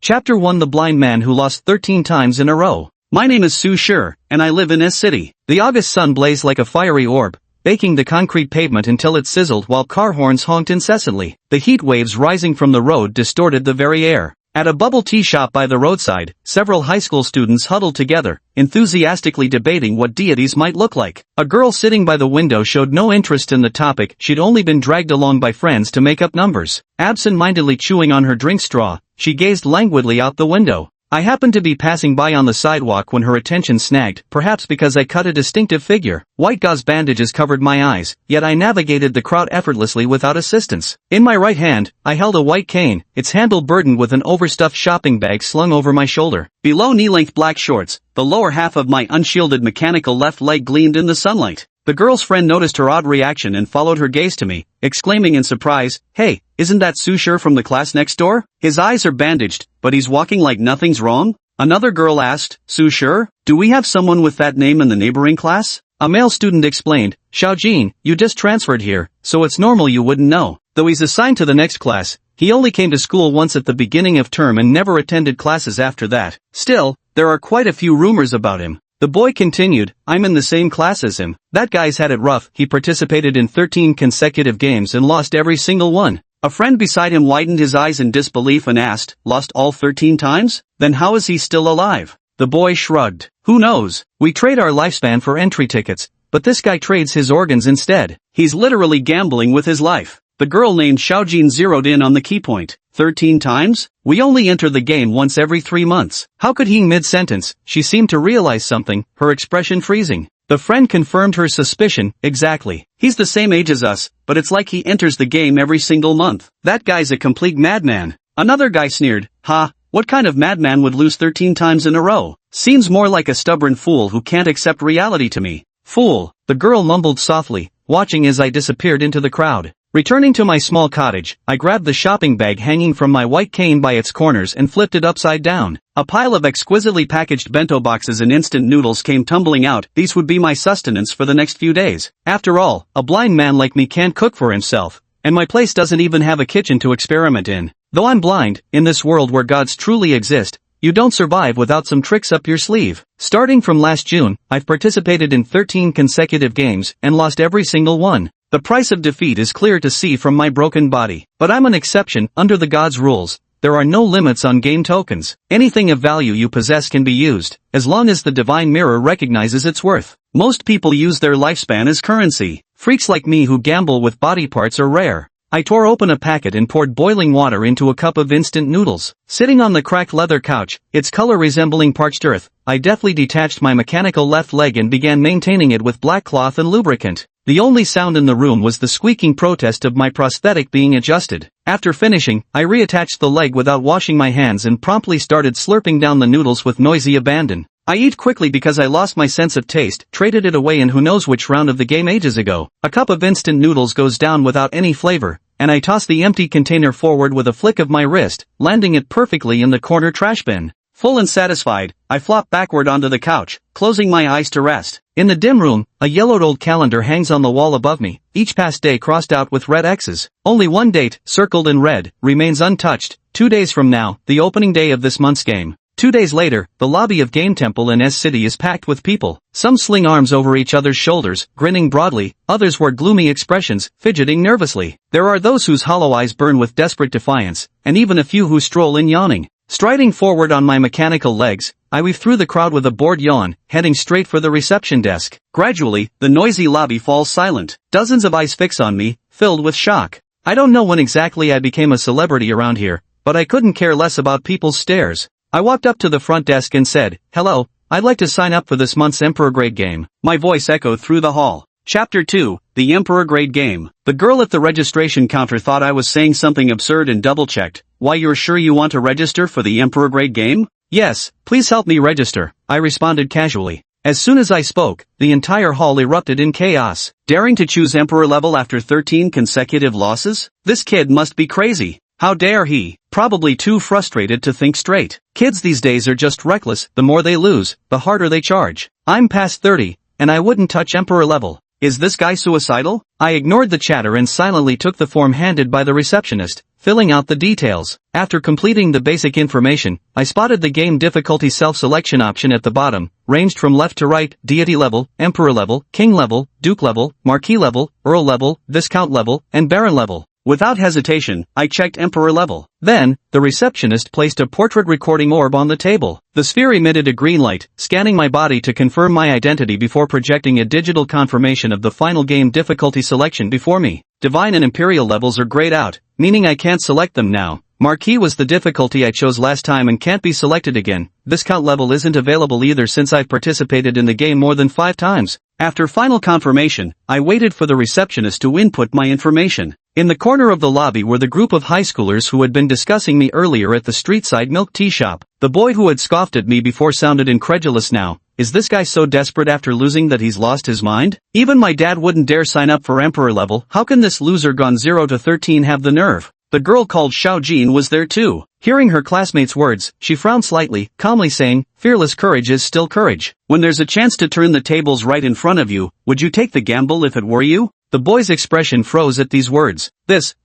Chapter 1: The Blind Man Who Lost 13 Times in a Row. My name is Su Shur, and I live in S City. The August sun blazed like a fiery orb, baking the concrete pavement until it sizzled while car horns honked incessantly. The heat waves rising from the road distorted the very air. At a bubble tea shop by the roadside, several high school students huddled together, enthusiastically debating what deities might look like. A girl sitting by the window showed no interest in the topic. She'd only been dragged along by friends to make up numbers. Absent-mindedly chewing on her drink straw, she gazed languidly out the window. I happened to be passing by on the sidewalk when her attention snagged, perhaps because I cut a distinctive figure. White gauze bandages covered my eyes, yet I navigated the crowd effortlessly without assistance. In my right hand, I held a white cane, its handle burdened with an overstuffed shopping bag slung over my shoulder. Below knee-length black shorts, the lower half of my unshielded mechanical left leg gleamed in the sunlight. The girl's friend noticed her odd reaction and followed her gaze to me, exclaiming in surprise, "Hey, isn't that Su Shur from the class next door? His eyes are bandaged, but he's walking like nothing's wrong?" Another girl asked, "Su Shur, do we have someone with that name in the neighboring class?" A male student explained, "Xiaojin, you just transferred here, so it's normal you wouldn't know. Though he's assigned to the next class, he only came to school once at the beginning of term and never attended classes after that. Still, there are quite a few rumors about him." The boy continued, "I'm in the same class as him. That guy's had it rough. He participated in 13 consecutive games and lost every single one." A friend beside him widened his eyes in disbelief and asked, "Lost all 13 times? Then how is he still alive?" The boy shrugged. "Who knows? We trade our lifespan for entry tickets, but this guy trades his organs instead. He's literally gambling with his life." The girl named Xiaojin zeroed in on the key point. 13 times? We only enter the game once every 3 months. How could he? Mid-sentence, she seemed to realize something, her expression freezing. The friend confirmed her suspicion. "Exactly. He's the same age as us, but it's like he enters the game every single month. That guy's a complete madman." Another guy sneered, "Ha, what kind of madman would lose 13 times in a row? Seems more like a stubborn fool who can't accept reality to me." "Fool," the girl mumbled softly, watching as I disappeared into the crowd. Returning to my small cottage, I grabbed the shopping bag hanging from my white cane by its corners and flipped it upside down. A pile of exquisitely packaged bento boxes and instant noodles came tumbling out. These would be my sustenance for the next few days. After all, a blind man like me can't cook for himself, and my place doesn't even have a kitchen to experiment in. Though I'm blind, in this world where gods truly exist, you don't survive without some tricks up your sleeve. Starting from last June, I've participated in 13 consecutive games and lost every single one. The price of defeat is clear to see from my broken body. But I'm an exception. Under the gods' rules, there are no limits on game tokens. Anything of value you possess can be used, as long as the divine mirror recognizes its worth. Most people use their lifespan as currency. Freaks like me who gamble with body parts are rare. I tore open a packet and poured boiling water into a cup of instant noodles. Sitting on the cracked leather couch, its color resembling parched earth, I deftly detached my mechanical left leg and began maintaining it with black cloth and lubricant. The only sound in the room was the squeaking protest of my prosthetic being adjusted. After finishing, I reattached the leg without washing my hands and promptly started slurping down the noodles with noisy abandon. I eat quickly because I lost my sense of taste, traded it away in who knows which round of the game ages ago. A cup of instant noodles goes down without any flavor, and I toss the empty container forward with a flick of my wrist, landing it perfectly in the corner trash bin. Full and satisfied, I flop backward onto the couch, closing my eyes to rest. In the dim room, a yellowed old calendar hangs on the wall above me, each past day crossed out with red X's. Only one date, circled in red, remains untouched. 2 days from now, the opening day of this month's game. 2 days later, the lobby of Game Temple in S City is packed with people. Some sling arms over each other's shoulders, grinning broadly, others wear gloomy expressions, fidgeting nervously. There are those whose hollow eyes burn with desperate defiance, and even a few who stroll in yawning. Striding forward on my mechanical legs, I weave through the crowd with a bored yawn, heading straight for the reception desk. Gradually, the noisy lobby falls silent. Dozens of eyes fix on me, filled with shock. I don't know when exactly I became a celebrity around here, but I couldn't care less about people's stares. I walked up to the front desk and said, "Hello, I'd like to sign up for this month's Emperor Grade game." My voice echoed through the hall. Chapter 2, The Emperor Grade Game. The girl at the registration counter thought I was saying something absurd and double-checked. "Why, you're sure you want to register for the Emperor Grade Game?" "Yes, please help me register," I responded casually. As soon as I spoke, the entire hall erupted in chaos. Daring to choose Emperor level after 13 consecutive losses? This kid must be crazy. How dare he? Probably too frustrated to think straight. Kids these days are just reckless. The more they lose, the harder they charge. I'm past 30, and I wouldn't touch Emperor level. Is this guy suicidal? I ignored the chatter and silently took the form handed by the receptionist, filling out the details. After completing the basic information, I spotted the game difficulty self-selection option at the bottom, ranged from left to right: deity level, emperor level, king level, duke level, marquis level, earl level, viscount level, and baron level. Without hesitation, I checked emperor level. Then, the receptionist placed a portrait recording orb on the table. The sphere emitted a green light, scanning my body to confirm my identity before projecting a digital confirmation of the final game difficulty selection before me. Divine and Imperial levels are grayed out, meaning I can't select them now. Marquis was the difficulty I chose last time and can't be selected again. Viscount level isn't available either since I've participated in the game more than 5 times. After final confirmation, I waited for the receptionist to input my information. In the corner of the lobby were the group of high schoolers who had been discussing me earlier at the street-side milk tea shop. The boy who had scoffed at me before sounded incredulous now. Is this guy so desperate after losing that he's lost his mind? Even my dad wouldn't dare sign up for Emperor level. How can this loser gone 0 to 13 have the nerve? The girl called Xiao Jin was there too. Hearing her classmates' words, she frowned slightly, calmly saying, "Fearless courage is still courage. When there's a chance to turn the tables right in front of you, would you take the gamble if it were you?" The boy's expression froze at these words.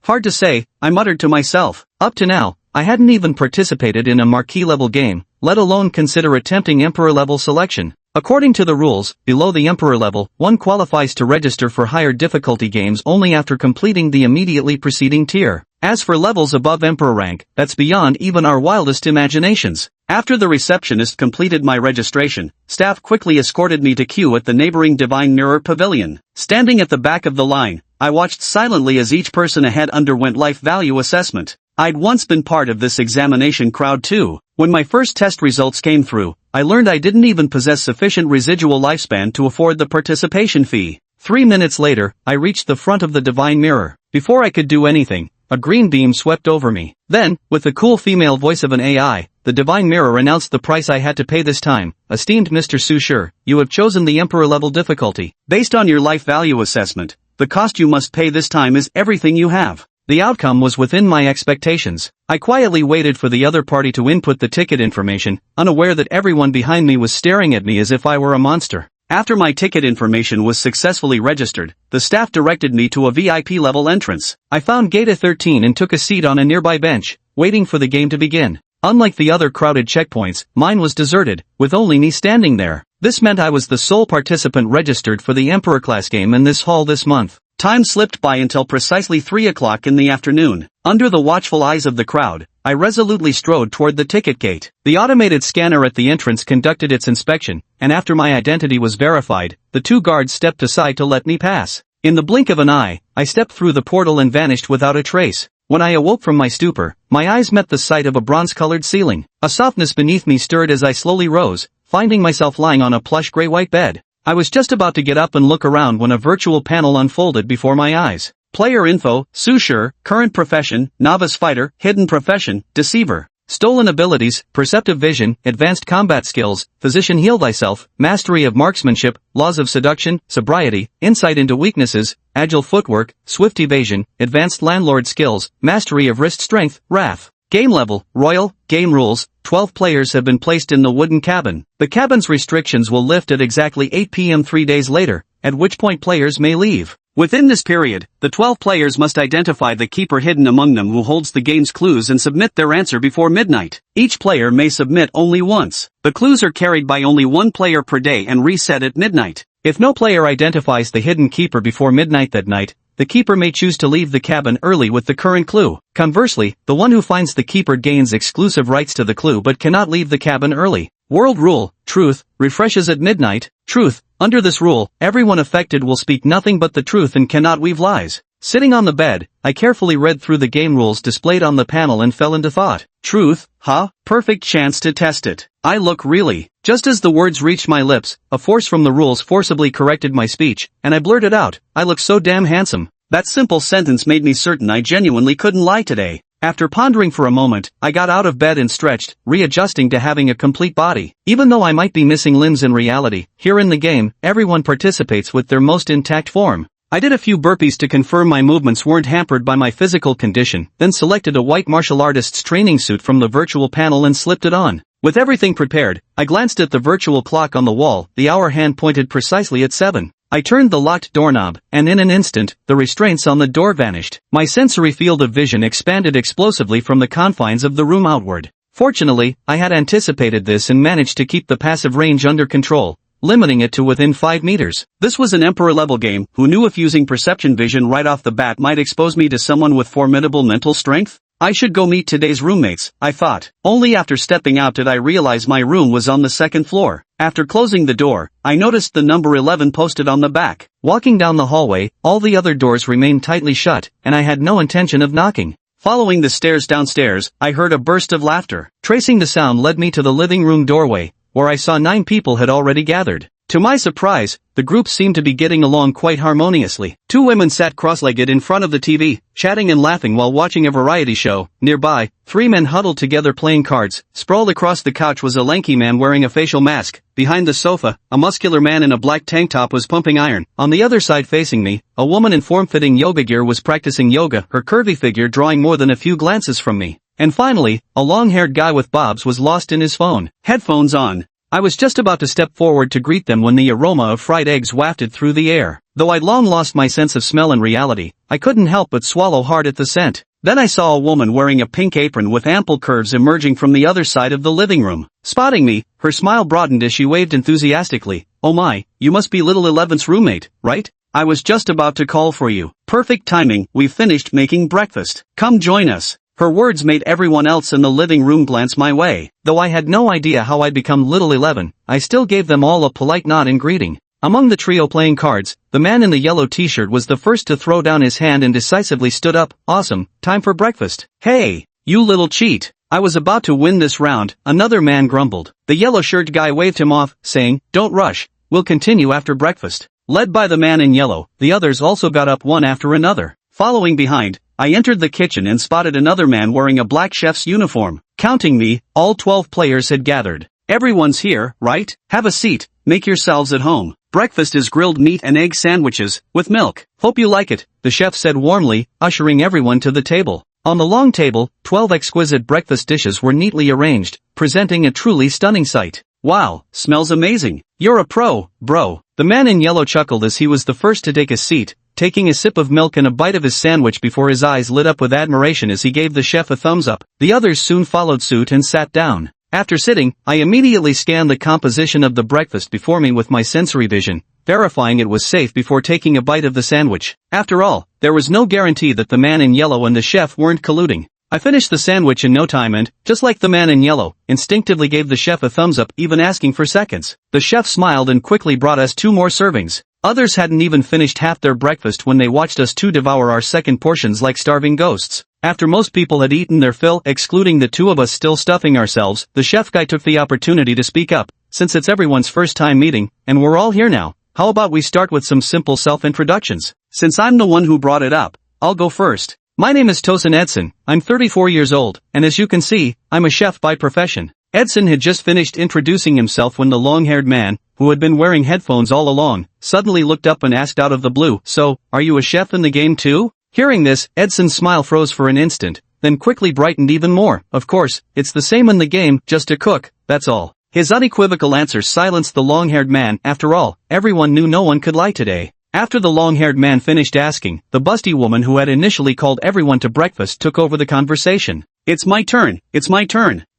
Hard to say, I muttered to myself. Up to now, I hadn't even participated in a marquis-level game, let alone consider attempting Emperor-level selection. According to the rules, below the Emperor level, one qualifies to register for higher difficulty games only after completing the immediately preceding tier. As for levels above Emperor rank, that's beyond even our wildest imaginations. After the receptionist completed my registration, staff quickly escorted me to queue at the neighboring Divine Mirror Pavilion. Standing at the back of the line, I watched silently as each person ahead underwent life value assessment. I'd once been part of this examination crowd too. When my first test results came through, I learned I didn't even possess sufficient residual lifespan to afford the participation fee. 3 minutes later, I reached the front of the Divine Mirror. Before I could do anything, a green beam swept over me. Then, with the cool female voice of an AI, the Divine Mirror announced the price I had to pay this time. Esteemed Mr. Sushir, you have chosen the Emperor level difficulty. Based on your life value assessment, the cost you must pay this time is everything you have. The outcome was within my expectations. I quietly waited for the other party to input the ticket information, unaware that everyone behind me was staring at me as if I were a monster. After my ticket information was successfully registered, the staff directed me to a VIP level entrance. I found gate 13 and took a seat on a nearby bench, waiting for the game to begin. Unlike the other crowded checkpoints, mine was deserted, with only me standing there. This meant I was the sole participant registered for the Emperor class game in this hall this month. Time slipped by until precisely 3 o'clock in the afternoon. Under the watchful eyes of the crowd, I resolutely strode toward the ticket gate. The automated scanner at the entrance conducted its inspection, and after my identity was verified, the 2 guards stepped aside to let me pass. In the blink of an eye, I stepped through the portal and vanished without a trace. When I awoke from my stupor, my eyes met the sight of a bronze-colored ceiling. A softness beneath me stirred as I slowly rose, finding myself lying on a plush gray-white bed. I was just about to get up and look around when a virtual panel unfolded before my eyes. Player info: Sushir, current profession, novice fighter, hidden profession, deceiver. Stolen abilities: perceptive vision, advanced combat skills, physician heal thyself, mastery of marksmanship, laws of seduction, sobriety, insight into weaknesses, agile footwork, swift evasion, advanced landlord skills, mastery of wrist strength, wrath. Game level: Royal. Game rules: 12 players have been placed in the wooden cabin. The cabin's restrictions will lift at exactly 8 p.m. 3 days later, at which point players may leave. Within this period, the 12 players must identify the keeper hidden among them who holds the game's clues and submit their answer before midnight. Each player may submit only once. The clues are carried by only 1 player per day and reset at midnight. If no player identifies the hidden keeper before midnight that night, the keeper may choose to leave the cabin early with the current clue. Conversely, the one who finds the keeper gains exclusive rights to the clue but cannot leave the cabin early. World rule: truth, refreshes at midnight. Truth: under this rule, everyone affected will speak nothing but the truth and cannot weave lies. Sitting on the bed, I carefully read through the game rules displayed on the panel and fell into thought. Truth, huh? Perfect chance to test it. I look really. Just as the words reached my lips, a force from the rules forcibly corrected my speech, and I blurted out, I look so damn handsome. That simple sentence made me certain I genuinely couldn't lie today. After pondering for a moment, I got out of bed and stretched, readjusting to having a complete body. Even though I might be missing limbs in reality, here in the game, everyone participates with their most intact form. I did a few burpees to confirm my movements weren't hampered by my physical condition, then selected a white martial artist's training suit from the virtual panel and slipped it on. With everything prepared, I glanced at the virtual clock on the wall. The hour hand pointed precisely at 7. I turned the locked doorknob, and in an instant, the restraints on the door vanished. My sensory field of vision expanded explosively from the confines of the room outward. Fortunately, I had anticipated this and managed to keep the passive range under control, limiting it to within 5 meters. This was an Emperor-level game. Who knew if using perception vision right off the bat might expose me to someone with formidable mental strength? I should go meet today's roommates, I thought. Only after stepping out did I realize my room was on the second floor. After closing the door, I noticed the number 11 posted on the back. Walking down the hallway, all the other doors remained tightly shut, and I had no intention of knocking. Following the stairs downstairs, I heard a burst of laughter. Tracing the sound led me to the living room doorway, where I saw 9 people had already gathered. To my surprise, the group seemed to be getting along quite harmoniously. 2 women sat cross-legged in front of the TV, chatting and laughing while watching a variety show. Nearby, 3 men huddled together playing cards. Sprawled across the couch was a lanky man wearing a facial mask. Behind the sofa, a muscular man in a black tank top was pumping iron. On the other side facing me, a woman in form-fitting yoga gear was practicing yoga, her curvy figure drawing more than a few glances from me. And finally, a long-haired guy with bobs was lost in his phone. Headphones on. I was just about to step forward to greet them when the aroma of fried eggs wafted through the air. Though I'd long lost my sense of smell and reality, I couldn't help but swallow hard at the scent. Then I saw a woman wearing a pink apron with ample curves emerging from the other side of the living room. Spotting me, her smile broadened as she waved enthusiastically. "Oh my, you must be little 11's roommate, right? I was just about to call for you. Perfect timing, we've finished making breakfast. Come join us." Her words made everyone else in the living room glance my way. Though I had no idea how I'd become little 11, I still gave them all a polite nod in greeting. Among the trio playing cards, the man in the yellow t-shirt was the first to throw down his hand and decisively stood up. "Awesome, time for breakfast." "Hey, you little cheat. I was about to win this round," another man grumbled. The yellow-shirted guy waved him off, saying, "Don't rush, we'll continue after breakfast." Led by the man in yellow, the others also got up one after another. Following behind, I entered the kitchen and spotted another man wearing a black chef's uniform. Counting me, all 12 players had gathered. "Everyone's here, right? Have a seat, make yourselves at home. Breakfast is grilled meat and egg sandwiches, with milk. Hope you like it," the chef said warmly, ushering everyone to the table. On the long table, 12 exquisite breakfast dishes were neatly arranged, presenting a truly stunning sight. "Wow, smells amazing. You're a pro, bro." The man in yellow chuckled as he was the first to take a seat, taking a sip of milk and a bite of his sandwich before his eyes lit up with admiration as he gave the chef a thumbs up. The others soon followed suit and sat down. After sitting, I immediately scanned the composition of the breakfast before me with my sensory vision, verifying it was safe before taking a bite of the sandwich. After all, there was no guarantee that the man in yellow and the chef weren't colluding. I finished the sandwich in no time and, just like the man in yellow, instinctively gave the chef a thumbs up, even asking for seconds. The chef smiled and quickly brought us 2 more servings. Others hadn't even finished half their breakfast when they watched us 2 devour our second portions like starving ghosts. After most people had eaten their fill, excluding the 2 of us still stuffing ourselves, the chef guy took the opportunity to speak up. "Since it's everyone's first time meeting, and we're all here now, how about we start with some simple self-introductions? Since I'm the one who brought it up, I'll go first. My name is Tosin Edson, I'm 34 years old, and as you can see, I'm a chef by profession." Edson had just finished introducing himself when the long-haired man, who had been wearing headphones all along, suddenly looked up and asked out of the blue, "So, are you a chef in the game too?" Hearing this, Edson's smile froze for an instant, then quickly brightened even more. "Of course, it's the same in the game, just a cook, that's all." His unequivocal answer silenced the long-haired man. After all, everyone knew no one could lie today. After the long-haired man finished asking, the busty woman who had initially called everyone to breakfast took over the conversation. It's my turn.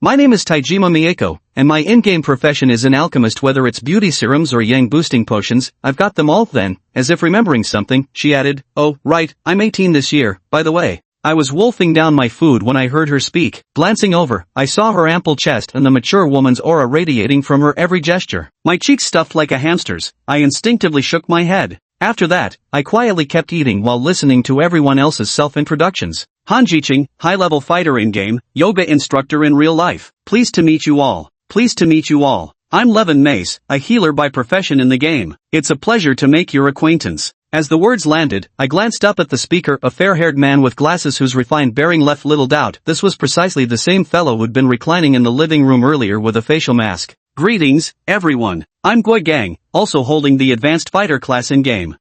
My name is Taijima Mieko, and my in-game profession is an alchemist. Whether it's beauty serums or yang-boosting potions, I've got them all." Then, as if remembering something, she added, "Oh, right, I'm 18 this year, by the way." I was wolfing down my food when I heard her speak. Glancing over, I saw her ample chest and the mature woman's aura radiating from her every gesture. My cheeks stuffed like a hamster's, I instinctively shook my head. After that, I quietly kept eating while listening to everyone else's self-introductions. Hanjiching, high-level fighter in-game, yoga instructor in real life. Pleased to meet you all. I'm Levin Mace, a healer by profession in the game. It's a pleasure to make your acquaintance. As the words landed, I glanced up at the speaker, a fair-haired man with glasses whose refined bearing left little doubt this was precisely the same fellow who'd been reclining in the living room earlier with a facial mask. "Greetings, everyone. I'm Gui Gang, also holding the advanced fighter class in-game.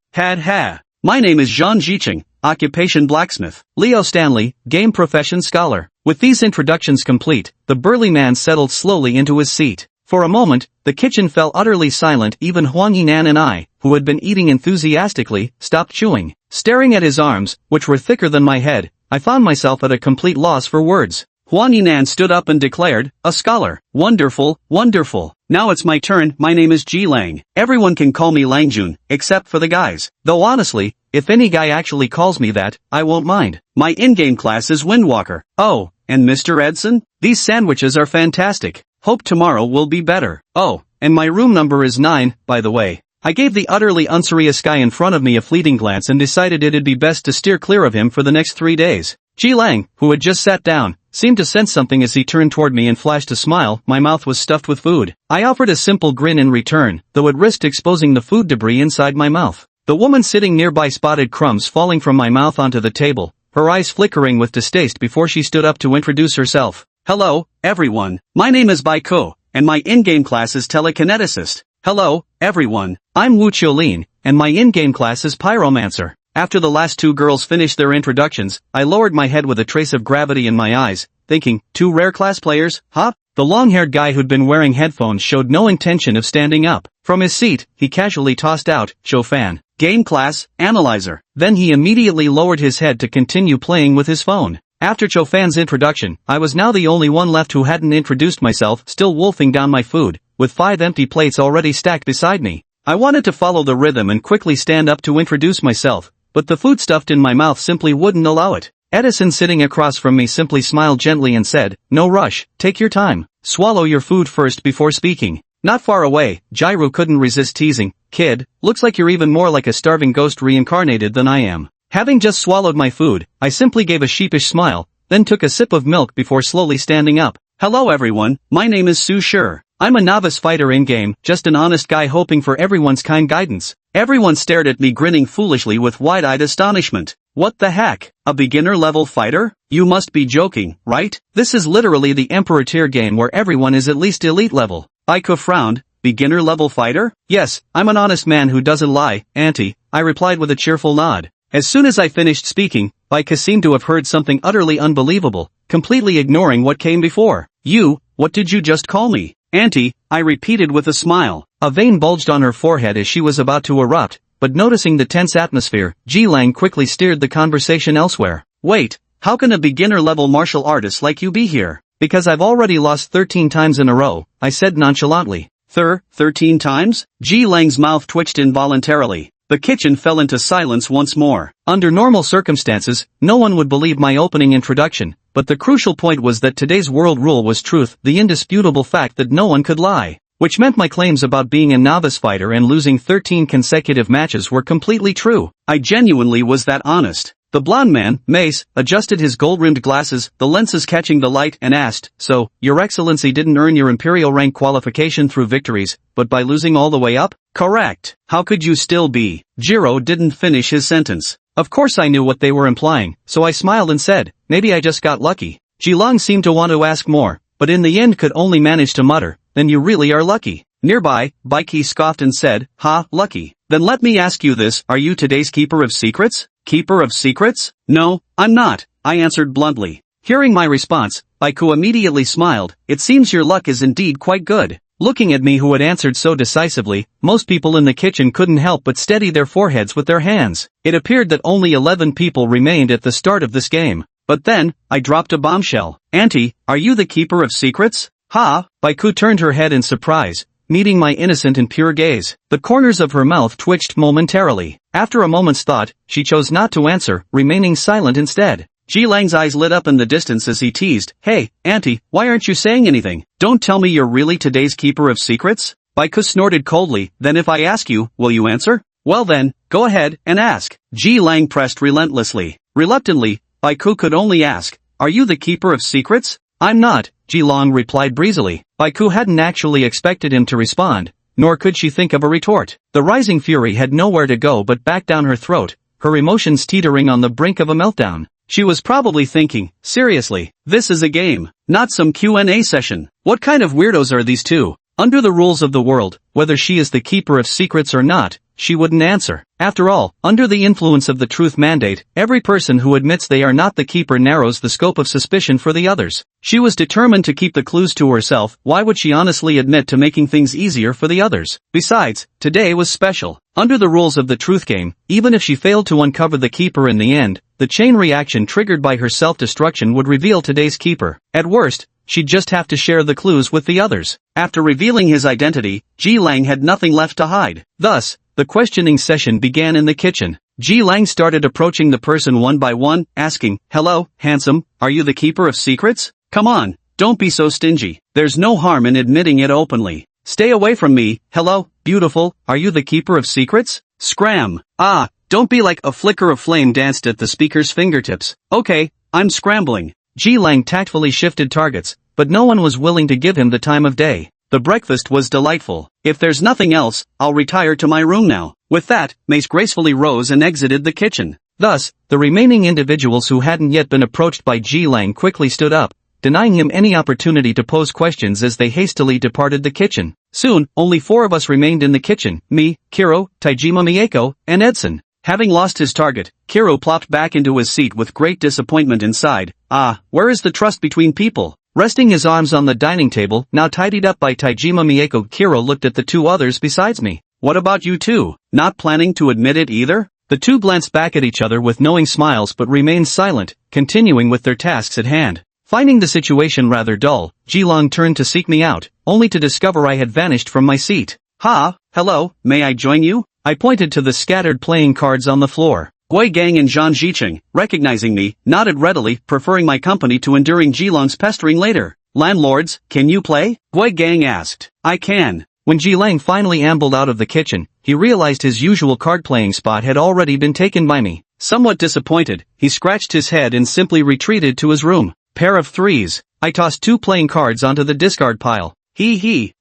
My name is Zhang Jiqing, occupation blacksmith. Leo Stanley, game profession scholar." With these introductions complete, the burly man settled slowly into his seat. For a moment, the kitchen fell utterly silent. Even Huang Yinan and I, who had been eating enthusiastically, stopped chewing. Staring at his arms, which were thicker than my head, I found myself at a complete loss for words. Huang Yinan stood up and declared, "A scholar. Wonderful, wonderful. Now it's my turn. My name is Ji Lang. Everyone can call me Langjun, except for the guys. Though honestly, if any guy actually calls me that, I won't mind. My in-game class is Windwalker. Oh, and Mr. Edson? These sandwiches are fantastic. Hope tomorrow will be better. Oh, and my room number is 9, by the way." I gave the utterly unserious guy in front of me a fleeting glance and decided it'd be best to steer clear of him for the next 3 days. Ji Lang, who had just sat down, seemed to sense something as he turned toward me and flashed a smile. My mouth was stuffed with food. I offered a simple grin in return, though it risked exposing the food debris inside my mouth. The woman sitting nearby spotted crumbs falling from my mouth onto the table, her eyes flickering with distaste before she stood up to introduce herself. "Hello, everyone. My name is Bai Ko, and my in-game class is Telekineticist. Hello, everyone. I'm Wu Qiulin, and my in-game class is Pyromancer." After the last two girls finished their introductions, I lowered my head with a trace of gravity in my eyes, thinking, 2 rare class players, huh? The long-haired guy who'd been wearing headphones showed no intention of standing up. From his seat, he casually tossed out, "Shofan. Game class, Analyzer." Then he immediately lowered his head to continue playing with his phone. After Chofan's introduction, I was now the only one left who hadn't introduced myself, still wolfing down my food, with 5 empty plates already stacked beside me. I wanted to follow the rhythm and quickly stand up to introduce myself, but the food stuffed in my mouth simply wouldn't allow it. Edison sitting across from me simply smiled gently and said, "No rush, take your time. Swallow your food first before speaking." Not far away, Jairu couldn't resist teasing, "Kid, looks like you're even more like a starving ghost reincarnated than I am." Having just swallowed my food, I simply gave a sheepish smile, then took a sip of milk before slowly standing up. "Hello everyone, my name is Su Shi. I'm a novice fighter in-game, just an honest guy hoping for everyone's kind guidance." Everyone stared at me grinning foolishly with wide-eyed astonishment. "What the heck? A beginner-level fighter? You must be joking, right? This is literally the Emperor tier game where everyone is at least elite level." Aiko frowned. "Beginner-level fighter? Yes, I'm an honest man who doesn't lie, auntie," I replied with a cheerful nod. As soon as I finished speaking, Baika seemed to have heard something utterly unbelievable, completely ignoring what came before. "You, what did you just call me?" "Auntie," I repeated with a smile. A vein bulged on her forehead as she was about to erupt, but noticing the tense atmosphere, Ji Lang quickly steered the conversation elsewhere. "Wait, how can a beginner-level martial artist like you be here?" "Because I've already lost 13 times in a row," I said nonchalantly. 13 times? Ji Lang's mouth twitched involuntarily. The kitchen fell into silence once more. Under normal circumstances, no one would believe my opening introduction, but the crucial point was that today's world rule was truth, the indisputable fact that no one could lie. Which meant my claims about being a novice fighter and losing 13 consecutive matches were completely true. I genuinely was that honest. The blonde man, Mace, adjusted his gold-rimmed glasses, the lenses catching the light, and asked, "So, Your Excellency didn't earn your Imperial rank qualification through victories, but by losing all the way up?" "Correct. How could you still be?" Jiro didn't finish his sentence. Of course I knew what they were implying, so I smiled and said, "Maybe I just got lucky." Jilong seemed to want to ask more, but in the end could only manage to mutter, "Then you really are lucky." Nearby, Baiki scoffed and said, "Ha, lucky. Then let me ask you this, are you today's Keeper of Secrets?" "Keeper of Secrets? No, I'm not," I answered bluntly. Hearing my response, Baiku immediately smiled. "It seems your luck is indeed quite good." Looking at me who had answered so decisively, most people in the kitchen couldn't help but steady their foreheads with their hands. It appeared that only 11 people remained at the start of this game. But then, I dropped a bombshell. "Auntie, are you the Keeper of Secrets?" "Ha!" Baiku turned her head in surprise, meeting my innocent and pure gaze. The corners of her mouth twitched momentarily. After a moment's thought, she chose not to answer, remaining silent instead. Ji Lang's eyes lit up in the distance as he teased, "Hey, auntie, why aren't you saying anything? Don't tell me you're really today's Keeper of Secrets?" Baiku snorted coldly, "Then if I ask you, will you answer?" "Well then, go ahead and ask." Ji Lang pressed relentlessly. Reluctantly, Baiku could only ask, "Are you the Keeper of Secrets?" "I'm not," Ji Lang replied breezily. Baiku hadn't actually expected him to respond, nor could she think of a retort. The rising fury had nowhere to go but back down her throat, her emotions teetering on the brink of a meltdown. She was probably thinking, seriously, this is a game, not some Q&A session. What kind of weirdos are these two? Under the rules of the world, whether she is the Keeper of Secrets or not, she wouldn't answer. After all, under the influence of the truth mandate, every person who admits they are not the keeper narrows the scope of suspicion for the others. She was determined to keep the clues to herself. Why would she honestly admit to making things easier for the others? Besides, today was special. Under the rules of the truth game, even if she failed to uncover the keeper in the end, the chain reaction triggered by her self-destruction would reveal today's keeper. At worst, she'd just have to share the clues with the others. After revealing his identity, Ji Lang had nothing left to hide. Thus, the questioning session began in the kitchen. Ji Lang started approaching the person one by one, asking, "Hello, handsome, are you the keeper of secrets? Come on, don't be so stingy. There's no harm in admitting it openly. Stay away from me. Hello, beautiful, are you the keeper of secrets?" Scram. Ah, don't be like a flicker of flame danced at the speaker's fingertips. Okay, I'm scrambling. Ji Lang tactfully shifted targets, but no one was willing to give him the time of day. The breakfast was delightful. If there's nothing else, I'll retire to my room now. With that, Mace gracefully rose and exited the kitchen. Thus, the remaining individuals who hadn't yet been approached by Ji Lang quickly stood up, denying him any opportunity to pose questions as they hastily departed the kitchen. Soon, only 4 of us remained in the kitchen: me, Kiro, Taijima Mieko, and Edson. Having lost his target, Kiro plopped back into his seat with great disappointment inside. Ah, where is the trust between people? Resting his arms on the dining table, now tidied up by Taijima Mieko, Kiro looked at the 2 others besides me. What about you two? Not planning to admit it either? The 2 glanced back at each other with knowing smiles but remained silent, continuing with their tasks at hand. Finding the situation rather dull, Ji Lang turned to seek me out, only to discover I had vanished from my seat. Ha, hello, may I join you? I pointed to the scattered playing cards on the floor. Gui Gang and Zhang Jiqing, recognizing me, nodded readily, preferring my company to enduring Ji Lang's pestering later. Landlords, can you play? Gui Gang asked. I can. When Ji Lang finally ambled out of the kitchen, he realized his usual card-playing spot had already been taken by me. Somewhat disappointed, he scratched his head and simply retreated to his room. Pair of threes. I tossed 2 playing cards onto the discard pile.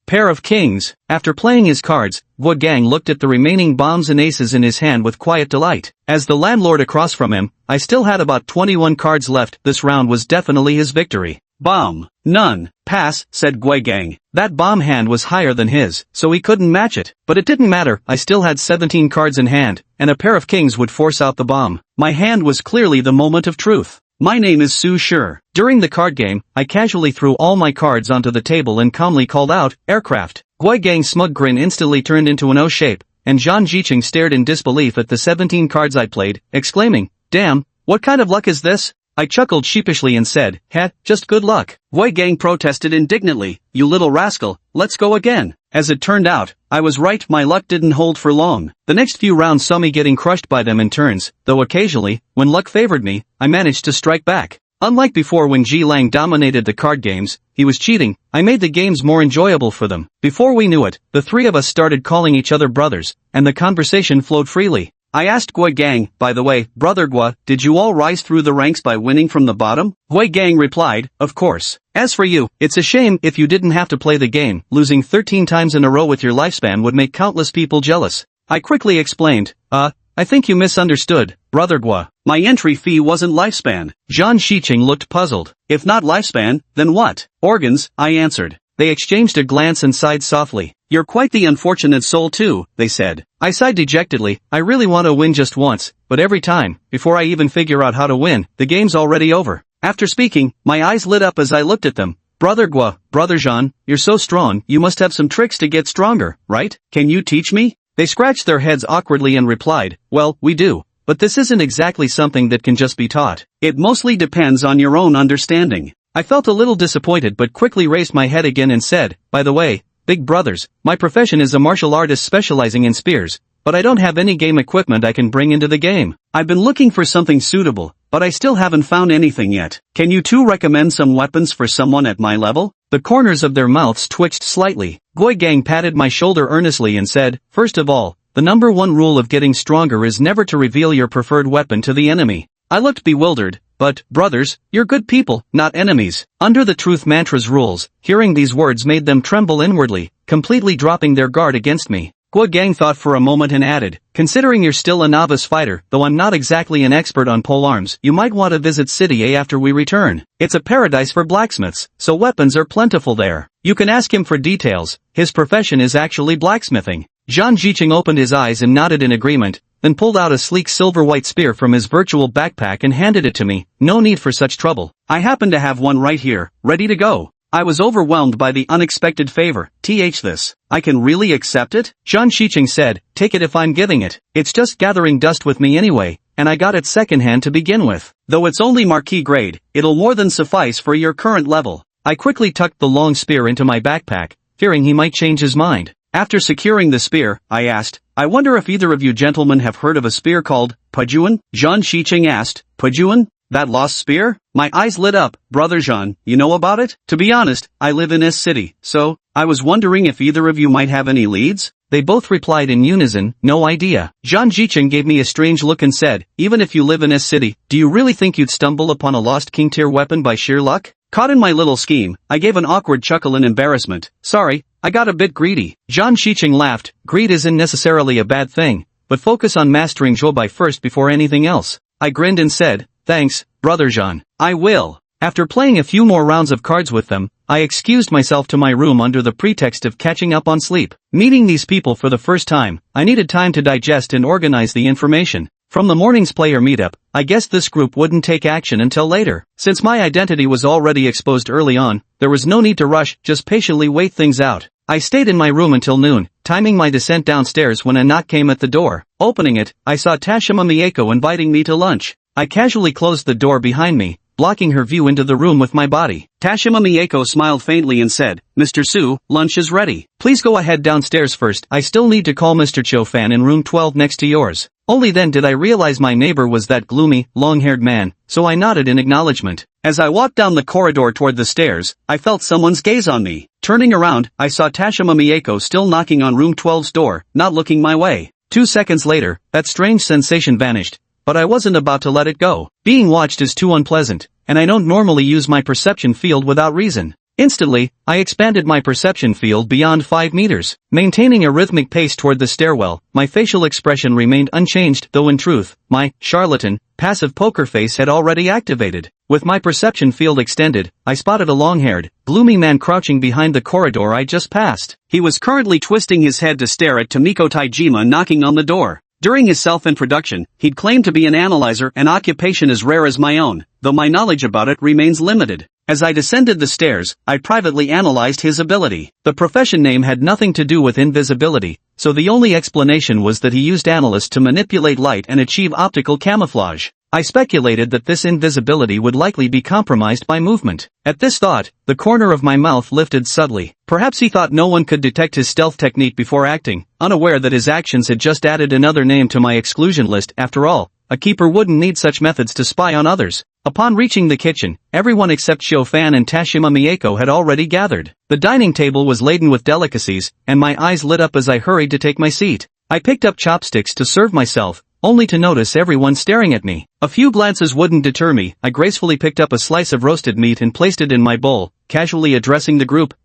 Pair of kings. After playing his cards, Gui Gang looked at the remaining bombs and aces in his hand with quiet delight. As the landlord across from him, I still had about 21 cards left. This round was definitely his victory. Bomb. None. Pass, said Gui Gang. That bomb hand was higher than his, so he couldn't match it. But it didn't matter, I still had 17 cards in hand, and a pair of kings would force out the bomb. My hand was clearly the moment of truth. My name is Su Shi. During the card game, I casually threw all my cards onto the table and calmly called out, aircraft. Gui Gang's smug grin instantly turned into an O shape, and Zhang Jiqing stared in disbelief at the 17 cards I played, exclaiming, damn, what kind of luck is this? I chuckled sheepishly and said, just good luck. Gui Gang protested indignantly, you little rascal, let's go again. As it turned out, I was right, my luck didn't hold for long. The next few rounds saw me getting crushed by them in turns, though occasionally, when luck favored me, I managed to strike back. Unlike before when Ji Lang dominated the card games, he was cheating. I made the games more enjoyable for them. Before we knew it, the 3 of us started calling each other brothers, and the conversation flowed freely. I asked Gui Gang, by the way, Brother Gui, did you all rise through the ranks by winning from the bottom? Gui Gang replied, of course. As for you, it's a shame if you didn't have to play the game. Losing 13 times in a row with your lifespan would make countless people jealous. I quickly explained, I think you misunderstood, Brother Gui. My entry fee wasn't lifespan. Zhang Jiqing looked puzzled. If not lifespan, then what? Organs, I answered. They exchanged a glance and sighed softly. You're quite the unfortunate soul too, they said. I sighed dejectedly. I really want to win just once, but every time, before I even figure out how to win, the game's already over. After speaking, my eyes lit up as I looked at them. Brother Gui, Brother Zhang, you're so strong, you must have some tricks to get stronger, right? Can you teach me? They scratched their heads awkwardly and replied, well, we do, but this isn't exactly something that can just be taught. It mostly depends on your own understanding. I felt a little disappointed but quickly raised my head again and said, by the way, big brothers, my profession is a martial artist specializing in spears, but I don't have any game equipment I can bring into the game. I've been looking for something suitable, but I still haven't found anything yet. Can you two recommend some weapons for someone at my level? The corners of their mouths twitched slightly. Gui Gang patted my shoulder earnestly and said, first of all, the number 1 rule of getting stronger is never to reveal your preferred weapon to the enemy. I looked bewildered, but, brothers, you're good people, not enemies. Under the truth mantra's rules, hearing these words made them tremble inwardly, completely dropping their guard against me. Gui Gang thought for a moment and added, considering you're still a novice fighter, though I'm not exactly an expert on polearms, you might want to visit City A after we return. It's a paradise for blacksmiths, so weapons are plentiful there. You can ask him for details, his profession is actually blacksmithing. Zhang Jiqing opened his eyes and nodded in agreement, then pulled out a sleek silver-white spear from his virtual backpack and handed it to me. No need for such trouble. I happen to have one right here, ready to go. I was overwhelmed by the unexpected favor. This. I can really accept it? Zhang Xiqing said, take it if I'm giving it. It's just gathering dust with me anyway, and I got it secondhand to begin with. Though it's only marquis grade, it'll more than suffice for your current level. I quickly tucked the long spear into my backpack, fearing he might change his mind. After securing the spear, I asked, I wonder if either of you gentlemen have heard of a spear called Pajuan? Zhang Xiqing asked, Pajuan? That lost spear? My eyes lit up. Brother Zhang, you know about it? To be honest, I live in this city, so, I was wondering if either of you might have any leads? They both replied in unison, no idea. Zhang Xiqing gave me a strange look and said, even if you live in this city, do you really think you'd stumble upon a lost king-tier weapon by sheer luck? Caught in my little scheme, I gave an awkward chuckle in embarrassment. Sorry, I got a bit greedy. Zhang Xiqing laughed. Greed isn't necessarily a bad thing, but focus on mastering Zhoubai first before anything else. I grinned and said, thanks, Brother Zhang. I will. After playing a few more rounds of cards with them, I excused myself to my room under the pretext of catching up on sleep. Meeting these people for the first time, I needed time to digest and organize the information. From the morning's player meetup, I guessed this group wouldn't take action until later. Since my identity was already exposed early on, there was no need to rush, just patiently wait things out. I stayed in my room until noon, timing my descent downstairs when a knock came at the door. Opening it, I saw Tashima Mieko inviting me to lunch. I casually closed the door behind me, blocking her view into the room with my body. Tashima Mieko smiled faintly and said, Mr. Su, lunch is ready. Please go ahead downstairs first. I still need to call Mr. Cho Fan in room 12 next to yours. Only then did I realize my neighbor was that gloomy, long-haired man, so I nodded in acknowledgement. As I walked down the corridor toward the stairs, I felt someone's gaze on me. Turning around, I saw Tashima Mieko still knocking on room 12's door, not looking my way. 2 seconds later, that strange sensation vanished. But I wasn't about to let it go. Being watched is too unpleasant, and I don't normally use my perception field without reason. Instantly, I expanded my perception field beyond 5 meters. Maintaining a rhythmic pace toward the stairwell, my facial expression remained unchanged, though in truth, my charlatan, passive poker face had already activated. With my perception field extended, I spotted a long-haired, gloomy man crouching behind the corridor I just passed. He was currently twisting his head to stare at Tomiko Taijima knocking on the door. During his self-introduction, he'd claimed to be an analyzer, an occupation as rare as my own, though my knowledge about it remains limited. As I descended the stairs, I privately analyzed his ability. The profession name had nothing to do with invisibility, so the only explanation was that he used analysts to manipulate light and achieve optical camouflage. I speculated that this invisibility would likely be compromised by movement. At this thought, the corner of my mouth lifted subtly. Perhaps he thought no one could detect his stealth technique before acting, unaware that his actions had just added another name to my exclusion list. After all, a keeper wouldn't need such methods to spy on others. Upon reaching the kitchen, everyone except Shofan and Tashima Mieko had already gathered. The dining table was laden with delicacies, and my eyes lit up as I hurried to take my seat. I picked up chopsticks to serve myself, only to notice everyone staring at me. A few glances wouldn't deter me. I gracefully picked up a slice of roasted meat and placed it in my bowl, casually addressing the group.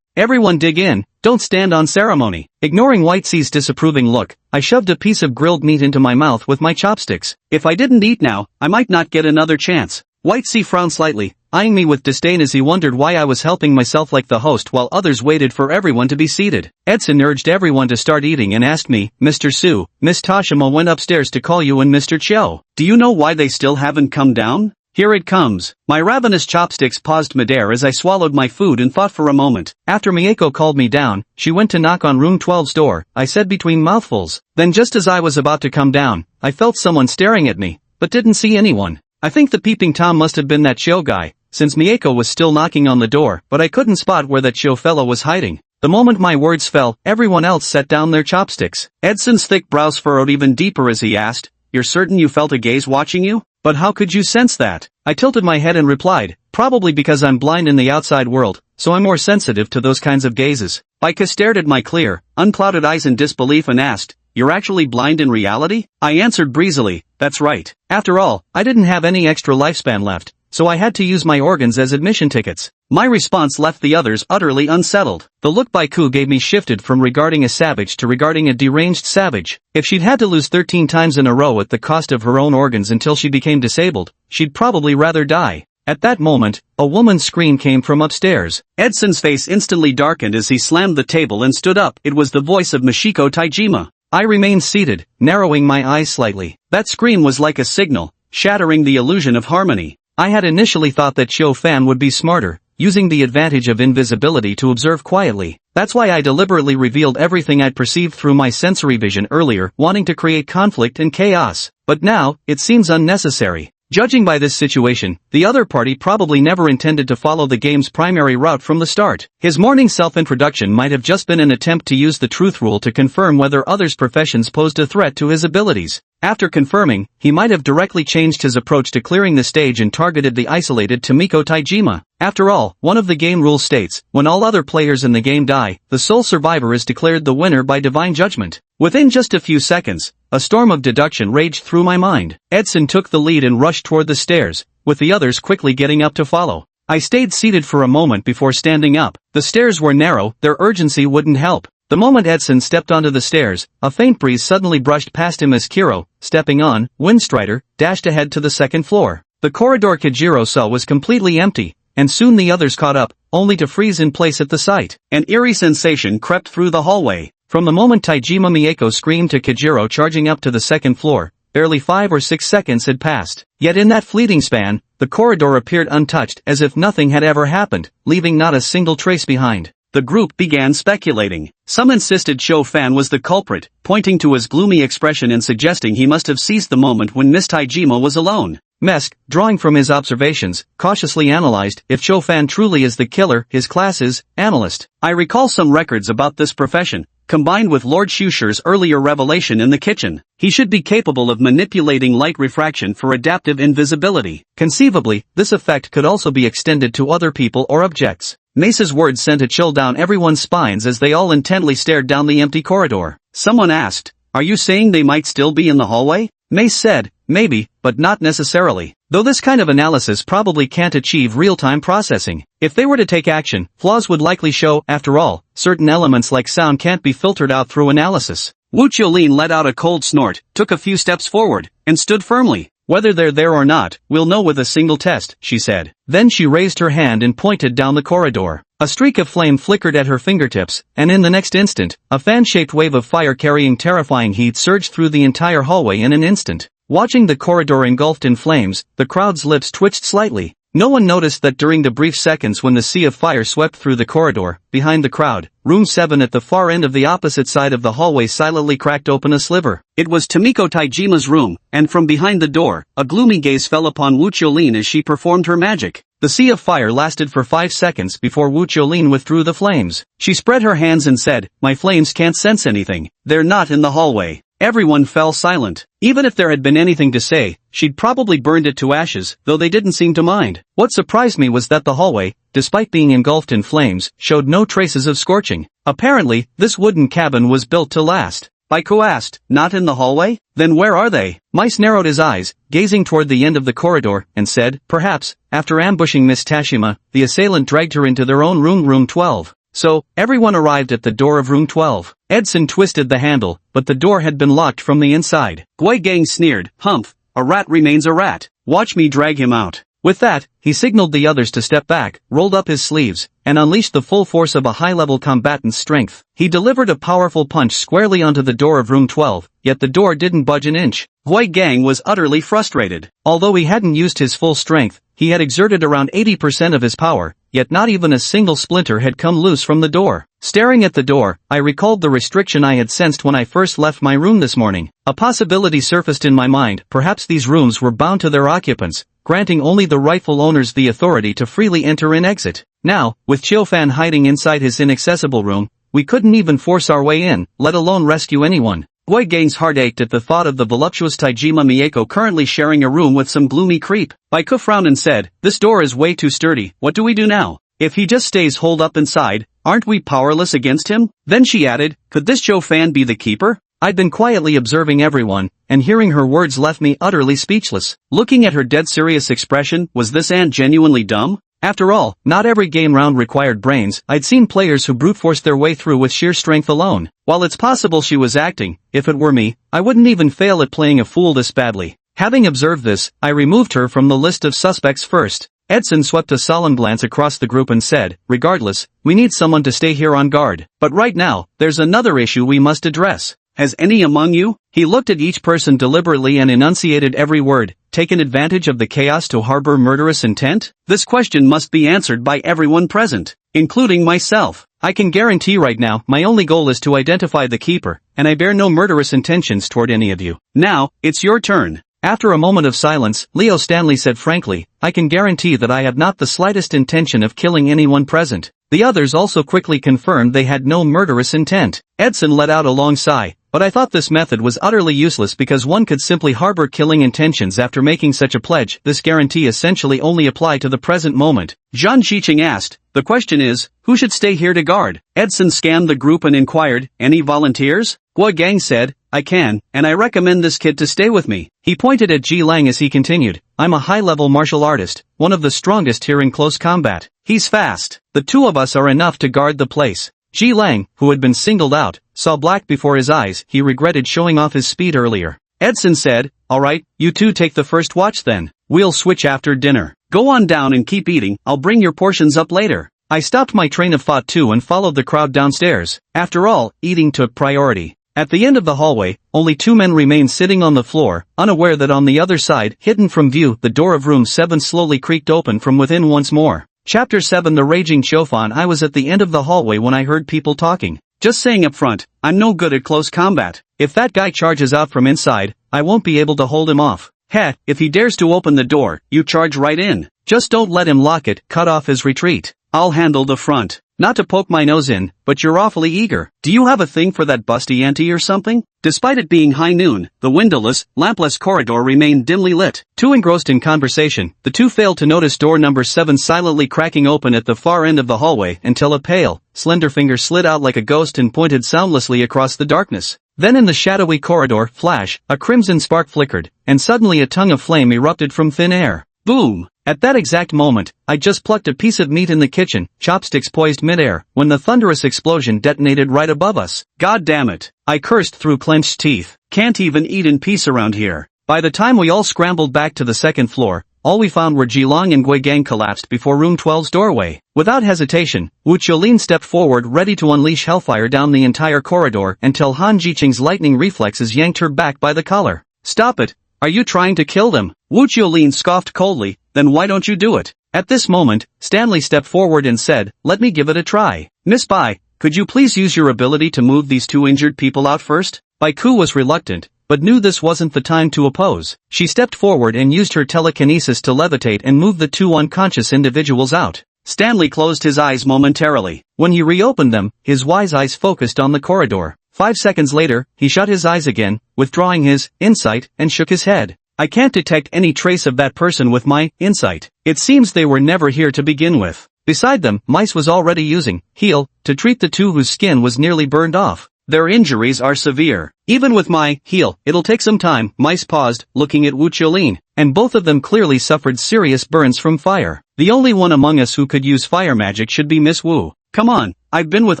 Everyone dig in, don't stand on ceremony. Ignoring White C's disapproving look, I shoved a piece of grilled meat into my mouth with my chopsticks. If I didn't eat now, I might not get another chance. White C frowned slightly, eyeing me with disdain as he wondered why I was helping myself like the host while others waited for everyone to be seated. Edson urged everyone to start eating and asked me, Mr. Su, Miss Tashima went upstairs to call you and Mr. Cho. Do you know why they still haven't come down? Here it comes. My ravenous chopsticks paused midair as I swallowed my food and thought for a moment. After Mieko called me down, she went to knock on room 12's door, I said between mouthfuls. Then just as I was about to come down, I felt someone staring at me, but didn't see anyone. I think the peeping Tom must have been that Cho guy, since Mieko was still knocking on the door, but I couldn't spot where that Cho fellow was hiding. The moment my words fell, everyone else set down their chopsticks. Edson's thick brows furrowed even deeper as he asked, You're certain you felt a gaze watching you? But how could you sense that? I tilted my head and replied, probably because I'm blind in the outside world, so I'm more sensitive to those kinds of gazes. Baika stared at my clear, unclouded eyes in disbelief and asked, You're actually blind in reality? I answered breezily, that's right. After all, I didn't have any extra lifespan left, so I had to use my organs as admission tickets. My response left the others utterly unsettled. The look Baiku gave me shifted from regarding a savage to regarding a deranged savage. If she'd had to lose 13 times in a row at the cost of her own organs until she became disabled, she'd probably rather die. At that moment, a woman's scream came from upstairs. Edson's face instantly darkened as he slammed the table and stood up. It was the voice of Mashiko Taijima. I remained seated, narrowing my eyes slightly. That scream was like a signal, shattering the illusion of harmony. I had initially thought that Cho Fan would be smarter, using the advantage of invisibility to observe quietly. That's why I deliberately revealed everything I'd perceived through my sensory vision earlier, wanting to create conflict and chaos. But now, it seems unnecessary. Judging by this situation, the other party probably never intended to follow the game's primary route from the start. His morning self-introduction might have just been an attempt to use the truth rule to confirm whether others' professions posed a threat to his abilities. After confirming, he might have directly changed his approach to clearing the stage and targeted the isolated Tomiko Taijima. After all, one of the game rules states, when all other players in the game die, the sole survivor is declared the winner by divine judgment. Within just a few seconds, a storm of deduction raged through my mind. Edson took the lead and rushed toward the stairs, with the others quickly getting up to follow. I stayed seated for a moment before standing up. The stairs were narrow, their urgency wouldn't help. The moment Edson stepped onto the stairs, a faint breeze suddenly brushed past him as Kiro, stepping on, Windstrider, dashed ahead to the second floor. The corridor Kajiro saw was completely empty, and soon the others caught up, only to freeze in place at the sight. An eerie sensation crept through the hallway. From the moment Taijima Mieko screamed to Kajiro charging up to the second floor, barely 5 or 6 seconds had passed. Yet in that fleeting span, the corridor appeared untouched as if nothing had ever happened, leaving not a single trace behind. The group began speculating. Some insisted Cho Fan was the culprit, pointing to his gloomy expression and suggesting he must have seized the moment when Miss Taijima was alone. Mesk, drawing from his observations, cautiously analyzed if Cho Fan truly is the killer. His class is analyst. I recall some records about this profession, combined with Lord Shusher's earlier revelation in the kitchen. He should be capable of manipulating light refraction for adaptive invisibility. Conceivably, this effect could also be extended to other people or objects. Mace's words sent a chill down everyone's spines as they all intently stared down the empty corridor. Someone asked, "Are you saying they might still be in the hallway?" Mace said, "Maybe, but not necessarily. Though this kind of analysis probably can't achieve real-time processing. If they were to take action, flaws would likely show. After all, certain elements like sound can't be filtered out through analysis." Wu Qiulin let out a cold snort, took a few steps forward, and stood firmly. "Whether they're there or not, we'll know with a single test," she said. Then she raised her hand and pointed down the corridor. A streak of flame flickered at her fingertips, and in the next instant, a fan-shaped wave of fire carrying terrifying heat surged through the entire hallway in an instant. Watching the corridor engulfed in flames, the crowd's lips twitched slightly. No one noticed that during the brief seconds when the sea of fire swept through the corridor, behind the crowd, room 7 at the far end of the opposite side of the hallway silently cracked open a sliver. It was Tomiko Taijima's room, and from behind the door, a gloomy gaze fell upon Wu Qiulin as she performed her magic. The sea of fire lasted for 5 seconds before Wu Qiulin withdrew the flames. She spread her hands and said, "My flames can't sense anything. They're not in the hallway." Everyone fell silent. Even if there had been anything to say, she'd probably burned it to ashes, though they didn't seem to mind. What surprised me was that the hallway, despite being engulfed in flames, showed no traces of scorching. Apparently, this wooden cabin was built to last. Baiko asked, "Not in the hallway? Then where are they?" Mice narrowed his eyes, gazing toward the end of the corridor, and said, "Perhaps, after ambushing Miss Tashima, the assailant dragged her into their own room 12. So, everyone arrived at the door of room 12. Edson twisted the handle, but the door had been locked from the inside. Gui Gang sneered, "Humph, a rat remains a rat. Watch me drag him out." With that, he signaled the others to step back, rolled up his sleeves, and unleashed the full force of a high-level combatant's strength. He delivered a powerful punch squarely onto the door of room 12, yet the door didn't budge an inch. Gui Gang was utterly frustrated. Although he hadn't used his full strength, he had exerted around 80% of his power, yet not even a single splinter had come loose from the door. Staring at the door, I recalled the restriction I had sensed when I first left my room this morning. A possibility surfaced in my mind. Perhaps these rooms were bound to their occupants, granting only the rightful owners the authority to freely enter and exit. Now, with Chiofan hiding inside his inaccessible room, we couldn't even force our way in, let alone rescue anyone. Gui Gang's heart ached at the thought of the voluptuous Taijima Mieko currently sharing a room with some gloomy creep. Baiko frowned and said, "This door is way too sturdy. What do we do now? If he just stays holed up inside, aren't we powerless against him?" Then she added, "Could this Chiofan be the keeper?" I'd been quietly observing everyone, and hearing her words left me utterly speechless. Looking at her dead serious expression, was this aunt genuinely dumb? After all, not every game round required brains. I'd seen players who brute forced their way through with sheer strength alone. While it's possible she was acting, if it were me, I wouldn't even fail at playing a fool this badly. Having observed this, I removed her from the list of suspects first. Edson swept a solemn glance across the group and said, "Regardless, we need someone to stay here on guard. But right now, there's another issue we must address. Has any among you? He looked at each person deliberately and enunciated every word. Taken advantage of the chaos to harbor murderous intent? This question must be answered by everyone present, including myself. I can guarantee right now my only goal is to identify the keeper, and I bear no murderous intentions toward any of you. Now, it's your turn. After a moment of silence, Leo Stanley said frankly, I can guarantee that I have not the slightest intention of killing anyone present. The others also quickly confirmed they had no murderous intent. Edson let out a long sigh, but I thought this method was utterly useless because one could simply harbor killing intentions after making such a pledge. This guarantee essentially only applied to the present moment. Zhang Xiqing asked, the question is, who should stay here to guard? Edson scanned the group and inquired, any volunteers? Guo Gang said, I can, and I recommend this kid to stay with me. He pointed at Ji Lang as he continued, I'm a high-level martial artist, one of the strongest here in close combat. He's fast. The two of us are enough to guard the place. Ji Lang, who had been singled out, saw black before his eyes. He regretted showing off his speed earlier. Edson said, alright, you two take the first watch then. We'll switch after dinner. Go on down and keep eating, I'll bring your portions up later. I stopped my train of thought too and followed the crowd downstairs. After all, eating took priority. At the end of the hallway, only two men remained sitting on the floor, unaware that on the other side, hidden from view, the door of room 7 slowly creaked open from within once more. Chapter 7 The Raging Chofan. I was at the end of the hallway when I heard people talking. Just saying up front, I'm no good at close combat. If that guy charges out from inside, I won't be able to hold him off. Heh, if he dares to open the door, you charge right in. Just don't let him lock it, cut off his retreat. I'll handle the front. Not to poke my nose in, but you're awfully eager. Do you have a thing for that busty auntie or something? Despite it being high noon, the windowless, lampless corridor remained dimly lit. Too engrossed in conversation, the two failed to notice door number 7 silently cracking open at the far end of the hallway until a pale, slender finger slid out like a ghost and pointed soundlessly across the darkness. Then in the shadowy corridor, flash, a crimson spark flickered, and suddenly a tongue of flame erupted from thin air. Boom! At that exact moment, I just plucked a piece of meat in the kitchen, chopsticks poised midair, when the thunderous explosion detonated right above us. God damn it! I cursed through clenched teeth. Can't even eat in peace around here. By the time we all scrambled back to the second floor, all we found were Jilong and Gui Gang collapsed before room 12's doorway. Without hesitation, Wu Qiulin stepped forward ready to unleash hellfire down the entire corridor until Han Jiqing's lightning reflexes yanked her back by the collar. Stop it! Are you trying to kill them? Wu Qiulin scoffed coldly, then why don't you do it? At this moment, Stanley stepped forward and said, let me give it a try. Miss Bai, could you please use your ability to move these two injured people out first? Bai Ku was reluctant, but knew this wasn't the time to oppose. She stepped forward and used her telekinesis to levitate and move the two unconscious individuals out. Stanley closed his eyes momentarily. When he reopened them, his wise eyes focused on the corridor. 5 seconds later, he shut his eyes again, withdrawing his insight, and shook his head. I can't detect any trace of that person with my insight. It seems they were never here to begin with. Beside them, Mice was already using heal to treat the two whose skin was nearly burned off. Their injuries are severe. Even with my heal, it'll take some time. Mice paused, looking at Wu Qiulin, and both of them clearly suffered serious burns from fire. The only one among us who could use fire magic should be Miss Wu. Come on, I've been with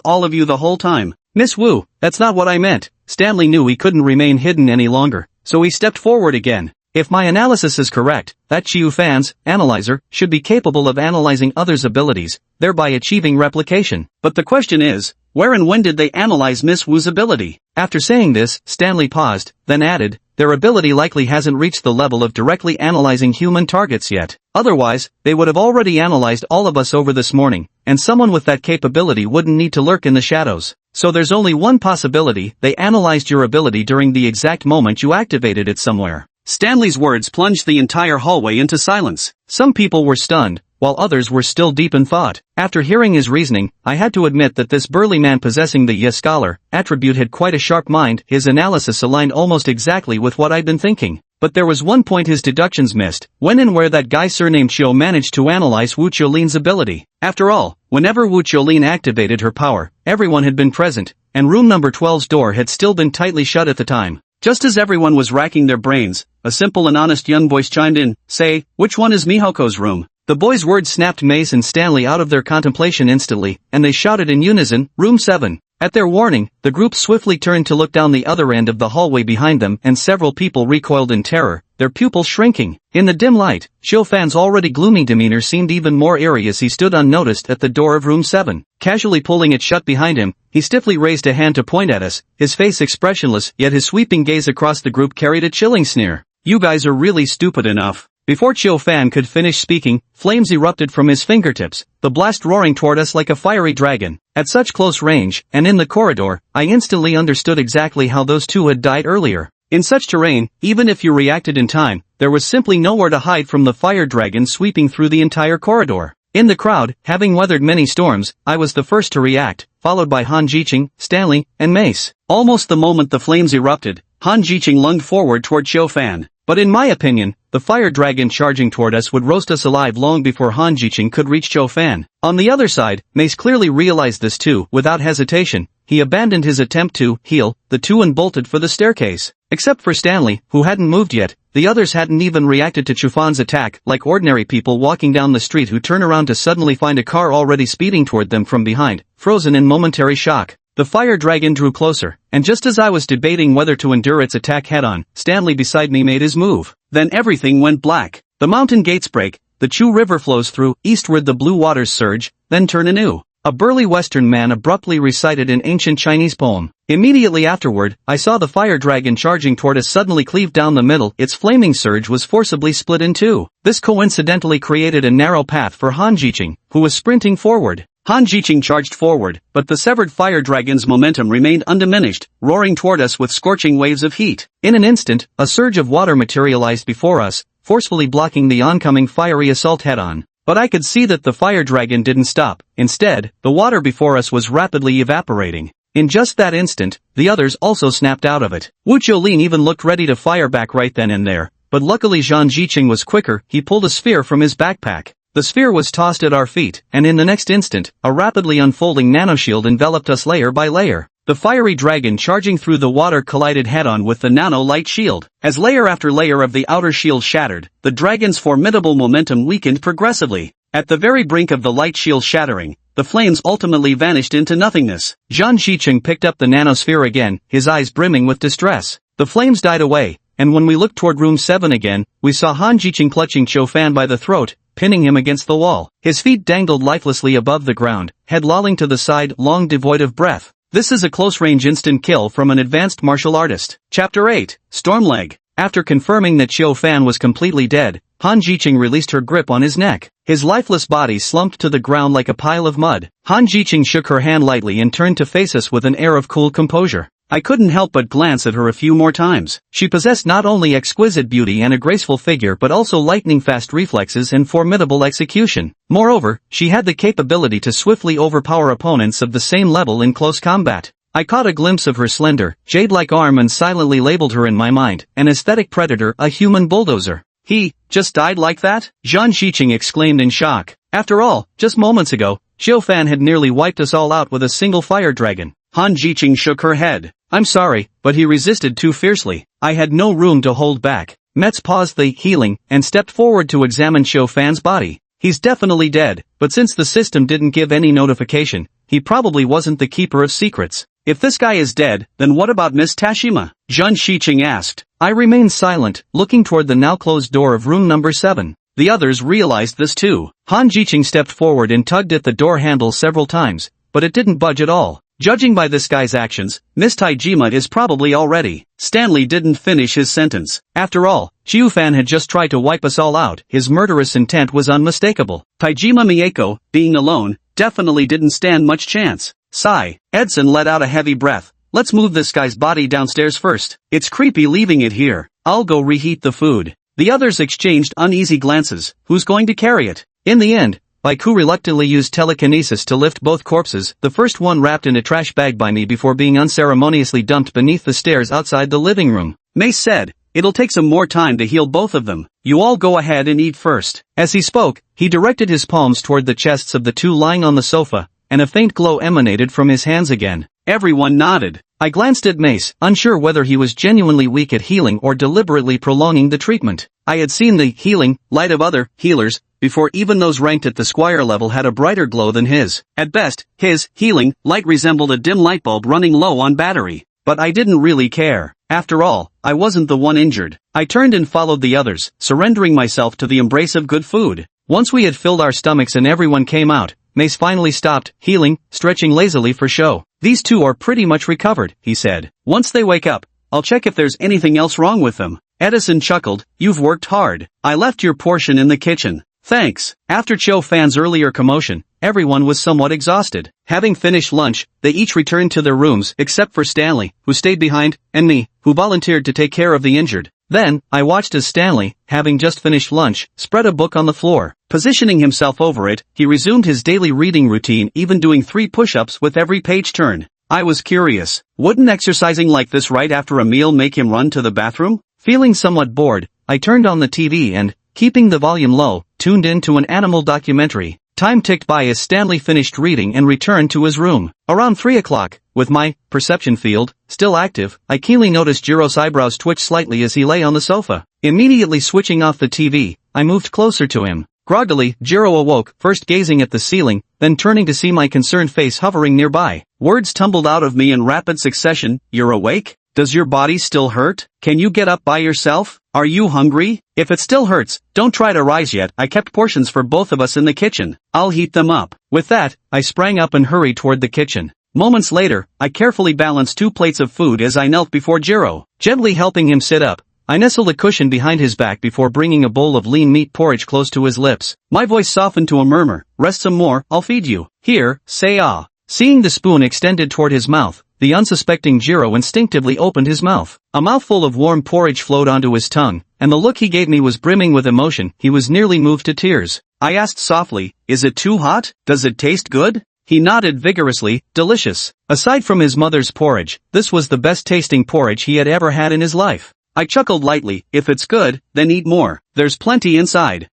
all of you the whole time. Miss Wu, that's not what I meant. Stanley knew he couldn't remain hidden any longer, so he stepped forward again. If my analysis is correct, that Chiu Fan's analyzer should be capable of analyzing others' abilities, thereby achieving replication. But the question is, where and when did they analyze Miss Wu's ability? After saying this, Stanley paused, then added, their ability likely hasn't reached the level of directly analyzing human targets yet. Otherwise, they would have already analyzed all of us over this morning, and someone with that capability wouldn't need to lurk in the shadows. So there's only one possibility, they analyzed your ability during the exact moment you activated it somewhere. Stanley's words plunged the entire hallway into silence. Some people were stunned, while others were still deep in thought. After hearing his reasoning, I had to admit that this burly man possessing the scholar attribute had quite a sharp mind. His analysis aligned almost exactly with what I'd been thinking. But there was one point his deductions missed, when and where that guy surnamed Xiu managed to analyze Wu Qiulin's ability. After all, whenever Wu Qiulin activated her power, everyone had been present, and room number 12's door had still been tightly shut at the time. Just as everyone was racking their brains, a simple and honest young voice chimed in, say, which one is Mihoko's room? The boys' words snapped Mace and Stanley out of their contemplation instantly, and they shouted in unison, "Room 7. At their warning, the group swiftly turned to look down the other end of the hallway behind them, and several people recoiled in terror, their pupils shrinking. In the dim light, Xiufan's already gloomy demeanor seemed even more eerie as he stood unnoticed at the door of room 7. Casually pulling it shut behind him, he stiffly raised a hand to point at us, his face expressionless, yet his sweeping gaze across the group carried a chilling sneer. "You guys are really stupid enough." Before Xiufan could finish speaking, flames erupted from his fingertips, the blast roaring toward us like a fiery dragon. At such close range, and in the corridor, I instantly understood exactly how those two had died earlier. In such terrain, even if you reacted in time, there was simply nowhere to hide from the fire dragon sweeping through the entire corridor. In the crowd, having weathered many storms, I was the first to react, followed by Han Jiqing, Stanley, and Mace. Almost the moment the flames erupted, Han Jiqing lunged forward toward Xiufan. But in my opinion, the fire dragon charging toward us would roast us alive long before Han Jiqing could reach Xiufan. On the other side, Mace clearly realized this too. Without hesitation, he abandoned his attempt to heal the two and bolted for the staircase. Except for Stanley, who hadn't moved yet, the others hadn't even reacted to Xiufan's attack, like ordinary people walking down the street who turn around to suddenly find a car already speeding toward them from behind, frozen in momentary shock. The fire dragon drew closer, and just as I was debating whether to endure its attack head-on, Stanley beside me made his move. Then everything went black. The mountain gates break, the Chu River flows through, eastward the blue waters surge, then turn anew. A burly Western man abruptly recited an ancient Chinese poem. Immediately afterward, I saw the fire dragon charging toward us suddenly cleave down the middle. Its flaming surge was forcibly split in two. This coincidentally created a narrow path for Han Jiqing, who was sprinting forward. Han Jiqing charged forward, but the severed fire dragon's momentum remained undiminished, roaring toward us with scorching waves of heat. In an instant, a surge of water materialized before us, forcefully blocking the oncoming fiery assault head-on. But I could see that the fire dragon didn't stop. Instead, the water before us was rapidly evaporating. In just that instant, the others also snapped out of it. Wu Jiulin even looked ready to fire back right then and there, but luckily Zhang Jiqing was quicker. He pulled a sphere from his backpack. The sphere was tossed at our feet, and in the next instant, a rapidly unfolding nanoshield enveloped us layer by layer. The fiery dragon charging through the water collided head-on with the nano-light shield. As layer after layer of the outer shield shattered, the dragon's formidable momentum weakened progressively. At the very brink of the light shield shattering, the flames ultimately vanished into nothingness. Zhang Jiqing picked up the nanosphere again, his eyes brimming with distress. The flames died away, and when we looked toward room 7 again, we saw Han Jiqing clutching Xiufan by the throat, pinning him against the wall. His feet dangled lifelessly above the ground, head lolling to the side, long devoid of breath. This is a close-range instant kill from an advanced martial artist. Chapter 8, Stormleg. After confirming that Xiufan was completely dead, Han Jiqing released her grip on his neck. His lifeless body slumped to the ground like a pile of mud. Han Jiqing shook her hand lightly and turned to face us with an air of cool composure. I couldn't help but glance at her a few more times. She possessed not only exquisite beauty and a graceful figure but also lightning-fast reflexes and formidable execution. Moreover, she had the capability to swiftly overpower opponents of the same level in close combat. I caught a glimpse of her slender, jade-like arm and silently labeled her in my mind, an aesthetic predator, a human bulldozer. He just died like that? Zhang Jiqing exclaimed in shock. After all, just moments ago, Xiufan had nearly wiped us all out with a single fire dragon. Han Jiqing shook her head. I'm sorry, but he resisted too fiercely. I had no room to hold back. Metz paused the healing and stepped forward to examine Xiufan's body. He's definitely dead, but since the system didn't give any notification, he probably wasn't the keeper of secrets. If this guy is dead, then what about Miss Tashima? Zhang Jiqing asked. I remained silent, looking toward the now closed door of room number 7. The others realized this too. Han Jiqing stepped forward and tugged at the door handle several times, but it didn't budge at all. Judging by this guy's actions, Miss Taijima is probably already. Stanley didn't finish his sentence. After all, Xiufan had just tried to wipe us all out. His murderous intent was unmistakable. Taijima Mieko, being alone, definitely didn't stand much chance. Sigh. Edson let out a heavy breath. Let's move this guy's body downstairs first. It's creepy leaving it here. I'll go reheat the food. The others exchanged uneasy glances. Who's going to carry it? In the end, Baiku reluctantly used telekinesis to lift both corpses, the first one wrapped in a trash bag by me before being unceremoniously dumped beneath the stairs outside the living room. Mace said, it'll take some more time to heal both of them. You all go ahead and eat first. As he spoke, he directed his palms toward the chests of the two lying on the sofa, and a faint glow emanated from his hands again. Everyone nodded. I glanced at Mace, unsure whether he was genuinely weak at healing or deliberately prolonging the treatment. I had seen the healing light of other healers before even those ranked at the squire level had a brighter glow than his. At best, his healing light resembled a dim light bulb running low on battery. But I didn't really care. After all, I wasn't the one injured. I turned and followed the others, surrendering myself to the embrace of good food. Once we had filled our stomachs and everyone came out, Mace finally stopped healing, stretching lazily for show. "These two are pretty much recovered," he said. "Once they wake up, I'll check if there's anything else wrong with them." Edison chuckled. "You've worked hard. I left your portion in the kitchen." "Thanks." After Cho Fan's earlier commotion, everyone was somewhat exhausted. Having finished lunch, they each returned to their rooms except for Stanley, who stayed behind, and me, who volunteered to take care of the injured. Then, I watched as Stanley, having just finished lunch, spread a book on the floor. Positioning himself over it, he resumed his daily reading routine, even doing 3 push-ups with every page turn. I was curious. Wouldn't exercising like this right after a meal make him run to the bathroom? Feeling somewhat bored, I turned on the TV and, keeping the volume low, tuned into an animal documentary. Time ticked by as Stanley finished reading and returned to his room. Around 3 o'clock, with my perception field still active, I keenly noticed Jiro's eyebrows twitch slightly as he lay on the sofa. Immediately switching off the TV, I moved closer to him. Groggily, Jiro awoke, first gazing at the ceiling, then turning to see my concerned face hovering nearby. Words tumbled out of me in rapid succession. "You're awake? Does your body still hurt? Can you get up by yourself? Are you hungry? If it still hurts, don't try to rise yet. I kept portions for both of us in the kitchen. I'll heat them up." With that, I sprang up and hurried toward the kitchen. Moments later, I carefully balanced 2 plates of food as I knelt before Jiro. Gently helping him sit up, I nestled a cushion behind his back before bringing a bowl of lean meat porridge close to his lips. My voice softened to a murmur. "Rest some more, I'll feed you. Here, say ah." Seeing the spoon extended toward his mouth, the unsuspecting Jiro instinctively opened his mouth. A mouthful of warm porridge flowed onto his tongue, and the look he gave me was brimming with emotion. He was nearly moved to tears. I asked softly, "Is it too hot? Does it taste good?" He nodded vigorously. "Delicious." Aside from his mother's porridge, this was the best tasting porridge he had ever had in his life. I chuckled lightly. "If it's good, then eat more. There's plenty inside."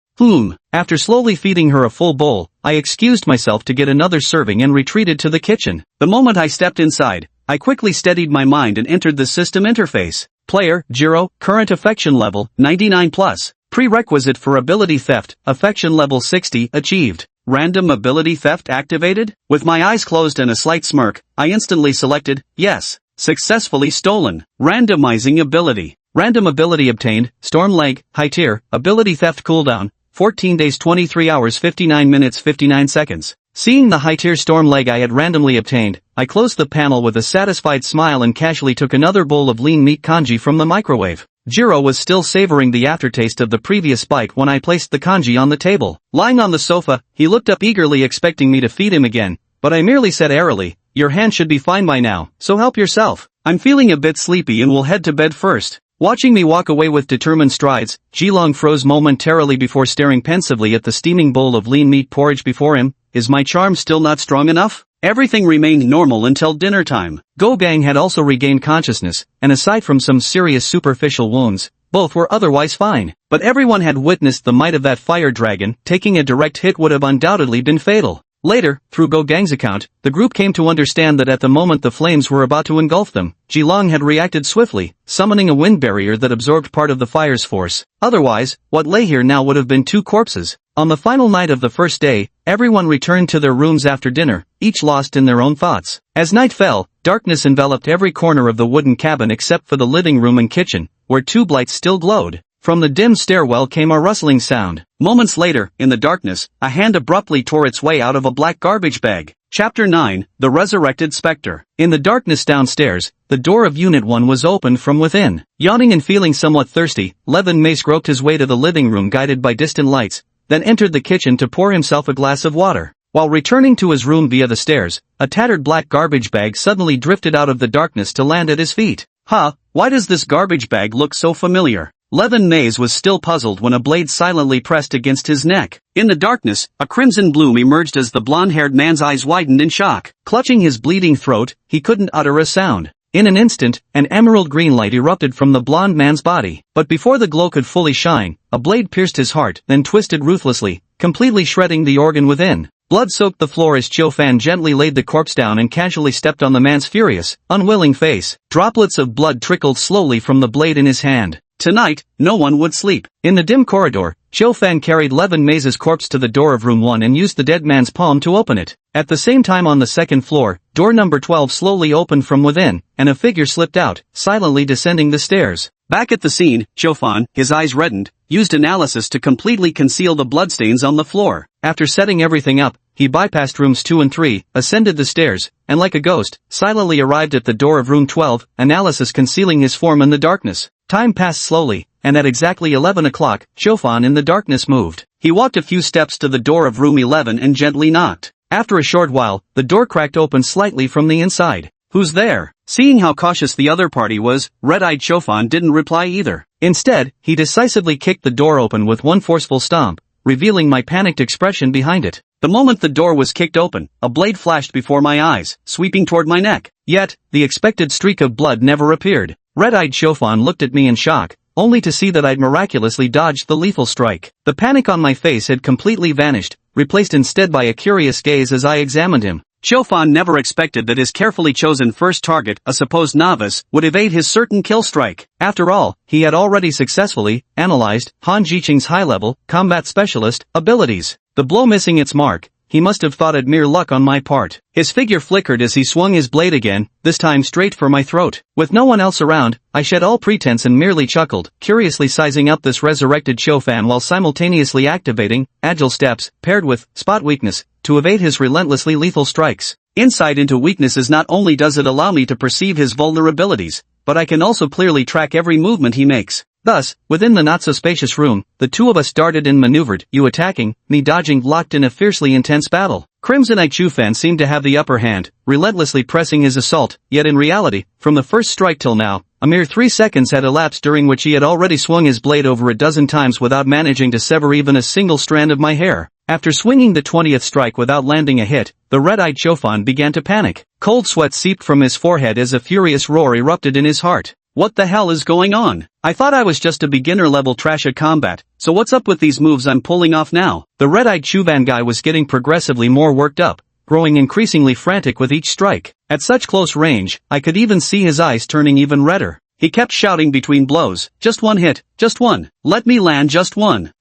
After slowly feeding her a full bowl, I excused myself to get another serving and retreated to the kitchen. The moment I stepped inside, I quickly steadied my mind and entered the system interface. Player, Jiro, current affection level, 99+. Prerequisite for ability theft, affection level 60, achieved. Random ability theft activated? With my eyes closed and a slight smirk, I instantly selected, yes. Successfully stolen. Randomizing ability. Random ability obtained, Storm Leg, High Tier, ability theft cooldown, 14 days 23 hours 59 minutes 59 seconds. Seeing the high tier Storm Leg I had randomly obtained, I closed the panel with a satisfied smile and casually took another bowl of lean meat congee from the microwave. Jiro was still savoring the aftertaste of the previous bite when I placed the congee on the table. Lying on the sofa, he looked up eagerly expecting me to feed him again, but I merely said airily, "Your hand should be fine by now, so help yourself. I'm feeling a bit sleepy and will head to bed first." Watching me walk away with determined strides, Jilong froze momentarily before staring pensively at the steaming bowl of lean meat porridge before him. Is my charm still not strong enough? Everything remained normal until dinner time. Go Gang had also regained consciousness, and aside from some serious superficial wounds, both were otherwise fine. But everyone had witnessed the might of that fire dragon. Taking a direct hit would have undoubtedly been fatal. Later, through Go Gang's account, the group came to understand that at the moment the flames were about to engulf them, Jilong had reacted swiftly, summoning a wind barrier that absorbed part of the fire's force. Otherwise, what lay here now would have been 2 corpses. On the final night of the first day, everyone returned to their rooms after dinner, each lost in their own thoughts. As night fell, darkness enveloped every corner of the wooden cabin except for the living room and kitchen, where tube lights still glowed. From the dim stairwell came a rustling sound. Moments later, in the darkness, a hand abruptly tore its way out of a black garbage bag. Chapter 9, The Resurrected Spectre. In the darkness downstairs, the door of Unit 1 was opened from within. Yawning and feeling somewhat thirsty, Levin Mace groped his way to the living room guided by distant lights, then entered the kitchen to pour himself a glass of water. While returning to his room via the stairs, a tattered black garbage bag suddenly drifted out of the darkness to land at his feet. Why does this garbage bag look so familiar? Levin Mays was still puzzled when a blade silently pressed against his neck. In the darkness, a crimson bloom emerged as the blonde-haired man's eyes widened in shock. Clutching his bleeding throat, he couldn't utter a sound. In an instant, an emerald green light erupted from the blonde man's body. But before the glow could fully shine, a blade pierced his heart, then twisted ruthlessly, completely shredding the organ within. Blood soaked the floor as Cho Fan gently laid the corpse down and casually stepped on the man's furious, unwilling face. Droplets of blood trickled slowly from the blade in his hand. Tonight, no one would sleep. In the dim corridor, Fan carried Levin Maze's corpse to the door of room 1 and used the dead man's palm to open it. At the same time on the second floor, door number 12 slowly opened from within, and a figure slipped out, silently descending the stairs. Back at the scene, Fan, his eyes reddened, used analysis to completely conceal the bloodstains on the floor. After setting everything up, he bypassed rooms 2 and 3, ascended the stairs, and like a ghost, silently arrived at the door of room 12, analysis concealing his form in the darkness. Time passed slowly, and at exactly 11 o'clock, Fan in the darkness moved. He walked a few steps to the door of room 11 and gently knocked. After a short while, the door cracked open slightly from the inside. "Who's there?" Seeing how cautious the other party was, red-eyed Fan didn't reply either. Instead, he decisively kicked the door open with one forceful stomp, revealing my panicked expression behind it. The moment the door was kicked open, a blade flashed before my eyes, sweeping toward my neck. Yet, the expected streak of blood never appeared. Red-eyed Fan looked at me in shock, only to see that I'd miraculously dodged the lethal strike. The panic on my face had completely vanished, replaced instead by a curious gaze as I examined him. Fan never expected that his carefully chosen first target, a supposed novice, would evade his certain kill strike. After all, he had already successfully analyzed Han Jiqing's high-level, combat specialist, abilities. The blow missing its mark, he must have thought it mere luck on my part. His figure flickered as he swung his blade again, this time straight for my throat. With no one else around, I shed all pretense and merely chuckled, curiously sizing up this resurrected Fan while simultaneously activating agile steps, paired with spot weakness, to evade his relentlessly lethal strikes. Insight into weaknesses not only does it allow me to perceive his vulnerabilities, but I can also clearly track every movement he makes. Thus, within the not-so-spacious room, the two of us darted and maneuvered, you attacking, me dodging, locked in a fiercely intense battle. Crimson-eyed Fan seemed to have the upper hand, relentlessly pressing his assault, yet in reality, from the first strike till now, a mere 3 seconds had elapsed during which he had already swung his blade over a dozen times without managing to sever even a single strand of my hair. After swinging the 20th strike without landing a hit, the red-eyed Fan began to panic. Cold sweat seeped from his forehead as a furious roar erupted in his heart. What the hell is going on? I thought I was just a beginner-level trash at combat, so what's up with these moves I'm pulling off now? The red-eyed Chuvan guy was getting progressively more worked up, growing increasingly frantic with each strike. At such close range, I could even see his eyes turning even redder. He kept shouting between blows, "Just one hit, just one. Let me land just one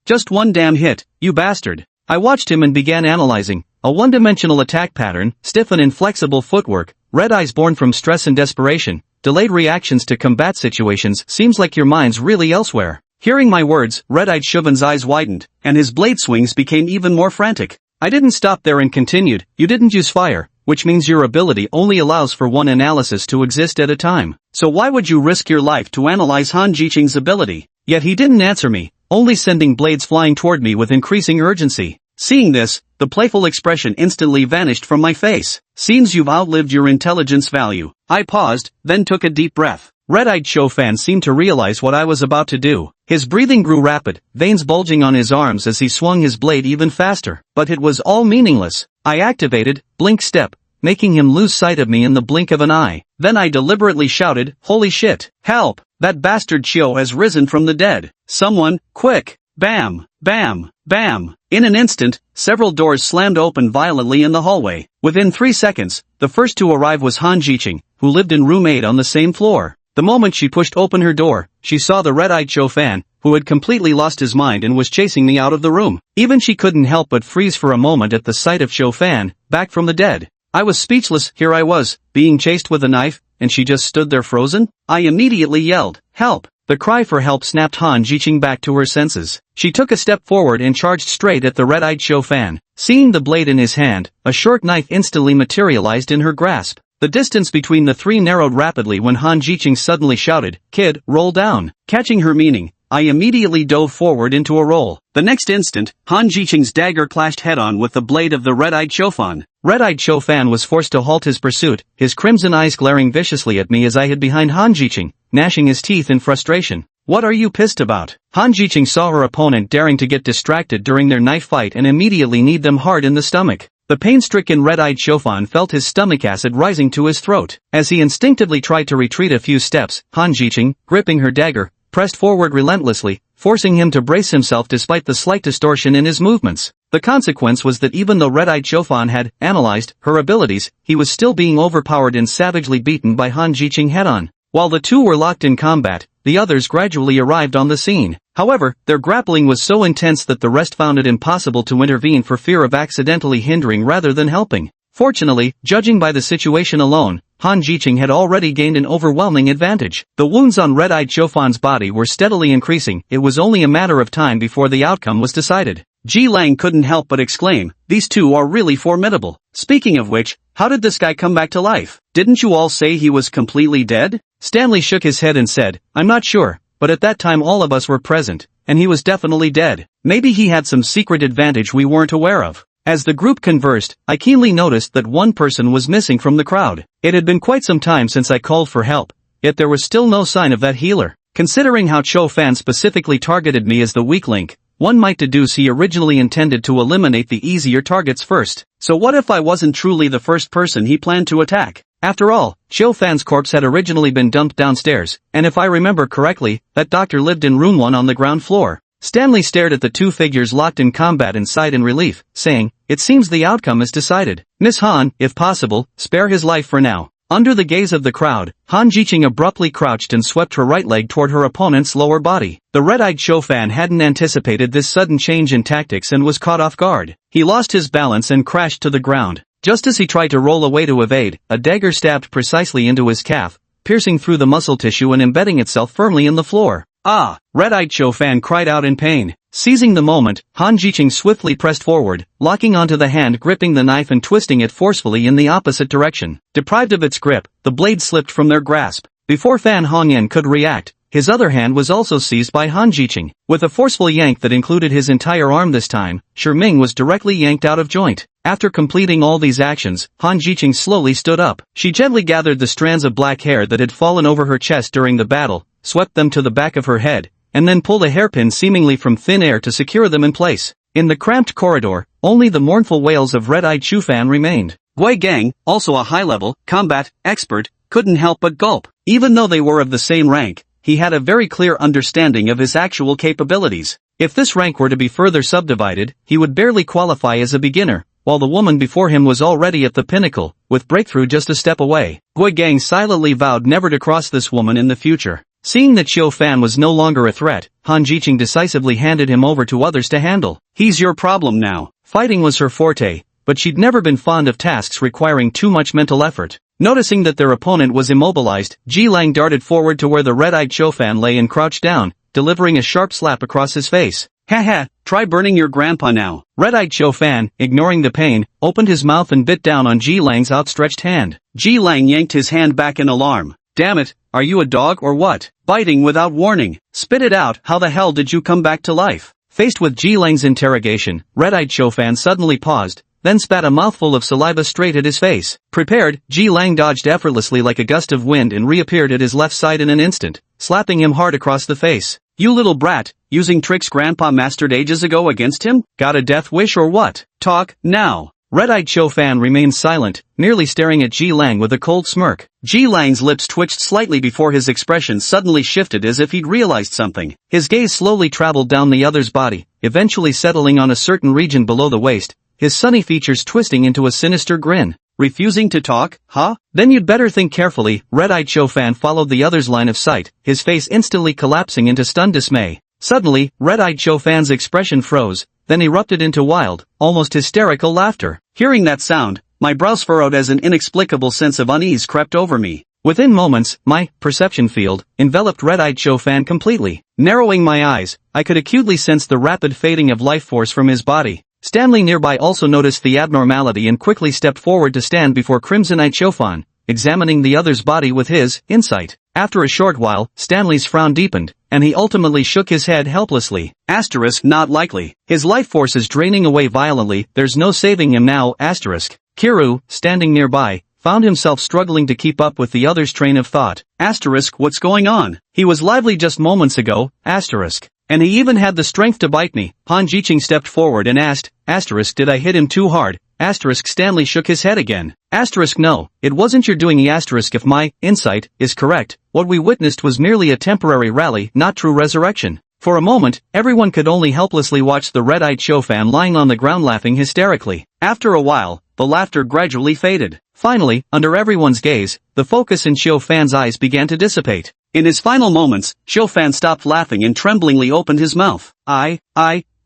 damn hit, you bastard." I watched him and began analyzing. A one-dimensional attack pattern, stiff and inflexible footwork, red eyes born from stress and desperation, delayed reactions to combat situations. Seems like your mind's really elsewhere. Hearing my words, red-eyed Chuvan's eyes widened, and his blade swings became even more frantic. I didn't stop there and continued, "You didn't use fire, which means your ability only allows for one analysis to exist at a time. So why would you risk your life to analyze Han Jiqing's ability?" Yet he didn't answer me, only sending blades flying toward me with increasing urgency. Seeing this, the playful expression instantly vanished from my face. "Seems you've outlived your intelligence value." I paused, then took a deep breath. Red-eyed Fan seemed to realize what I was about to do. His breathing grew rapid, veins bulging on his arms as he swung his blade even faster. But it was all meaningless. I activated blink step, making him lose sight of me in the blink of an eye. Then I deliberately shouted, "Holy shit! Help! That bastard Chiu has risen from the dead. Someone, quick!" Bam! Bam! Bam! In an instant, several doors slammed open violently in the hallway. Within 3 seconds, the first to arrive was Han Jiqing, who lived in room 8 on the same floor. The moment she pushed open her door, she saw the red-eyed Fan, who had completely lost his mind and was chasing me out of the room. Even she couldn't help but freeze for a moment at the sight of Fan, back from the dead. I was speechless. Here I was, being chased with a knife, and she just stood there frozen? I immediately yelled, "Help!" The cry for help snapped Han Jiqing back to her senses. She took a step forward and charged straight at the red-eyed Fan. Seeing the blade in his hand, a short knife instantly materialized in her grasp. The distance between the three narrowed rapidly when Han Jiqing suddenly shouted, "Kid, roll down." Catching her meaning, I immediately dove forward into a roll. The next instant, Han Jiqing's dagger clashed head-on with the blade of the red-eyed Fan. Red-eyed Fan was forced to halt his pursuit, his crimson eyes glaring viciously at me as I hid behind Han Jiqing, gnashing his teeth in frustration. "What are you pissed about?" Han Jiqing saw her opponent daring to get distracted during their knife fight and immediately kneed them hard in the stomach. The pain-stricken red-eyed Fan felt his stomach acid rising to his throat. As he instinctively tried to retreat a few steps, Han Jiqing, gripping her dagger, pressed forward relentlessly, forcing him to brace himself despite the slight distortion in his movements. The consequence was that even though red-eyed Fan had analyzed her abilities, he was still being overpowered and savagely beaten by Han Jiqing head-on. While the two were locked in combat, the others gradually arrived on the scene. However, their grappling was so intense that the rest found it impossible to intervene for fear of accidentally hindering rather than helping. Fortunately, judging by the situation alone, Han Jiqing had already gained an overwhelming advantage. The wounds on Red-Eyed Chaufan's body were steadily increasing. It was only a matter of time before the outcome was decided. Ji Lang couldn't help but exclaim, "These two are really formidable. Speaking of which, how did this guy come back to life? Didn't you all say he was completely dead?" Stanley shook his head and said, "I'm not sure, but at that time all of us were present, and he was definitely dead. Maybe he had some secret advantage we weren't aware of." As the group conversed, I keenly noticed that one person was missing from the crowd. It had been quite some time since I called for help, yet there was still no sign of that healer. Considering how Cho Fan specifically targeted me as the weak link, one might deduce he originally intended to eliminate the easier targets first. So what if I wasn't truly the first person he planned to attack? After all, Cho Fan's corpse had originally been dumped downstairs, and if I remember correctly, that doctor lived in room 1 on the ground floor. Stanley stared at the two figures locked in combat and sighed in relief, saying, "It seems the outcome is decided. Miss Han, if possible, spare his life for now." Under the gaze of the crowd, Han Jiqing abruptly crouched and swept her right leg toward her opponent's lower body. The red-eyed Cho Fan hadn't anticipated this sudden change in tactics and was caught off guard. He lost his balance and crashed to the ground. Just as he tried to roll away to evade, a dagger stabbed precisely into his calf, piercing through the muscle tissue and embedding itself firmly in the floor. "Ah!" Red-eyed Cho Fan cried out in pain. Seizing the moment, Han Jiqing swiftly pressed forward, locking onto the hand gripping the knife and twisting it forcefully in the opposite direction. Deprived of its grip, the blade slipped from their grasp. Before Fan Hongyan could react, his other hand was also seized by Han Jiqing. With a forceful yank that included his entire arm this time, Shi Ming was directly yanked out of joint. After completing all these actions, Han Jiqing slowly stood up. She gently gathered the strands of black hair that had fallen over her chest during the battle, swept them to the back of her head, and then pulled a hairpin seemingly from thin air to secure them in place. In the cramped corridor, only the mournful wails of Red-Eyed Chufan remained. Gui Gang, also a high-level, combat, expert, couldn't help but gulp. Even though they were of the same rank, he had a very clear understanding of his actual capabilities. If this rank were to be further subdivided, he would barely qualify as a beginner, while the woman before him was already at the pinnacle, with breakthrough just a step away. Gui Gang silently vowed never to cross this woman in the future. Seeing that Cho Fan was no longer a threat, Han Jiqing decisively handed him over to others to handle. "He's your problem now." Fighting was her forte, but she'd never been fond of tasks requiring too much mental effort. Noticing that their opponent was immobilized, Ji Lang darted forward to where the red-eyed Cho Fan lay and crouched down, delivering a sharp slap across his face. "Haha, try burning your grandpa now." Red-eyed Cho Fan, ignoring the pain, opened his mouth and bit down on Ji Lang's outstretched hand. Ji Lang yanked his hand back in alarm. "Damn it, are you a dog or what? Biting without warning. Spit it out, how the hell did you come back to life?" Faced with Ji Lang's interrogation, Red-eyed Cho Fan suddenly paused, then spat a mouthful of saliva straight at his face. Prepared, Ji Lang dodged effortlessly like a gust of wind and reappeared at his left side in an instant, slapping him hard across the face. "You little brat, using tricks Grandpa mastered ages ago against him? Got a death wish or what? Talk, now." Red-eyed Cho Fan remained silent, merely staring at Ji Lang with a cold smirk. Ji Lang's lips twitched slightly before his expression suddenly shifted as if he'd realized something. His gaze slowly traveled down the other's body, eventually settling on a certain region below the waist, his sunny features twisting into a sinister grin. "Refusing to talk, huh? Then you'd better think carefully." Red-eyed Cho Fan followed the other's line of sight, his face instantly collapsing into stunned dismay. Suddenly, Red-eyed Cho Fan's expression froze, then erupted into wild, almost hysterical laughter. Hearing that sound, my brows furrowed as an inexplicable sense of unease crept over me. Within moments, my perception field enveloped Red-eyed Cho Fan completely. Narrowing my eyes, I could acutely sense the rapid fading of life force from his body. Stanley nearby also noticed the abnormality and quickly stepped forward to stand before Crimson-eyed Cho Fan, examining the other's body with his insight. After a short while, Stanley's frown deepened, and he ultimately shook his head helplessly. Asterisk, not likely. His life force is draining away violently, there's no saving him now. Asterisk. Kiru, standing nearby, found himself struggling to keep up with the other's train of thought. Asterisk, what's going on? He was lively just moments ago. Asterisk. And he even had the strength to bite me. Han Jiqing stepped forward and asked, asterisk, did I hit him too hard? Asterisk. Stanley shook his head again. Asterisk, no, it wasn't your doing. Asterisk, if my insight is correct, what we witnessed was merely a temporary rally, not true resurrection. For a moment, everyone could only helplessly watch the red-eyed Cho Fan lying on the ground laughing hysterically. After a while, the laughter gradually faded. Finally, under everyone's gaze, the focus in Cho Fan's eyes began to dissipate. In his final moments, Chiu Fan stopped laughing and tremblingly opened his mouth. I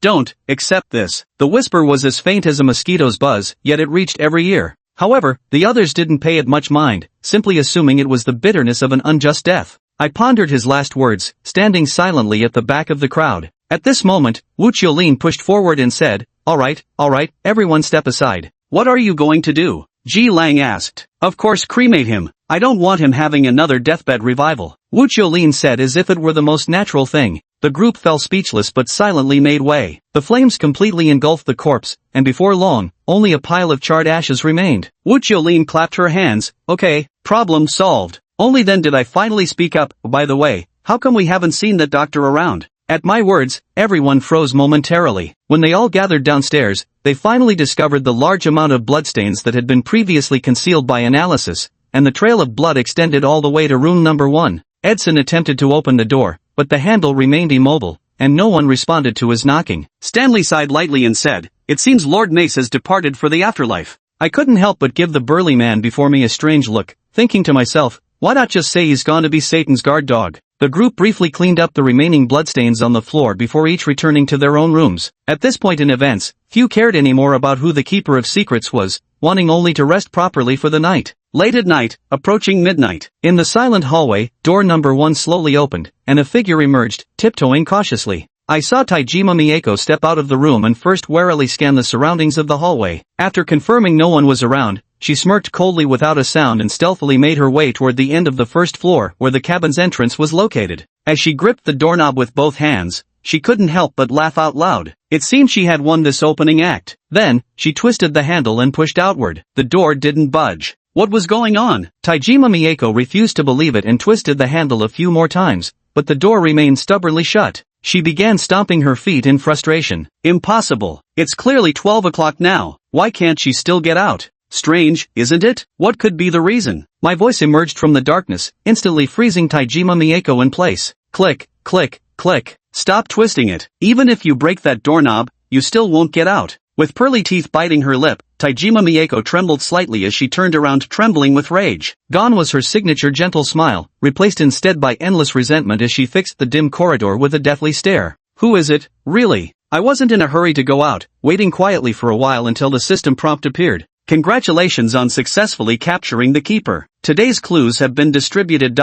don't accept this. The whisper was as faint as a mosquito's buzz, yet it reached every ear. However, the others didn't pay it much mind, simply assuming it was the bitterness of an unjust death. I pondered his last words, standing silently at the back of the crowd. At this moment, Wu Qiulin pushed forward and said, all right, everyone step aside. What are you going to do? Ji Lang asked. Of course, cremate him. I don't want him having another deathbed revival, Wu Qiulin said as if it were the most natural thing. The group fell speechless but silently made way. The flames completely engulfed the corpse, and before long, only a pile of charred ashes remained. Wu Qiulin clapped her hands. Okay, problem solved. Only then did I finally speak up. By the way, how come we haven't seen that doctor around? At my words, everyone froze momentarily. When they all gathered downstairs, they finally discovered the large amount of bloodstains that had been previously concealed by analysis, and the trail of blood extended all the way to room number 1. Edson attempted to open the door, but the handle remained immobile, and no one responded to his knocking. Stanley sighed lightly and said, it seems Lord Mace has departed for the afterlife. I couldn't help but give the burly man before me a strange look, thinking to myself, why not just say he's gone to be Satan's guard dog? The group briefly cleaned up the remaining bloodstains on the floor before each returning to their own rooms. At this point in events, few cared anymore about who the Keeper of Secrets was, wanting only to rest properly for the night. Late at night, approaching midnight. In the silent hallway, door number 1 slowly opened, and a figure emerged, tiptoeing cautiously. I saw Taijima Mieko step out of the room and first warily scan the surroundings of the hallway. After confirming no one was around, she smirked coldly without a sound and stealthily made her way toward the end of the first floor where the cabin's entrance was located. As she gripped the doorknob with both hands, she couldn't help but laugh out loud. It seemed she had won this opening act. Then, she twisted the handle and pushed outward. The door didn't budge. What was going on? Taijima Mieko refused to believe it and twisted the handle a few more times, but the door remained stubbornly shut. She began stomping her feet in frustration. Impossible. It's clearly 12 o'clock now. Why can't she still get out? Strange, isn't it? What could be the reason? My voice emerged from the darkness, instantly freezing Taijima Mieko in place. Click, click, click. Stop twisting it. Even if you break that doorknob, you still won't get out. With pearly teeth biting her lip, Taijima Mieko trembled slightly as she turned around trembling with rage. Gone was her signature gentle smile, replaced instead by endless resentment as she fixed the dim corridor with a deathly stare. Who is it, really? I wasn't in a hurry to go out, waiting quietly for a while until the system prompt appeared. Congratulations on successfully capturing the Keeper. Today's clues have been distributed.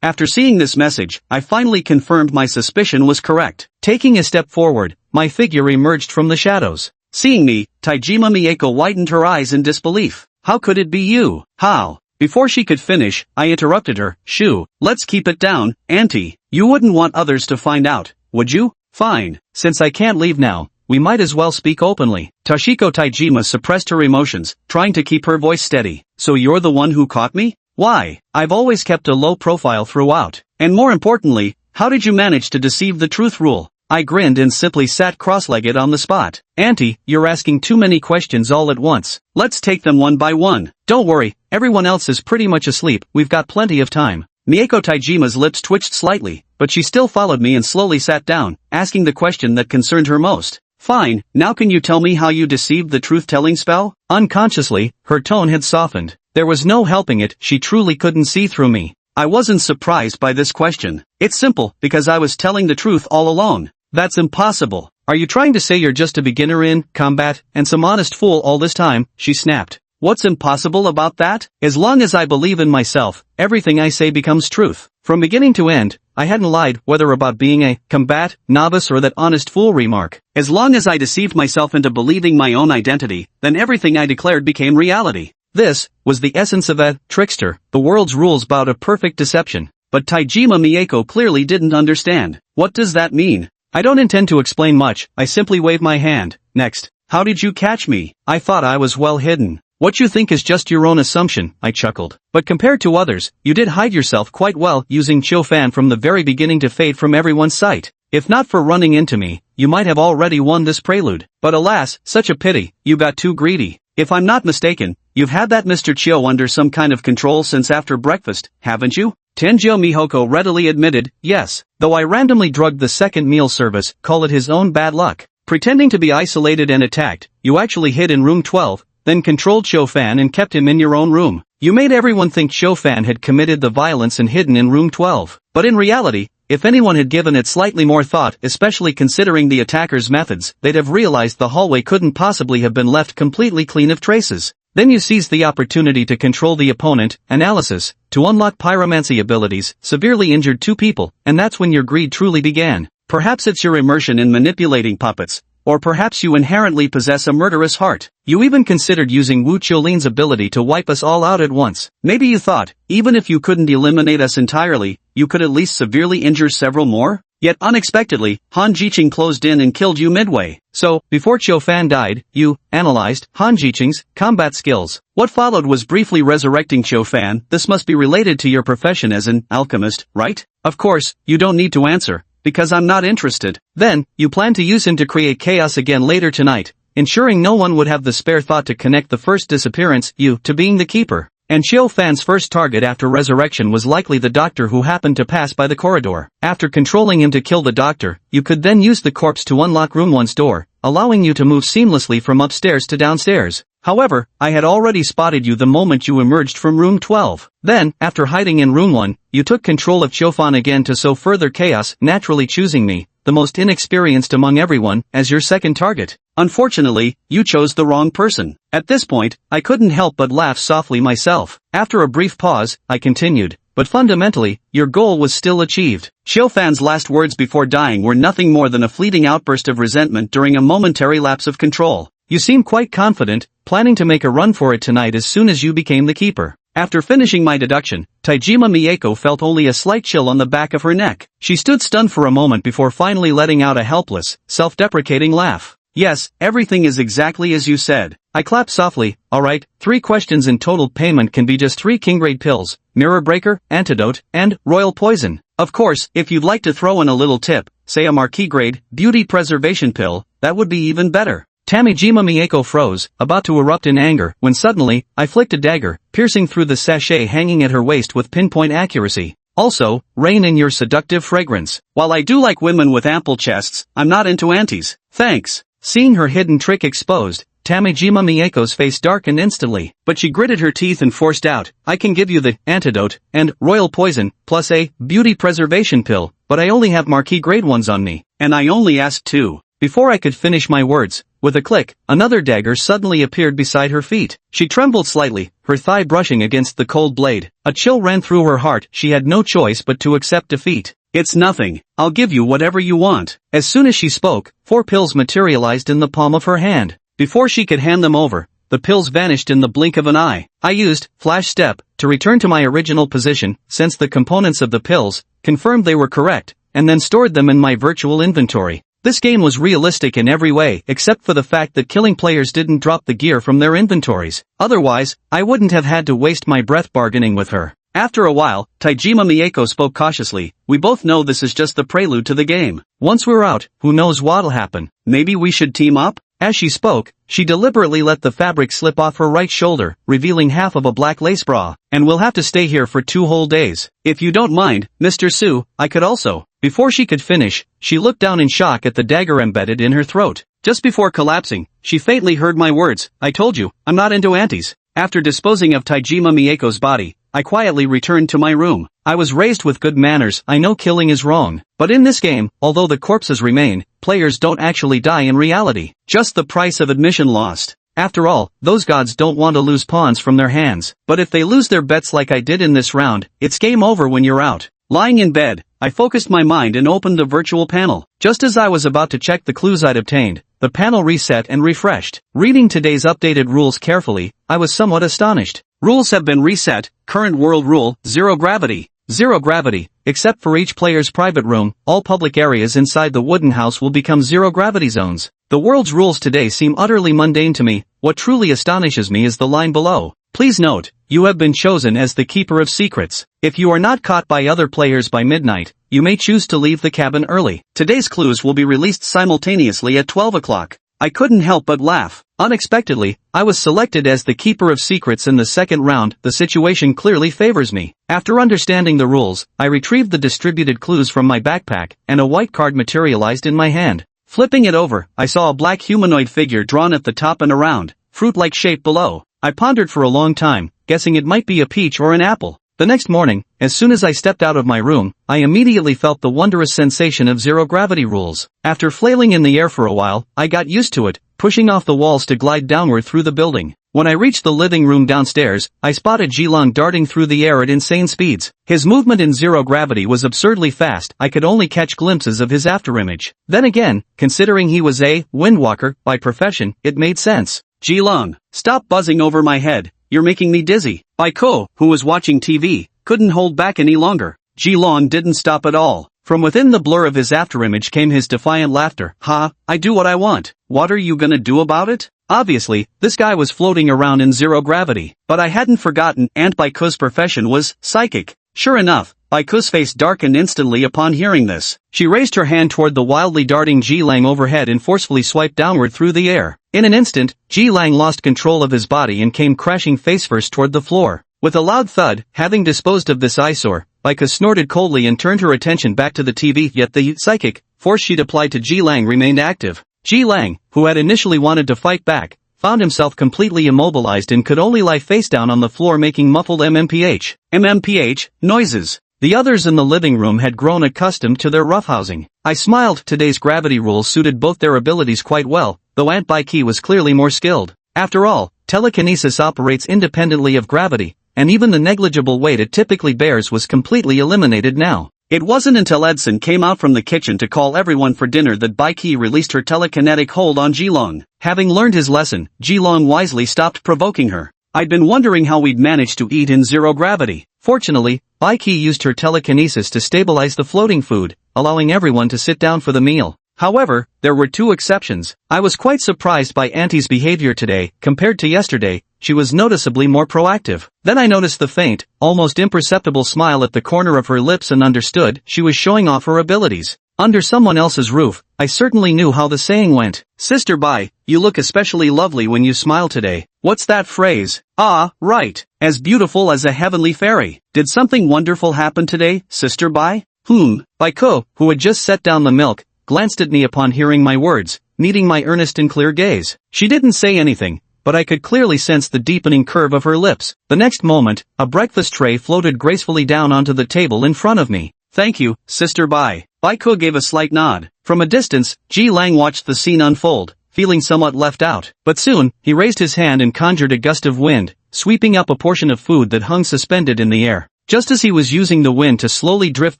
After seeing this message, I finally confirmed my suspicion was correct. Taking a step forward, my figure emerged from the shadows. Seeing me, Taijima Mieko widened her eyes in disbelief. How could it be you? How? Before she could finish, I interrupted her. Shoo, let's keep it down, Auntie. You wouldn't want others to find out, would you? Fine. Since I can't leave now, we might as well speak openly. Toshiko Taijima suppressed her emotions, trying to keep her voice steady. So you're the one who caught me? Why? I've always kept a low profile throughout. And more importantly, how did you manage to deceive the truth rule? I grinned and simply sat cross-legged on the spot. Auntie, you're asking too many questions all at once. Let's take them one by one. Don't worry, everyone else is pretty much asleep, we've got plenty of time. Mieko Taijima's lips twitched slightly, but she still followed me and slowly sat down, asking the question that concerned her most. Fine, now can you tell me how you deceived the truth-telling spell? Unconsciously, her tone had softened. There was no helping it, she truly couldn't see through me. I wasn't surprised by this question. It's simple, because I was telling the truth all along. That's impossible. Are you trying to say you're just a beginner in combat and some honest fool all this time? She snapped. What's impossible about that? As long as I believe in myself, everything I say becomes truth. From beginning to end, I hadn't lied, whether about being a combat novice or that honest fool remark. As long as I deceived myself into believing my own identity, then everything I declared became reality. This was the essence of a trickster. The world's rules bout a perfect deception. But Taijima Mieko clearly didn't understand. What does that mean? I don't intend to explain much, I simply wave my hand. Next. How did you catch me? I thought I was well hidden. What you think is just your own assumption, I chuckled. But compared to others, you did hide yourself quite well, using Chiu Fan from the very beginning to fade from everyone's sight. If not for running into me, you might have already won this prelude. But alas, such a pity, you got too greedy. If I'm not mistaken, you've had that Mr. Chiu under some kind of control since after breakfast, haven't you? Tenjo Mihoko readily admitted, yes, though I randomly drugged the second meal service, call it his own bad luck. Pretending to be isolated and attacked, you actually hid in room 12, then controlled Fan and kept him in your own room. You made everyone think Fan had committed the violence and hidden in room 12. But in reality, if anyone had given it slightly more thought, especially considering the attacker's methods, they'd have realized the hallway couldn't possibly have been left completely clean of traces. Then you seized the opportunity to control the opponent, analysis, to unlock pyromancy abilities, severely injured 2 people, and that's when your greed truly began. Perhaps it's your immersion in manipulating puppets, or perhaps you inherently possess a murderous heart. You even considered using Wu Qiulin's ability to wipe us all out at once. Maybe you thought, even if you couldn't eliminate us entirely, you could at least severely injure several more? Yet unexpectedly, Han Jiqing closed in and killed you midway. So, before Fan died, you analyzed Han Jiqing's combat skills. What followed was briefly resurrecting Fan. This must be related to your profession as an alchemist, right? Of course, you don't need to answer, because I'm not interested. Then, you plan to use him to create chaos again later tonight, ensuring no one would have the spare thought to connect the first disappearance, you, to being the keeper. And Fan's first target after resurrection was likely the doctor who happened to pass by the corridor. After controlling him to kill the doctor, you could then use the corpse to unlock room 1's door, allowing you to move seamlessly from upstairs to downstairs. However, I had already spotted you the moment you emerged from room 12. Then, after hiding in room 1, you took control of Fan again to sow further chaos, naturally choosing me, the most inexperienced among everyone, as your second target. Unfortunately, you chose the wrong person. At this point, I couldn't help but laugh softly myself. After a brief pause, I continued, but fundamentally, your goal was still achieved. Fan's last words before dying were nothing more than a fleeting outburst of resentment during a momentary lapse of control. You seem quite confident, planning to make a run for it tonight as soon as you became the keeper. After finishing my deduction, Taijima Mieko felt only a slight chill on the back of her neck. She stood stunned for a moment before finally letting out a helpless, self-deprecating laugh. Yes, everything is exactly as you said. I clapped softly. Alright, 3 questions in total. Payment can be just 3 King-grade pills, Mirror Breaker, Antidote, and Royal Poison. Of course, if you'd like to throw in a little tip, say a Marquis-grade, Beauty Preservation Pill, that would be even better. Tamijima Mieko froze, about to erupt in anger, when suddenly, I flicked a dagger, piercing through the sachet hanging at her waist with pinpoint accuracy. Also, reign in your seductive fragrance. While I do like women with ample chests, I'm not into aunties. Thanks. Seeing her hidden trick exposed, Tamijima Mieko's face darkened instantly, but she gritted her teeth and forced out, I can give you the antidote and royal poison, plus a beauty preservation pill, but I only have marquis grade ones on me, and I only asked 2. Before I could finish my words, with a click, another dagger suddenly appeared beside her feet. She trembled slightly, her thigh brushing against the cold blade. A chill ran through her heart. She had no choice but to accept defeat. It's nothing. I'll give you whatever you want. As soon as she spoke, 4 pills materialized in the palm of her hand. Before she could hand them over, the pills vanished in the blink of an eye. I used Flash Step to return to my original position, since the components of the pills confirmed they were correct, and then stored them in my virtual inventory. This game was realistic in every way except for the fact that killing players didn't drop the gear from their inventories. Otherwise, I wouldn't have had to waste my breath bargaining with her. After a while, Taijima Mieko spoke cautiously. We both know this is just the prelude to the game. Once we're out, who knows what'll happen. Maybe we should team up? As she spoke, she deliberately let the fabric slip off her right shoulder, revealing half of a black lace bra. And we'll have to stay here for 2 whole days. If you don't mind, Mr. Su, I could also. Before she could finish, she looked down in shock at the dagger embedded in her throat. Just before collapsing, she faintly heard my words. I told you, I'm not into aunties. After disposing of Taijima Mieko's body, I quietly returned to my room. I was raised with good manners. I know killing is wrong. But in this game, although the corpses remain, players don't actually die in reality. Just the price of admission lost. After all, those gods don't want to lose pawns from their hands. But if they lose their bets like I did in this round, it's game over when you're out. Lying in bed, I focused my mind and opened the virtual panel. Just as I was about to check the clues I'd obtained, the panel reset and refreshed. Reading today's updated rules carefully, I was somewhat astonished. Rules have been reset. Current world rule, 0 gravity. 0 gravity. Except for each player's private room, all public areas inside the wooden house will become 0 gravity zones. The world's rules today seem utterly mundane to me. What truly astonishes me is the line below. Please note, you have been chosen as the keeper of secrets. If you are not caught by other players by midnight, you may choose to leave the cabin early. Today's clues will be released simultaneously at 12 o'clock. I couldn't help but laugh. Unexpectedly, I was selected as the keeper of secrets in the second round. The situation clearly favors me. After understanding the rules, I retrieved the distributed clues from my backpack, and a white card materialized in my hand. Flipping it over, I saw a black humanoid figure drawn at the top and around. fruit-like shape below. I pondered for a long time, guessing it might be a peach or an apple. The next morning, as soon as I stepped out of my room, I immediately felt the wondrous sensation of zero-gravity rules. After flailing in the air for a while, I got used to it, pushing off the walls to glide downward through the building. When I reached the living room downstairs, I spotted Jilong darting through the air at insane speeds. His movement in zero gravity was absurdly fast. I could only catch glimpses of his afterimage. Then again, considering he was a windwalker by profession, it made sense. Jilong, stop buzzing over my head. You're making me dizzy. Baiko, who was watching TV, couldn't hold back any longer. Jilong didn't stop at all. From within the blur of his afterimage came his defiant laughter. Ha, I do what I want. What are you gonna do about it? Obviously, this guy was floating around in zero gravity. But I hadn't forgotten Aunt Baiko's profession was psychic. Sure enough, Baiko's face darkened instantly upon hearing this. She raised her hand toward the wildly darting Jilang overhead and forcefully swiped downward through the air. In an instant, Jilang lost control of his body and came crashing face-first toward the floor. With a loud thud, having disposed of this eyesore, Baiko snorted coldly and turned her attention back to the TV, yet the psychic force she'd applied to Jilang remained active. Jilang, who had initially wanted to fight back, found himself completely immobilized and could only lie face down on the floor making muffled MMPH noises. The others in the living room had grown accustomed to their roughhousing. I smiled. Today's gravity rules suited both their abilities quite well, though Aunt Baiki was clearly more skilled. After all, telekinesis operates independently of gravity, and even the negligible weight it typically bears was completely eliminated now. It wasn't until Edson came out from the kitchen to call everyone for dinner that Baiki released her telekinetic hold on Jilong. Having learned his lesson, Jilong wisely stopped provoking her. I'd been wondering how we'd manage to eat in zero gravity. Fortunately, Baiki used her telekinesis to stabilize the floating food, allowing everyone to sit down for the meal. However, there were two exceptions. I was quite surprised by Auntie's behavior today. Compared to yesterday, she was noticeably more proactive. Then I noticed the faint, almost imperceptible smile at the corner of her lips and understood she was showing off her abilities. Under someone else's roof, I certainly knew how the saying went. Sister Bai, you look especially lovely when you smile today. What's that phrase? Ah, right. As beautiful as a heavenly fairy. Did something wonderful happen today, Sister Bai? Baiko, who had just set down the milk, glanced at me upon hearing my words, meeting my earnest and clear gaze. She didn't say anything, but I could clearly sense the deepening curve of her lips. The next moment, a breakfast tray floated gracefully down onto the table in front of me. Thank you, Sister Bai. Baiko gave a slight nod. From a distance, Jilang watched the scene unfold, feeling somewhat left out. But soon, he raised his hand and conjured a gust of wind, sweeping up a portion of food that hung suspended in the air. Just as he was using the wind to slowly drift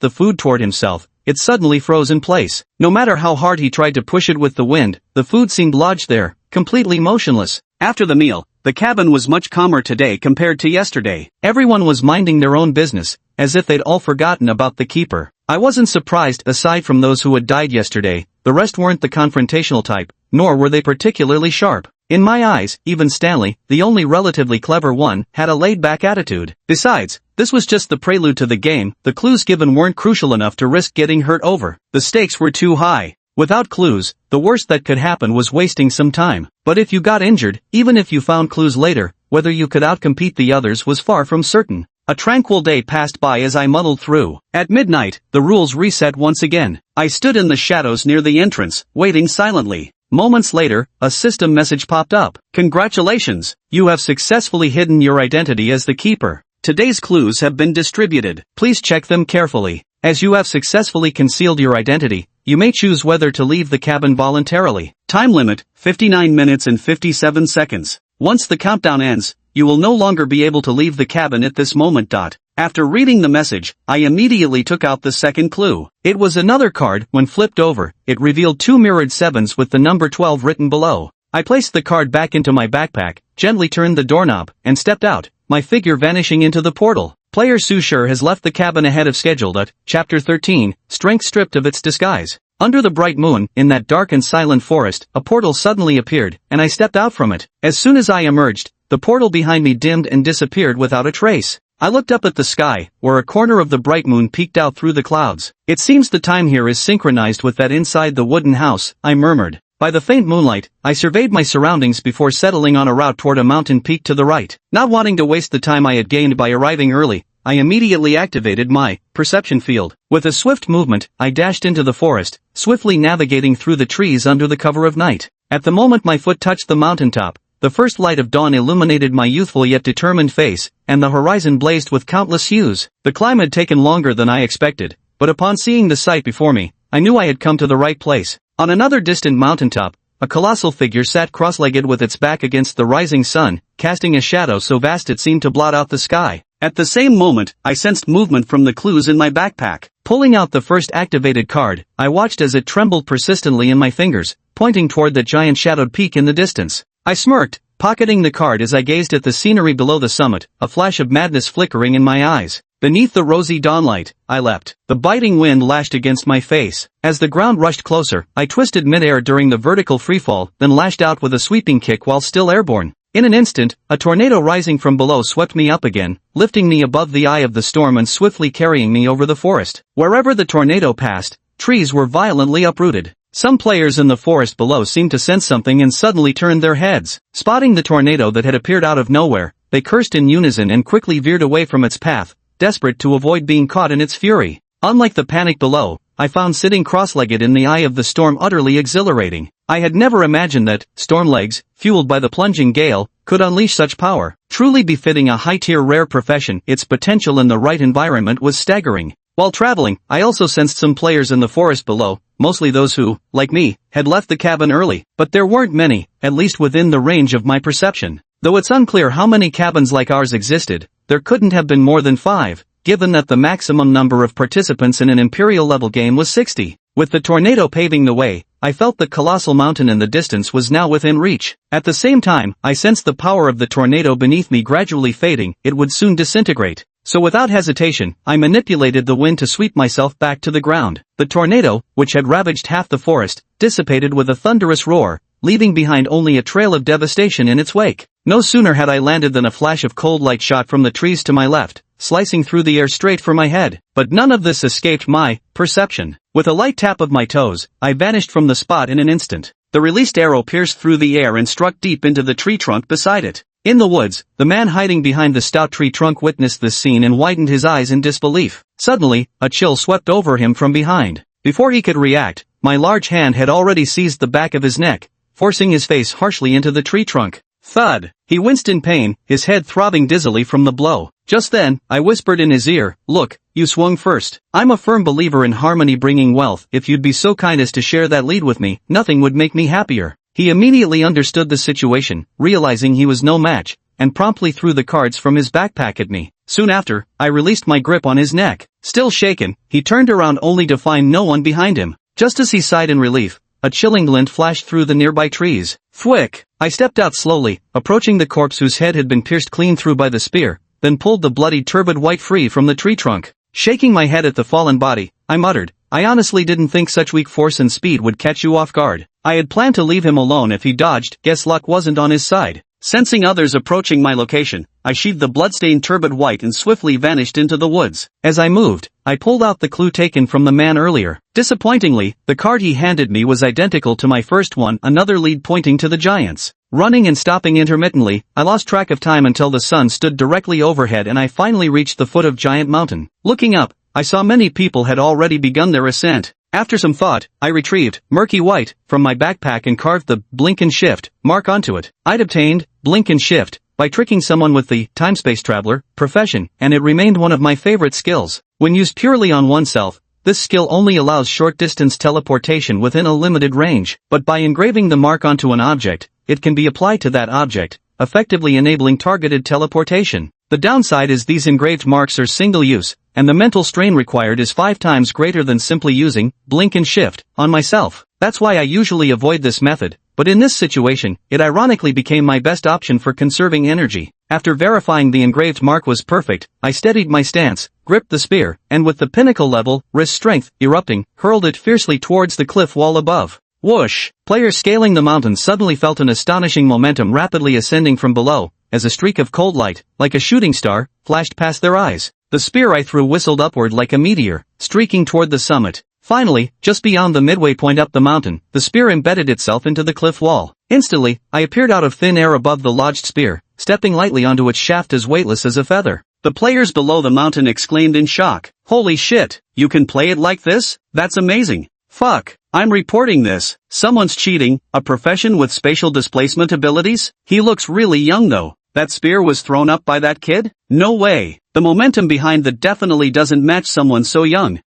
the food toward himself, it suddenly froze in place. No matter how hard he tried to push it with the wind, the food seemed lodged there, completely motionless. After the meal, the cabin was much calmer today compared to yesterday. Everyone was minding their own business, as if they'd all forgotten about the keeper. I wasn't surprised. Aside from those who had died yesterday, the rest weren't the confrontational type, nor were they particularly sharp. In my eyes, even Stanley, the only relatively clever one, had a laid-back attitude. Besides, this was just the prelude to the game. The clues given weren't crucial enough to risk getting hurt over. The stakes were too high. Without clues, the worst that could happen was wasting some time. But if you got injured, even if you found clues later, whether you could outcompete the others was far from certain. A tranquil day passed by as I muddled through. At midnight, the rules reset once again. I stood in the shadows near the entrance, waiting silently. Moments later, a system message popped up. Congratulations! You have successfully hidden your identity as the keeper. Today's clues have been distributed. Please check them carefully. As you have successfully concealed your identity, you may choose whether to leave the cabin voluntarily. Time limit, 59 minutes and 57 seconds. Once the countdown ends, you will no longer be able to leave the cabin at this moment. After reading the message, I immediately took out the second clue. It was another card. When flipped over, it revealed two mirrored sevens with the number 12 written below. I placed the card back into my backpack, gently turned the doorknob, and stepped out, my figure vanishing into the portal. Player Sushur has left the cabin ahead of schedule. Chapter 13, Strength stripped of its disguise. Under the bright moon, in that dark and silent forest, a portal suddenly appeared, and I stepped out from it. As soon as I emerged, the portal behind me dimmed and disappeared without a trace. I looked up at the sky, where a corner of the bright moon peeked out through the clouds. It seems the time here is synchronized with that inside the wooden house, I murmured. By the faint moonlight, I surveyed my surroundings before settling on a route toward a mountain peak to the right. Not wanting to waste the time I had gained by arriving early, I immediately activated my perception field. With a swift movement, I dashed into the forest, swiftly navigating through the trees under the cover of night. At the moment my foot touched the mountaintop, the first light of dawn illuminated my youthful yet determined face, and the horizon blazed with countless hues. The climb had taken longer than I expected, but upon seeing the sight before me, I knew I had come to the right place. On another distant mountaintop, a colossal figure sat cross-legged with its back against the rising sun, casting a shadow so vast it seemed to blot out the sky. At the same moment, I sensed movement from the clues in my backpack. Pulling out the first activated card, I watched as it trembled persistently in my fingers, pointing toward the giant shadowed peak in the distance. I smirked, pocketing the card as I gazed at the scenery below the summit, a flash of madness flickering in my eyes. Beneath the rosy dawnlight, I leapt. The biting wind lashed against my face. As the ground rushed closer, I twisted midair during the vertical freefall, then lashed out with a sweeping kick while still airborne. In an instant, a tornado rising from below swept me up again, lifting me above the eye of the storm and swiftly carrying me over the forest. Wherever the tornado passed, trees were violently uprooted. Some players in the forest below seemed to sense something and suddenly turned their heads. Spotting the tornado that had appeared out of nowhere, they cursed in unison and quickly veered away from its path, desperate to avoid being caught in its fury. Unlike the panic below, I found sitting cross-legged in the eye of the storm utterly exhilarating. I had never imagined that storm legs, fueled by the plunging gale, could unleash such power. Truly befitting a high-tier rare profession, its potential in the right environment was staggering. While traveling, I also sensed some players in the forest below, mostly those who, like me, had left the cabin early, but there weren't many, at least within the range of my perception. Though it's unclear how many cabins like ours existed, there couldn't have been more than 5, given that the maximum number of participants in an Imperial-level game was 60. With the tornado paving the way, I felt the colossal mountain in the distance was now within reach. At the same time, I sensed the power of the tornado beneath me gradually fading, it would soon disintegrate. So without hesitation, I manipulated the wind to sweep myself back to the ground. The tornado, which had ravaged half the forest, dissipated with a thunderous roar, leaving behind only a trail of devastation in its wake. No sooner had I landed than a flash of cold light shot from the trees to my left, slicing through the air straight for my head. But none of this escaped my perception. With a light tap of my toes, I vanished from the spot in an instant. The released arrow pierced through the air and struck deep into the tree trunk beside it. In the woods, the man hiding behind the stout tree trunk witnessed this scene and widened his eyes in disbelief. Suddenly, a chill swept over him from behind. Before he could react, my large hand had already seized the back of his neck, forcing his face harshly into the tree trunk. Thud! He winced in pain, his head throbbing dizzily from the blow. Just then, I whispered in his ear, "Look, you swung first. I'm a firm believer in harmony bringing wealth. If you'd be so kind as to share that lead with me, nothing would make me happier." He immediately understood the situation, realizing he was no match, and promptly threw the cards from his backpack at me. Soon after, I released my grip on his neck. Still shaken, he turned around only to find no one behind him. Just as he sighed in relief, a chilling glint flashed through the nearby trees. Thwick! I stepped out slowly, approaching the corpse whose head had been pierced clean through by the spear, then pulled the bloody turbid white free from the tree trunk. Shaking my head at the fallen body, I muttered, "I honestly didn't think such weak force and speed would catch you off guard." I had planned to leave him alone if he dodged, guess luck wasn't on his side. Sensing others approaching my location, I sheathed the bloodstained turbid white and swiftly vanished into the woods. As I moved, I pulled out the clue taken from the man earlier. Disappointingly, the card he handed me was identical to my first one, another lead pointing to the giants. Running and stopping intermittently, I lost track of time until the sun stood directly overhead and I finally reached the foot of Giant Mountain. Looking up, I saw many people had already begun their ascent. After some thought, I retrieved Murky White from my backpack and carved the Blink and Shift mark onto it. I'd obtained Blink and Shift by tricking someone with the time-space traveler profession, and it remained one of my favorite skills. When used purely on oneself, this skill only allows short-distance teleportation within a limited range, but by engraving the mark onto an object, it can be applied to that object, effectively enabling targeted teleportation. The downside is these engraved marks are single-use, and the mental strain required is 5 times greater than simply using Blink and Shift on myself. That's why I usually avoid this method, but in this situation, it ironically became my best option for conserving energy. After verifying the engraved mark was perfect, I steadied my stance, gripped the spear, and with the pinnacle level, wrist strength, erupting, hurled it fiercely towards the cliff wall above. Whoosh! Players scaling the mountain suddenly felt an astonishing momentum rapidly ascending from below, as a streak of cold light, like a shooting star, flashed past their eyes. The spear I threw whistled upward like a meteor, streaking toward the summit. Finally, just beyond the midway point up the mountain, the spear embedded itself into the cliff wall. Instantly, I appeared out of thin air above the lodged spear, stepping lightly onto its shaft as weightless as a feather. The players below the mountain exclaimed in shock, "Holy shit! You can play it like this? That's amazing!" Fuck. I'm reporting this. Someone's cheating, a profession with spatial displacement abilities? He looks really young though. That spear was thrown up by that kid? No way. The momentum behind that definitely doesn't match someone so young.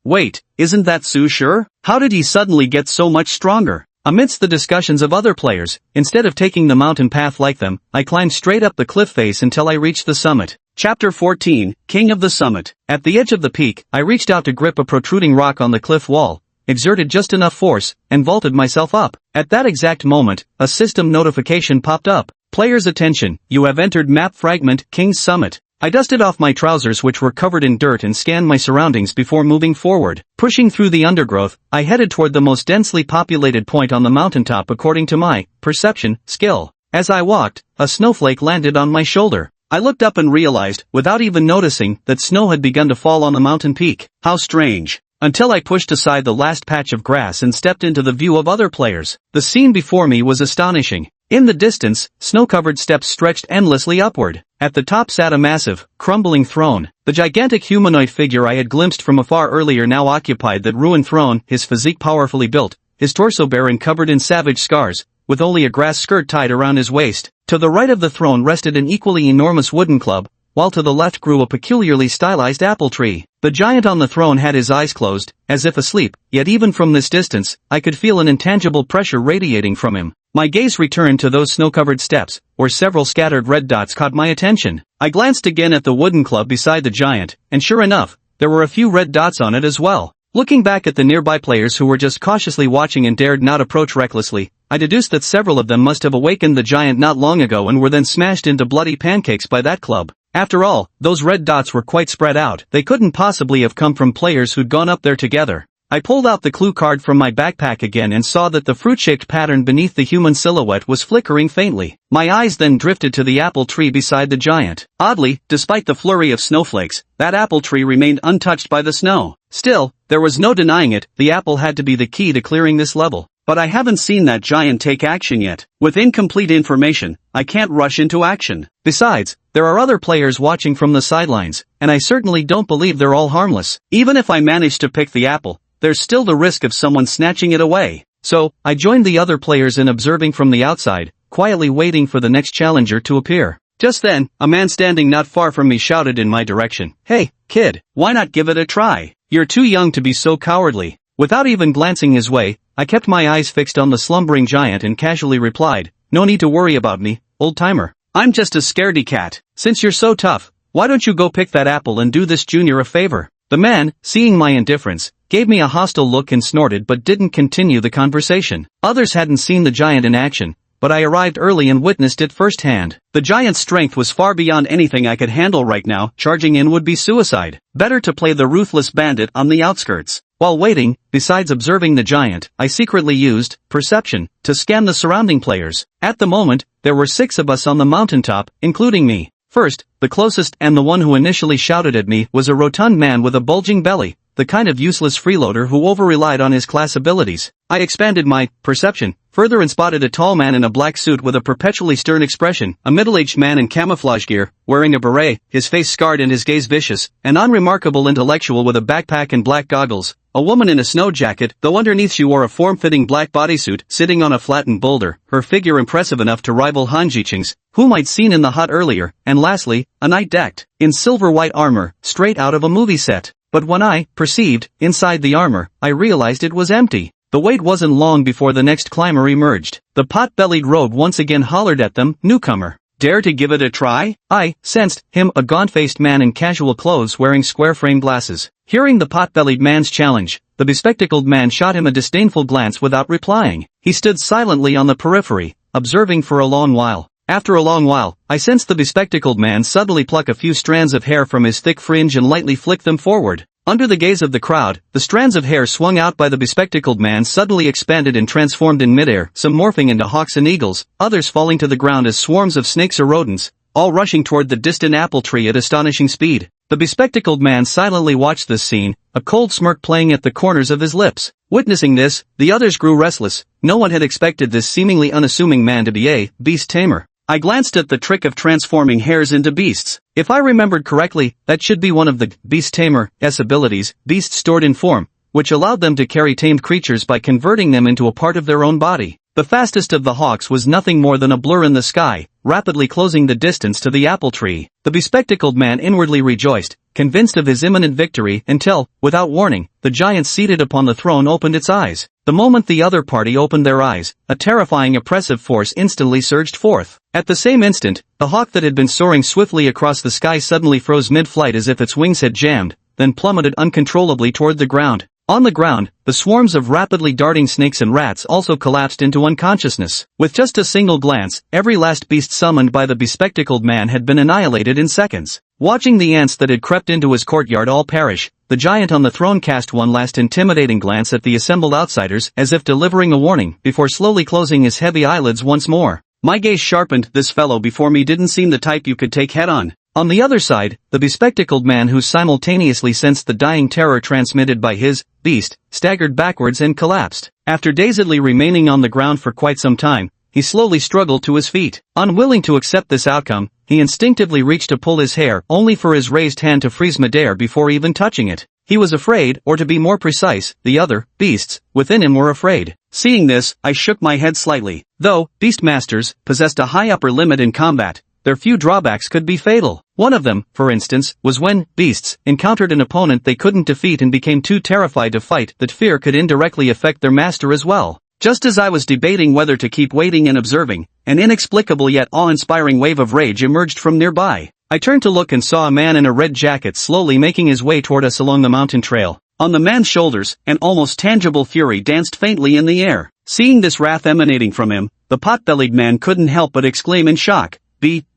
Wait, isn't that Su sure? How did he suddenly get so much stronger? Amidst the discussions of other players, instead of taking the mountain path like them, I climbed straight up the cliff face until I reached the summit. Chapter 14, King of the Summit. At the edge of the peak, I reached out to grip a protruding rock on the cliff wall, exerted just enough force, and vaulted myself up. At that exact moment, a system notification popped up. Players' attention, you have entered map fragment, King's Summit. I dusted off my trousers which were covered in dirt and scanned my surroundings before moving forward. Pushing through the undergrowth, I headed toward the most densely populated point on the mountaintop according to my perception skill. As I walked, a snowflake landed on my shoulder. I looked up and realized, without even noticing, that snow had begun to fall on the mountain peak. How strange. Until I pushed aside the last patch of grass and stepped into the view of other players. The scene before me was astonishing. In the distance, snow-covered steps stretched endlessly upward. At the top sat a massive, crumbling throne. The gigantic humanoid figure I had glimpsed from afar earlier now occupied that ruined throne, his physique powerfully built, his torso bare and covered in savage scars, with only a grass skirt tied around his waist. To the right of the throne rested an equally enormous wooden club, while to the left grew a peculiarly stylized apple tree. The giant on the throne had his eyes closed, as if asleep, yet even from this distance, I could feel an intangible pressure radiating from him. My gaze returned to those snow-covered steps, where several scattered red dots caught my attention. I glanced again at the wooden club beside the giant, and sure enough, there were a few red dots on it as well. Looking back at the nearby players who were just cautiously watching and dared not approach recklessly, I deduced that several of them must have awakened the giant not long ago and were then smashed into bloody pancakes by that club. After all, those red dots were quite spread out. They couldn't possibly have come from players who'd gone up there together. I pulled out the clue card from my backpack again and saw that the fruit-shaped pattern beneath the human silhouette was flickering faintly. My eyes then drifted to the apple tree beside the giant. Oddly, despite the flurry of snowflakes, that apple tree remained untouched by the snow. Still, there was no denying it, the apple had to be the key to clearing this level. But I haven't seen that giant take action yet. With incomplete information, I can't rush into action. Besides, there are other players watching from the sidelines, and I certainly don't believe they're all harmless. Even if I manage to pick the apple, there's still the risk of someone snatching it away. So, I joined the other players in observing from the outside, quietly waiting for the next challenger to appear. Just then, a man standing not far from me shouted in my direction, "Hey, kid, why not give it a try? You're too young to be so cowardly." Without even glancing his way, I kept my eyes fixed on the slumbering giant and casually replied, "No need to worry about me, old-timer. I'm just a scaredy cat. Since you're so tough, why don't you go pick that apple and do this junior a favor?" The man, seeing my indifference, gave me a hostile look and snorted but didn't continue the conversation. Others hadn't seen the giant in action, but I arrived early and witnessed it firsthand. The giant's strength was far beyond anything I could handle right now. Charging in would be suicide. Better to play the ruthless bandit on the outskirts. While waiting, besides observing the giant, I secretly used perception to scan the surrounding players. At the moment, there were 6 of us on the mountaintop, including me. First, the closest and the one who initially shouted at me was a rotund man with a bulging belly, the kind of useless freeloader who over-relied on his class abilities. I expanded my perception further and spotted a tall man in a black suit with a perpetually stern expression, a middle-aged man in camouflage gear, wearing a beret, his face scarred and his gaze vicious, an unremarkable intellectual with a backpack and black goggles, a woman in a snow jacket, though underneath she wore a form-fitting black bodysuit, sitting on a flattened boulder, her figure impressive enough to rival Han Jiqing's, whom I'd seen in the hut earlier, and lastly, a knight decked in silver-white armor, straight out of a movie set. But when I perceived inside the armor, I realized it was empty. The wait wasn't long before the next climber emerged. The pot-bellied rogue once again hollered at them, "Newcomer, dare to give it a try?" I sensed him, a gaunt-faced man in casual clothes wearing square-frame glasses. Hearing the pot-bellied man's challenge, the bespectacled man shot him a disdainful glance without replying. He stood silently on the periphery, observing for a long while. After a long while, I sensed the bespectacled man suddenly pluck a few strands of hair from his thick fringe and lightly flick them forward. Under the gaze of the crowd, the strands of hair swung out by the bespectacled man suddenly expanded and transformed in midair, some morphing into hawks and eagles, others falling to the ground as swarms of snakes or rodents, all rushing toward the distant apple tree at astonishing speed. The bespectacled man silently watched this scene, a cold smirk playing at the corners of his lips. Witnessing this, the others grew restless. No one had expected this seemingly unassuming man to be a beast tamer. I glanced at the trick of transforming hares into beasts. If I remembered correctly, that should be one of the beast tamer's abilities, beasts stored in form, which allowed them to carry tamed creatures by converting them into a part of their own body. The fastest of the hawks was nothing more than a blur in the sky, rapidly closing the distance to the apple tree. The bespectacled man inwardly rejoiced, convinced of his imminent victory, until, without warning, the giant seated upon the throne opened its eyes. The moment the other party opened their eyes, a terrifying oppressive force instantly surged forth. At the same instant, the hawk that had been soaring swiftly across the sky suddenly froze mid-flight as if its wings had jammed, then plummeted uncontrollably toward the ground. On the ground, the swarms of rapidly darting snakes and rats also collapsed into unconsciousness. With just a single glance, every last beast summoned by the bespectacled man had been annihilated in seconds. Watching the ants that had crept into his courtyard all perish, the giant on the throne cast one last intimidating glance at the assembled outsiders as if delivering a warning before slowly closing his heavy eyelids once more. My gaze sharpened. This fellow before me didn't seem the type you could take head on. On the other side, the bespectacled man who simultaneously sensed the dying terror transmitted by his beast, staggered backwards and collapsed. After dazedly remaining on the ground for quite some time, he slowly struggled to his feet. Unwilling to accept this outcome, he instinctively reached to pull his hair, only for his raised hand to freeze midair before even touching it. He was afraid, or to be more precise, the other beasts within him were afraid. Seeing this, I shook my head slightly. Though beast masters possessed a high upper limit in combat, their few drawbacks could be fatal. One of them, for instance, was when beasts encountered an opponent they couldn't defeat and became too terrified to fight that fear could indirectly affect their master as well. Just as I was debating whether to keep waiting and observing, an inexplicable yet awe-inspiring wave of rage emerged from nearby. I turned to look and saw a man in a red jacket slowly making his way toward us along the mountain trail. On the man's shoulders, an almost tangible fury danced faintly in the air. Seeing this wrath emanating from him, the pot-bellied man couldn't help but exclaim in shock,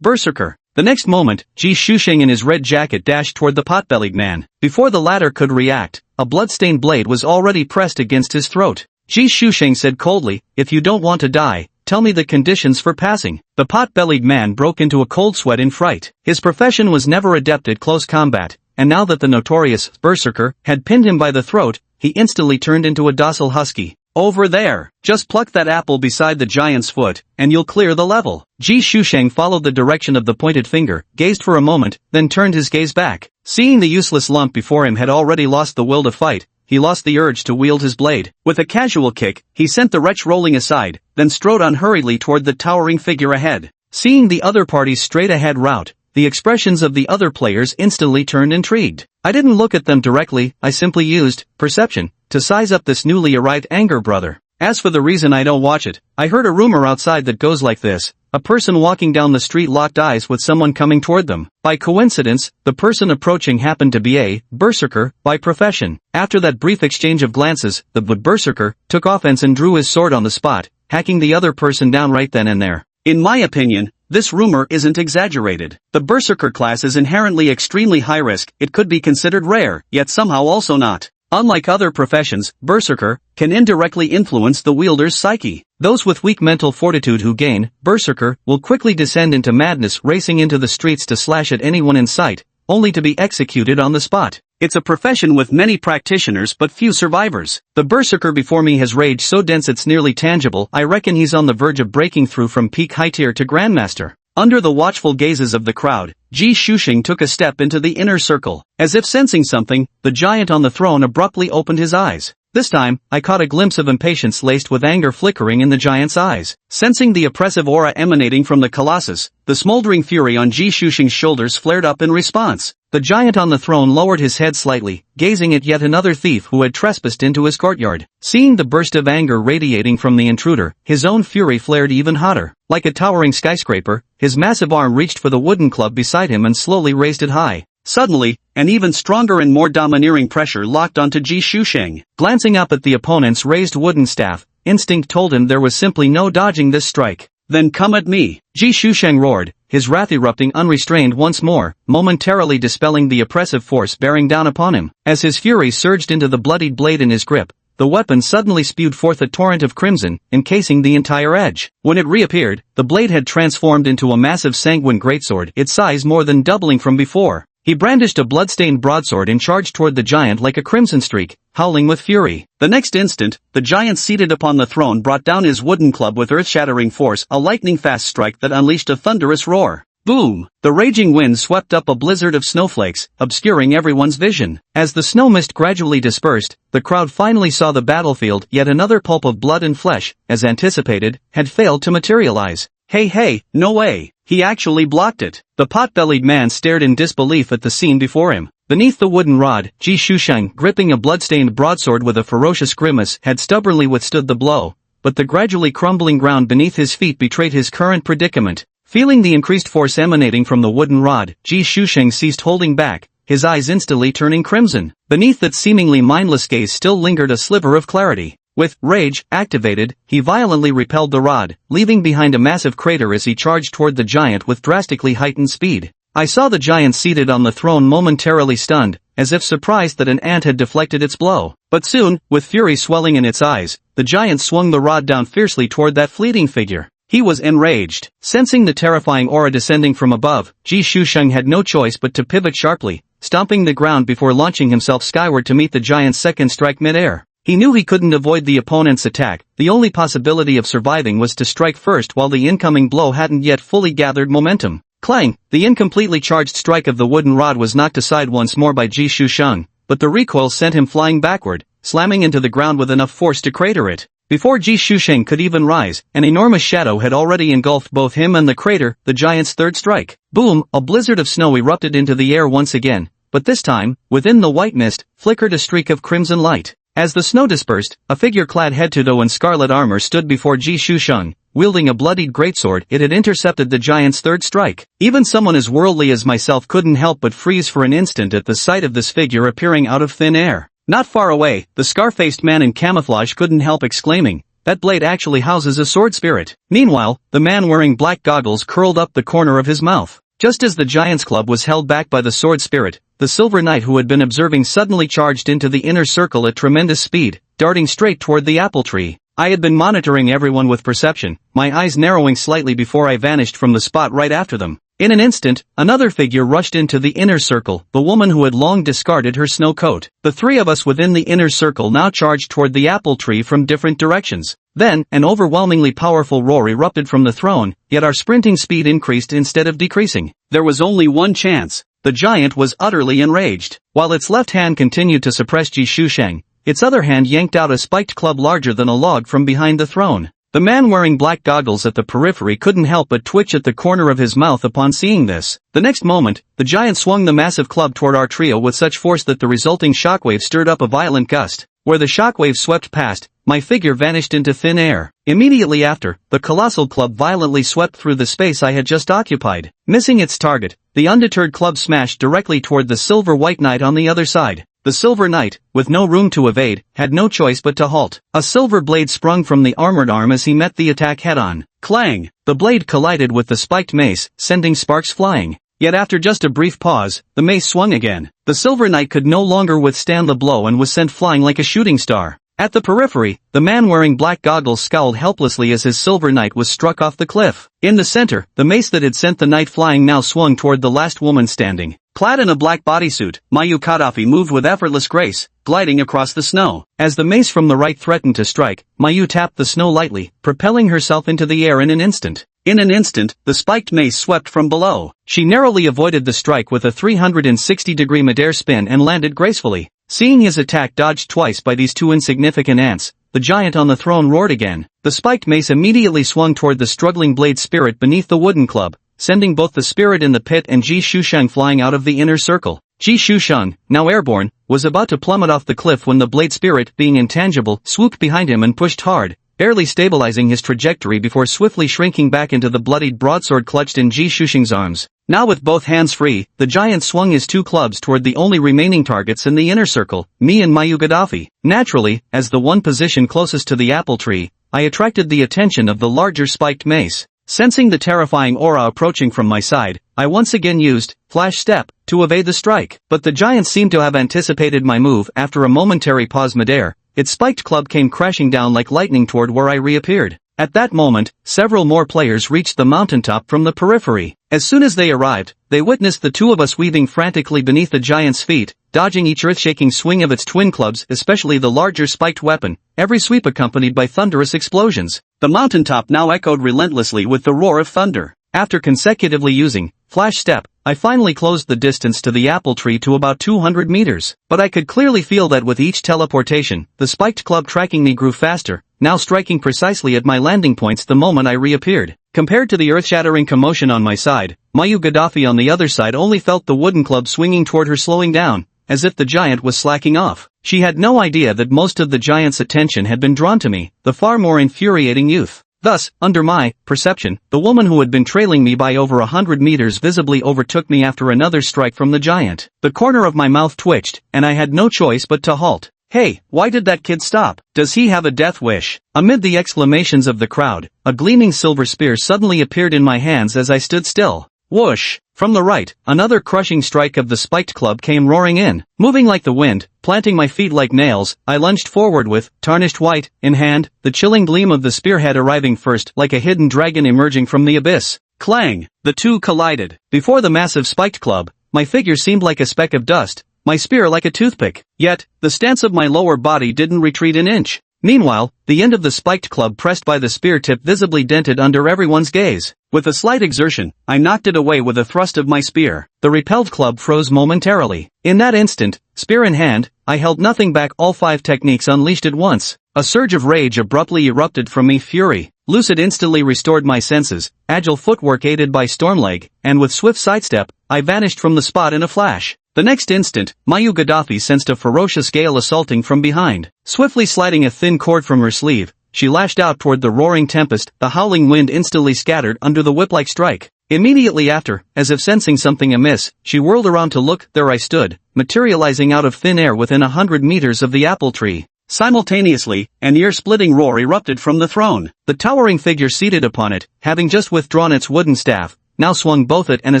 "Berserker!" The next moment, Ji Shusheng in his red jacket dashed toward the pot-bellied man. Before the latter could react, a blood-stained blade was already pressed against his throat. Ji Shusheng said coldly, "If you don't want to die, tell me the conditions for passing." The pot-bellied man broke into a cold sweat in fright. His profession was never adept at close combat, and now that the notorious berserker had pinned him by the throat, he instantly turned into a docile husky. "Over there, just pluck that apple beside the giant's foot, and you'll clear the level." Ji Shusheng followed the direction of the pointed finger, gazed for a moment, then turned his gaze back. Seeing the useless lump before him had already lost the will to fight, he lost the urge to wield his blade. With a casual kick, he sent the wretch rolling aside, then strode on hurriedly toward the towering figure ahead. Seeing the other party's straight-ahead route, the expressions of the other players instantly turned intrigued. I didn't look at them directly, I simply used perception to size up this newly arrived anger brother. As for the reason I don't watch it, I heard a rumor outside that goes like this: a person walking down the street locked eyes with someone coming toward them. By coincidence, the person approaching happened to be a berserker by profession. After that brief exchange of glances, the berserker took offense and drew his sword on the spot, hacking the other person down right then and there. In my opinion, this rumor isn't exaggerated. The berserker class is inherently extremely high risk. It could be considered rare, yet somehow also not. Unlike other professions, berserker can indirectly influence the wielder's psyche. Those with weak mental fortitude who gain berserker will quickly descend into madness, racing into the streets to slash at anyone in sight, only to be executed on the spot. It's a profession with many practitioners but few survivors. The berserker before me has rage so dense it's nearly tangible. I reckon he's on the verge of breaking through from peak high tier to grandmaster. Under the watchful gazes of the crowd, Ji Shusheng took a step into the inner circle. As if sensing something, the giant on the throne abruptly opened his eyes. This time, I caught a glimpse of impatience laced with anger flickering in the giant's eyes. Sensing the oppressive aura emanating from the colossus, the smoldering fury on Ji Shusheng's shoulders flared up in response. The giant on the throne lowered his head slightly, gazing at yet another thief who had trespassed into his courtyard. Seeing the burst of anger radiating from the intruder, his own fury flared even hotter. Like a towering skyscraper, his massive arm reached for the wooden club beside him and slowly raised it high. Suddenly, an even stronger and more domineering pressure locked onto Ji Shusheng. Glancing up at the opponent's raised wooden staff, instinct told him there was simply no dodging this strike. "Then come at me!" Ji Shusheng roared, his wrath erupting unrestrained once more, momentarily dispelling the oppressive force bearing down upon him. As his fury surged into the bloodied blade in his grip, the weapon suddenly spewed forth a torrent of crimson, encasing the entire edge. When it reappeared, the blade had transformed into a massive sanguine greatsword, its size more than doubling from before. He brandished a blood-stained broadsword and charged toward the giant like a crimson streak, howling with fury. The next instant, the giant seated upon the throne brought down his wooden club with earth-shattering force, a lightning-fast strike that unleashed a thunderous roar. Boom! The raging wind swept up a blizzard of snowflakes, obscuring everyone's vision. As the snow mist gradually dispersed, the crowd finally saw the battlefield. Yet another pulp of blood and flesh, as anticipated, had failed to materialize. Hey, no way! He actually blocked it. The pot-bellied man stared in disbelief at the scene before him. Beneath the wooden rod, Ji Shusheng, gripping a blood-stained broadsword with a ferocious grimace, had stubbornly withstood the blow, but the gradually crumbling ground beneath his feet betrayed his current predicament. Feeling the increased force emanating from the wooden rod, Ji Shusheng ceased holding back, his eyes instantly turning crimson. Beneath that seemingly mindless gaze still lingered a sliver of clarity. With rage activated, he violently repelled the rod, leaving behind a massive crater as he charged toward the giant with drastically heightened speed. I saw the giant seated on the throne momentarily stunned, as if surprised that an ant had deflected its blow. But soon, with fury swelling in its eyes, the giant swung the rod down fiercely toward that fleeting figure. He was enraged. Sensing the terrifying aura descending from above, Ji Shusheng had no choice but to pivot sharply, stomping the ground before launching himself skyward to meet the giant's second strike mid-air. He knew he couldn't avoid the opponent's attack. The only possibility of surviving was to strike first while the incoming blow hadn't yet fully gathered momentum. Clang! The incompletely charged strike of the wooden rod was knocked aside once more by Ji Shusheng, but the recoil sent him flying backward, slamming into the ground with enough force to crater it. Before Ji Shusheng could even rise, an enormous shadow had already engulfed both him and the crater. The giant's third strike. Boom! A blizzard of snow erupted into the air once again, but this time, within the white mist, flickered a streak of crimson light. As the snow dispersed, a figure clad head to toe in scarlet armor stood before Ji Shusheng, wielding a bloodied greatsword. It had intercepted the giant's third strike. Even someone as worldly as myself couldn't help but freeze for an instant at the sight of this figure appearing out of thin air. Not far away, the scar-faced man in camouflage couldn't help exclaiming, "That blade actually houses a sword spirit." Meanwhile, the man wearing black goggles curled up the corner of his mouth. Just as the giant's club was held back by the sword spirit, the silver knight who had been observing suddenly charged into the inner circle at tremendous speed, darting straight toward the apple tree. I had been monitoring everyone with perception, my eyes narrowing slightly before I vanished from the spot right after them. In an instant, another figure rushed into the inner circle, the woman who had long discarded her snow coat. The three of us within the inner circle now charged toward the apple tree from different directions. Then, an overwhelmingly powerful roar erupted from the throne, yet our sprinting speed increased instead of decreasing. There was only one chance. The giant was utterly enraged. While its left hand continued to suppress Ji Shusheng, its other hand yanked out a spiked club larger than a log from behind the throne. The man wearing black goggles at the periphery couldn't help but twitch at the corner of his mouth upon seeing this. The next moment, the giant swung the massive club toward our trio with such force that the resulting shockwave stirred up a violent gust. Where the shockwave swept past, my figure vanished into thin air. Immediately after, the colossal club violently swept through the space I had just occupied. Missing its target, the undeterred club smashed directly toward the silver white knight on the other side. The silver knight, with no room to evade, had no choice but to halt. A silver blade sprung from the armored arm as he met the attack head-on. Clang! The blade collided with the spiked mace, sending sparks flying. Yet after just a brief pause, the mace swung again. The silver knight could no longer withstand the blow and was sent flying like a shooting star. At the periphery, the man wearing black goggles scowled helplessly as his silver knight was struck off the cliff. In the center, the mace that had sent the knight flying now swung toward the last woman standing. Clad in a black bodysuit, Mayu Kadafi moved with effortless grace, gliding across the snow. As the mace from the right threatened to strike, Mayu tapped the snow lightly, propelling herself into the air in an instant. In an instant, the spiked mace swept from below. She narrowly avoided the strike with a 360-degree midair spin and landed gracefully. Seeing his attack dodged twice by these two insignificant ants, the giant on the throne roared again. The spiked mace immediately swung toward the struggling blade spirit beneath the wooden club, sending both the spirit in the pit and Ji Shusheng flying out of the inner circle. Ji Shusheng, now airborne, was about to plummet off the cliff when the blade spirit, being intangible, swooped behind him and pushed hard, barely stabilizing his trajectory before swiftly shrinking back into the bloodied broadsword clutched in Ji Shusheng's arms. Now with both hands free, the giant swung his two clubs toward the only remaining targets in the inner circle, me and Mayu Gaddafi. Naturally, as the one position closest to the apple tree, I attracted the attention of the larger spiked mace. Sensing the terrifying aura approaching from my side, I once again used Flash Step to evade the strike. But the giant seemed to have anticipated my move. After a momentary pause midair, its spiked club came crashing down like lightning toward where I reappeared. At that moment, several more players reached the mountaintop from the periphery. As soon as they arrived, they witnessed the two of us weaving frantically beneath the giant's feet, dodging each earth-shaking swing of its twin clubs, especially the larger spiked weapon, every sweep accompanied by thunderous explosions. The mountaintop now echoed relentlessly with the roar of thunder. After consecutively using Flash step, I finally closed the distance to the apple tree to about 200 meters. But I could clearly feel that with each teleportation, the spiked club tracking me grew faster, now striking precisely at my landing points the moment I reappeared. Compared to the earth-shattering commotion on my side, Mayu Gaddafi on the other side only felt the wooden club swinging toward her slowing down, as if the giant was slacking off. She had no idea that most of the giant's attention had been drawn to me, the far more infuriating youth. Thus, under my perception, the woman who had been trailing me by over 100 meters visibly overtook me after another strike from the giant. The corner of my mouth twitched, and I had no choice but to halt. Hey, why did that kid stop? Does he have a death wish? Amid the exclamations of the crowd, a gleaming silver spear suddenly appeared in my hands as I stood still. Whoosh! From the right, another crushing strike of the spiked club came roaring in. Moving like the wind, planting my feet like nails, I lunged forward with, tarnished white, in hand, the chilling gleam of the spearhead arriving first like a hidden dragon emerging from the abyss. Clang! The two collided. Before the massive spiked club, my figure seemed like a speck of dust, my spear like a toothpick. Yet, the stance of my lower body didn't retreat an inch. Meanwhile, the end of the spiked club pressed by the spear tip visibly dented under everyone's gaze. With a slight exertion, I knocked it away with a thrust of my spear. The repelled club froze momentarily. In that instant, spear in hand, I held nothing back, all 5 techniques unleashed at once. A surge of rage abruptly erupted from me, fury. Lucid instantly restored my senses, agile footwork aided by Stormleg, and with swift sidestep, I vanished from the spot in a flash. The next instant, Mayu Gaddafi sensed a ferocious gale assaulting from behind. Swiftly sliding a thin cord from her sleeve, she lashed out toward the roaring tempest, the howling wind instantly scattered under the whip-like strike. Immediately after, as if sensing something amiss, she whirled around to look. There I stood, materializing out of thin air within 100 meters of the apple tree. Simultaneously, an ear-splitting roar erupted from the throne. The towering figure seated upon it, having just withdrawn its wooden staff, now swung both it and a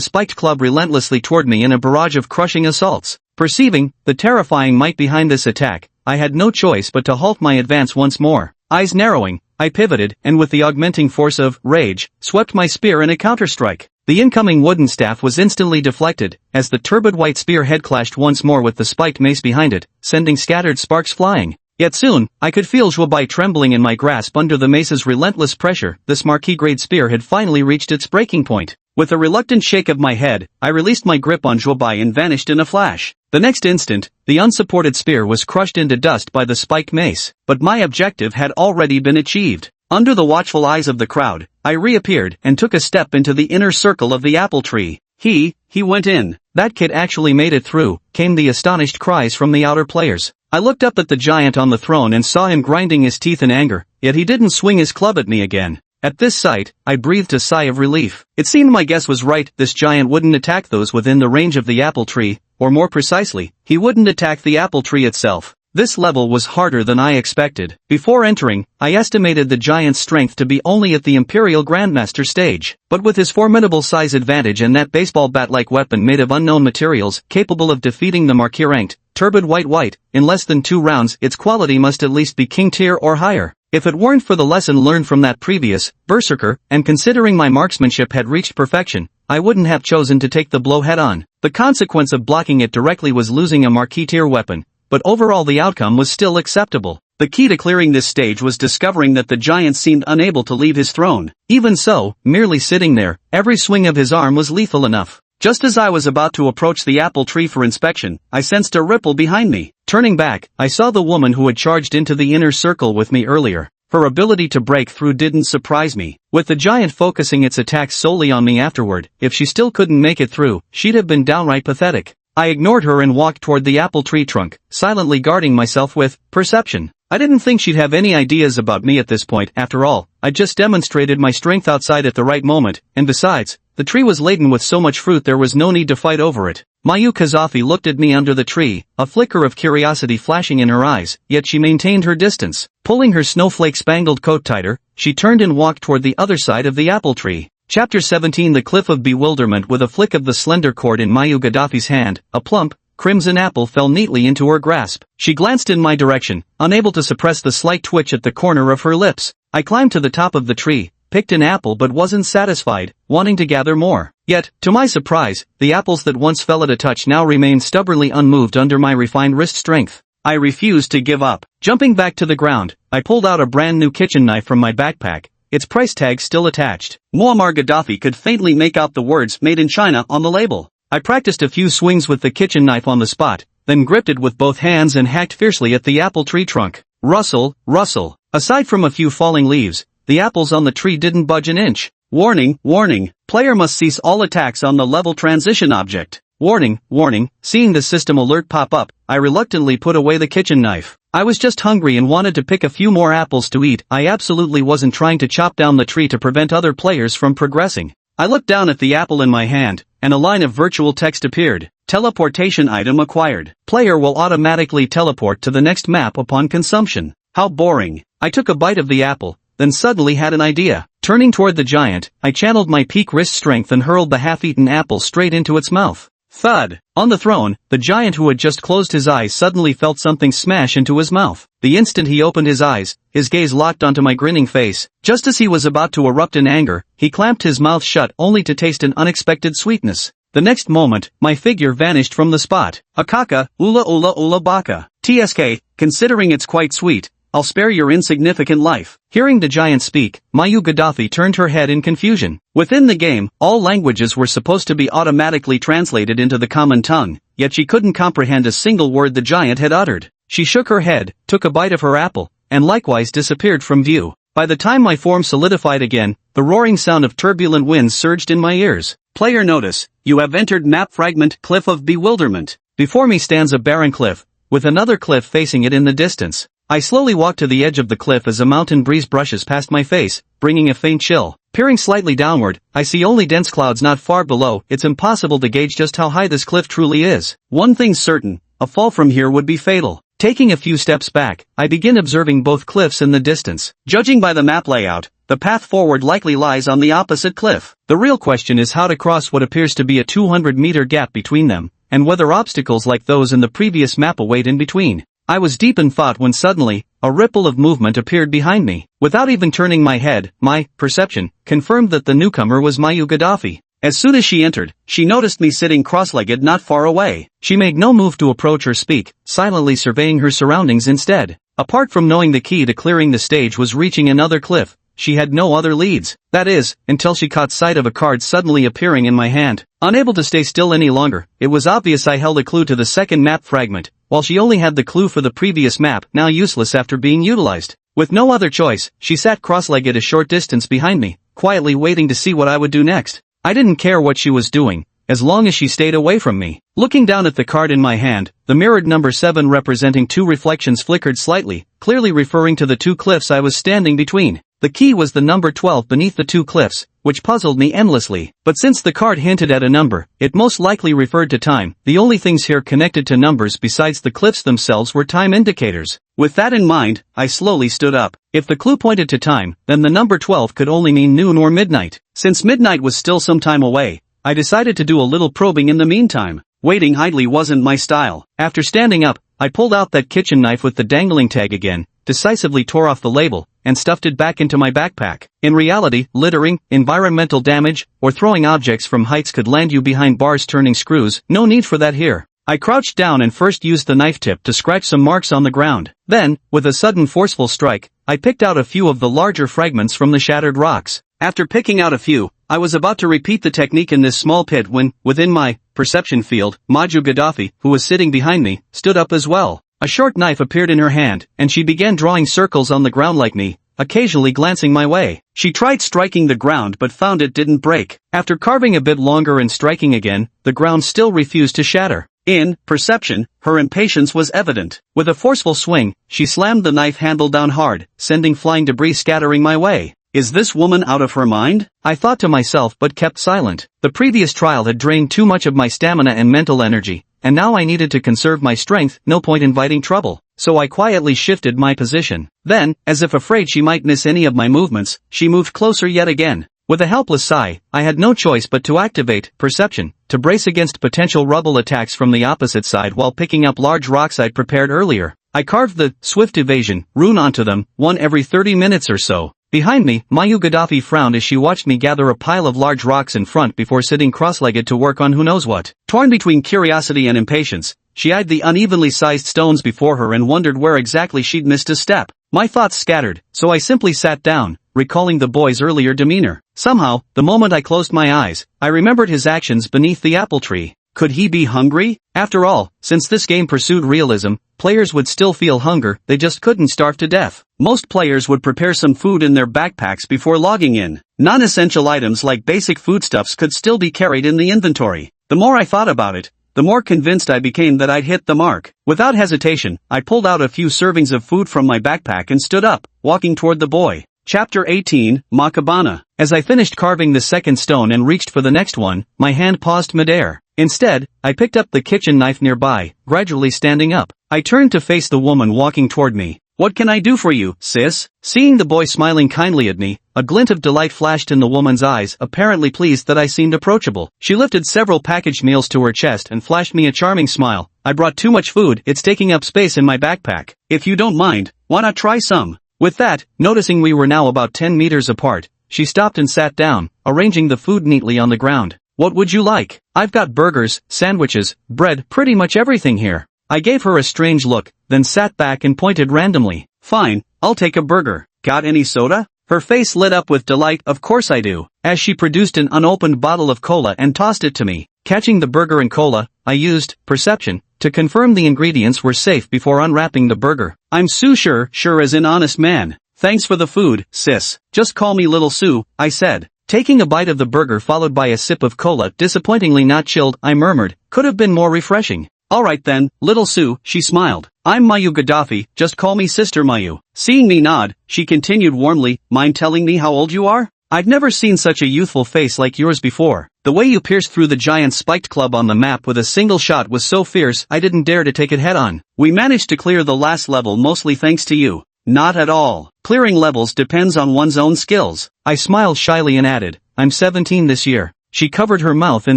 spiked club relentlessly toward me in a barrage of crushing assaults. Perceiving the terrifying might behind this attack, I had no choice but to halt my advance once more. Eyes narrowing, I pivoted, and with the augmenting force of rage, swept my spear in a counterstrike. The incoming wooden staff was instantly deflected, as the turbid white spear head clashed once more with the spiked mace behind it, sending scattered sparks flying. Yet soon, I could feel Zhuobai trembling in my grasp under the mace's relentless pressure. This marquis-grade spear had finally reached its breaking point. With a reluctant shake of my head, I released my grip on Zhuobai and vanished in a flash. The next instant, the unsupported spear was crushed into dust by the spiked mace, but my objective had already been achieved. Under the watchful eyes of the crowd, I reappeared and took a step into the inner circle of the apple tree. He went in. That kid actually made it through, came the astonished cries from the outer players. I looked up at the giant on the throne and saw him grinding his teeth in anger, yet he didn't swing his club at me again. At this sight, I breathed a sigh of relief. It seemed my guess was right, this giant wouldn't attack those within the range of the apple tree, or more precisely, he wouldn't attack the apple tree itself. This level was harder than I expected. Before entering, I estimated the giant's strength to be only at the Imperial Grandmaster stage. But with his formidable size advantage and that baseball bat-like weapon made of unknown materials capable of defeating the Marquis-ranked, turbid white, in less than 2 rounds, its quality must at least be king tier or higher. If it weren't for the lesson learned from that previous berserker, and considering my marksmanship had reached perfection, I wouldn't have chosen to take the blow head-on. The consequence of blocking it directly was losing a Marquis tier weapon, but overall the outcome was still acceptable. The key to clearing this stage was discovering that the giant seemed unable to leave his throne. Even so, merely sitting there, every swing of his arm was lethal enough. Just as I was about to approach the apple tree for inspection, I sensed a ripple behind me. Turning back, I saw the woman who had charged into the inner circle with me earlier. Her ability to break through didn't surprise me. With the giant focusing its attacks solely on me afterward, if she still couldn't make it through, she'd have been downright pathetic. I ignored her and walked toward the apple tree trunk, silently guarding myself with perception. I didn't think she'd have any ideas about me at this point. After all, I just demonstrated my strength outside at the right moment, and besides, the tree was laden with so much fruit there was no need to fight over it. Mayu Gaddafi looked at me under the tree, a flicker of curiosity flashing in her eyes, yet she maintained her distance. Pulling her snowflake-spangled coat tighter, she turned and walked toward the other side of the apple tree. Chapter 17 The Cliff of Bewilderment. With a flick of the slender cord in Mayu Gaddafi's hand, a plump, crimson apple fell neatly into her grasp. She glanced in my direction, unable to suppress the slight twitch at the corner of her lips. I climbed to the top of the tree, picked an apple but wasn't satisfied, wanting to gather more. Yet, to my surprise, the apples that once fell at a touch now remained stubbornly unmoved under my refined wrist strength. I refused to give up. Jumping back to the ground, I pulled out a brand new kitchen knife from my backpack, its price tag still attached. Muammar Gaddafi could faintly make out the words "Made in China" on the label. I practiced a few swings with the kitchen knife on the spot, then gripped it with both hands and hacked fiercely at the apple tree trunk. Rustle, rustle. Aside from a few falling leaves, the apples on the tree didn't budge an inch. Warning, warning. Player must cease all attacks on the level transition object. Warning, warning. Seeing the system alert pop up, I reluctantly put away the kitchen knife. I was just hungry and wanted to pick a few more apples to eat. I absolutely wasn't trying to chop down the tree to prevent other players from progressing. I looked down at the apple in my hand, and a line of virtual text appeared. Teleportation item acquired. Player will automatically teleport to the next map upon consumption. How boring. I took a bite of the apple, then suddenly had an idea. Turning toward the giant, I channeled my peak wrist strength and hurled the half-eaten apple straight into its mouth. Thud. On the throne, the giant who had just closed his eyes suddenly felt something smash into his mouth. The instant he opened his eyes, his gaze locked onto my grinning face. Just as he was about to erupt in anger, he clamped his mouth shut only to taste an unexpected sweetness. The next moment, my figure vanished from the spot. Akaka, ula ula ula baka. TSK, considering it's quite sweet, I'll spare your insignificant life. Hearing the giant speak, Mayu Gaddafi turned her head in confusion. Within the game, all languages were supposed to be automatically translated into the common tongue, yet she couldn't comprehend a single word the giant had uttered. She shook her head, took a bite of her apple, and likewise disappeared from view. By the time my form solidified again, the roaring sound of turbulent winds surged in my ears. Player notice, you have entered map fragment Cliff of Bewilderment. Before me stands a barren cliff, with another cliff facing it in the distance. I slowly walk to the edge of the cliff as a mountain breeze brushes past my face, bringing a faint chill. Peering slightly downward, I see only dense clouds not far below. It's impossible to gauge just how high this cliff truly is. One thing's certain, a fall from here would be fatal. Taking a few steps back, I begin observing both cliffs in the distance. Judging by the map layout, the path forward likely lies on the opposite cliff. The real question is how to cross what appears to be a 200-meter gap between them, and whether obstacles like those in the previous map await in between. I was deep in thought when suddenly, a ripple of movement appeared behind me. Without even turning my head, my perception confirmed that the newcomer was Mayu Gaddafi. As soon as she entered, she noticed me sitting cross-legged not far away. She made no move to approach or speak, silently surveying her surroundings instead. Apart from knowing the key to clearing the stage was reaching another cliff, she had no other leads. That is, until she caught sight of a card suddenly appearing in my hand. Unable to stay still any longer, it was obvious I held a clue to the second map fragment, while she only had the clue for the previous map, now useless after being utilized. With no other choice, she sat cross-legged a short distance behind me, quietly waiting to see what I would do next. I didn't care what she was doing, as long as she stayed away from me. Looking down at the card in my hand, the mirrored number 7 representing 2 reflections flickered slightly, clearly referring to the 2 cliffs I was standing between. The key was the number 12 beneath the 2 cliffs, which puzzled me endlessly. But since the card hinted at a number, it most likely referred to time. The only things here connected to numbers besides the cliffs themselves were time indicators. With that in mind, I slowly stood up. If the clue pointed to time, then the number 12 could only mean noon or midnight. Since midnight was still some time away, I decided to do a little probing in the meantime. Waiting idly wasn't my style. After standing up, I pulled out that kitchen knife with the dangling tag again, decisively tore off the label, and stuffed it back into my backpack. In reality, littering, environmental damage, or throwing objects from heights could land you behind bars turning screws. No need for that here. I crouched down and first used the knife tip to scratch some marks on the ground. Then, with a sudden forceful strike, I picked out a few of the larger fragments from the shattered rocks. After picking out a few, I was about to repeat the technique in this small pit when, within my perception field, Mayu Gaddafi, who was sitting behind me, stood up as well. A short knife appeared in her hand, and she began drawing circles on the ground like me, occasionally glancing my way. She tried striking the ground but found it didn't break. After carving a bit longer and striking again, the ground still refused to shatter. In perception, her impatience was evident. With a forceful swing, she slammed the knife handle down hard, sending flying debris scattering my way. Is this woman out of her mind? I thought to myself but kept silent. The previous trial had drained too much of my stamina and mental energy, and now I needed to conserve my strength. No point inviting trouble. So I quietly shifted my position. Then, as if afraid she might miss any of my movements, she moved closer yet again. With a helpless sigh, I had no choice but to activate perception to brace against potential rubble attacks from the opposite side while picking up large rocks I'd prepared earlier. I carved the swift evasion rune onto them, one every 30 minutes or so. Behind me, Mayu Gaddafi frowned as she watched me gather a pile of large rocks in front before sitting cross-legged to work on who knows what. Torn between curiosity and impatience, she eyed the unevenly sized stones before her and wondered where exactly she'd missed a step. My thoughts scattered, so I simply sat down, recalling the boy's earlier demeanor. Somehow, the moment I closed my eyes, I remembered his actions beneath the apple tree. Could he be hungry? After all, since this game pursued realism, players would still feel hunger, they just couldn't starve to death. Most players would prepare some food in their backpacks before logging in. Non-essential items like basic foodstuffs could still be carried in the inventory. The more I thought about it, the more convinced I became that I'd hit the mark. Without hesitation, I pulled out a few servings of food from my backpack and stood up, walking toward the boy. Chapter 18, Makabana. As I finished carving the second stone and reached for the next one, my hand paused midair. Instead, I picked up the kitchen knife nearby, gradually standing up. I turned to face the woman walking toward me. "What can I do for you, sis?" Seeing the boy smiling kindly at me, a glint of delight flashed in the woman's eyes, apparently pleased that I seemed approachable. She lifted several packaged meals to her chest and flashed me a charming smile. "I brought too much food, it's taking up space in my backpack. If you don't mind, why not try some?" With that, noticing we were now about 10 meters apart, she stopped and sat down, arranging the food neatly on the ground. "What would you like? I've got burgers, sandwiches, bread, pretty much everything here." I gave her a strange look, then sat back and pointed randomly. "Fine, I'll take a burger. Got any soda?" Her face lit up with delight. "Of course I do," as she produced an unopened bottle of cola and tossed it to me. Catching the burger and cola, I used perception to confirm the ingredients were safe before unwrapping the burger. "I'm Sue Sure as in honest man. Thanks for the food, sis. Just call me Little Sue," I said. Taking a bite of the burger followed by a sip of cola, disappointingly not chilled, I murmured, "Could have been more refreshing." "Alright then, Little Sue," she smiled. "I'm Mayu Gaddafi, just call me Sister Mayu." Seeing me nod, she continued warmly, "Mind telling me how old you are? I've never seen such a youthful face like yours before. The way you pierced through the giant spiked club on the map with a single shot was so fierce I didn't dare to take it head on. We managed to clear the last level mostly thanks to you." "Not at all. Clearing levels depends on one's own skills." I smiled shyly and added, "I'm 17 this year." She covered her mouth in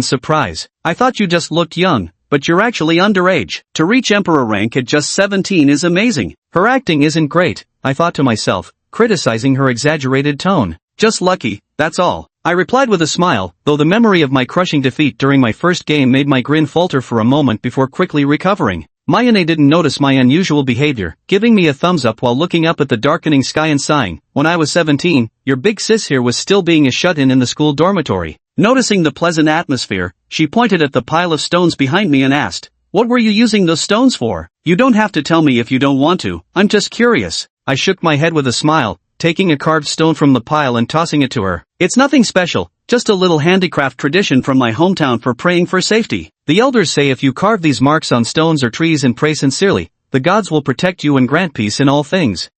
surprise. "I thought you just looked young, but you're actually underage. To reach Emperor rank at just 17 is amazing." Her acting isn't great, I thought to myself, criticizing her exaggerated tone. "Just lucky, that's all," I replied with a smile, though the memory of my crushing defeat during my first game made my grin falter for a moment before quickly recovering. Mayane didn't notice my unusual behavior, giving me a thumbs up while looking up at the darkening sky and sighing. "When I was 17, your big sis here was still being a shut-in in the school dormitory." Noticing the pleasant atmosphere, she pointed at the pile of stones behind me and asked, "What were you using those stones for?" "You don't have to tell me if you don't want to, I'm just curious." I shook my head with a smile, taking a carved stone from the pile and tossing it to her. "It's nothing special, just a little handicraft tradition from my hometown for praying for safety. The elders say if you carve these marks on stones or trees and pray sincerely, the gods will protect you and grant peace in all things."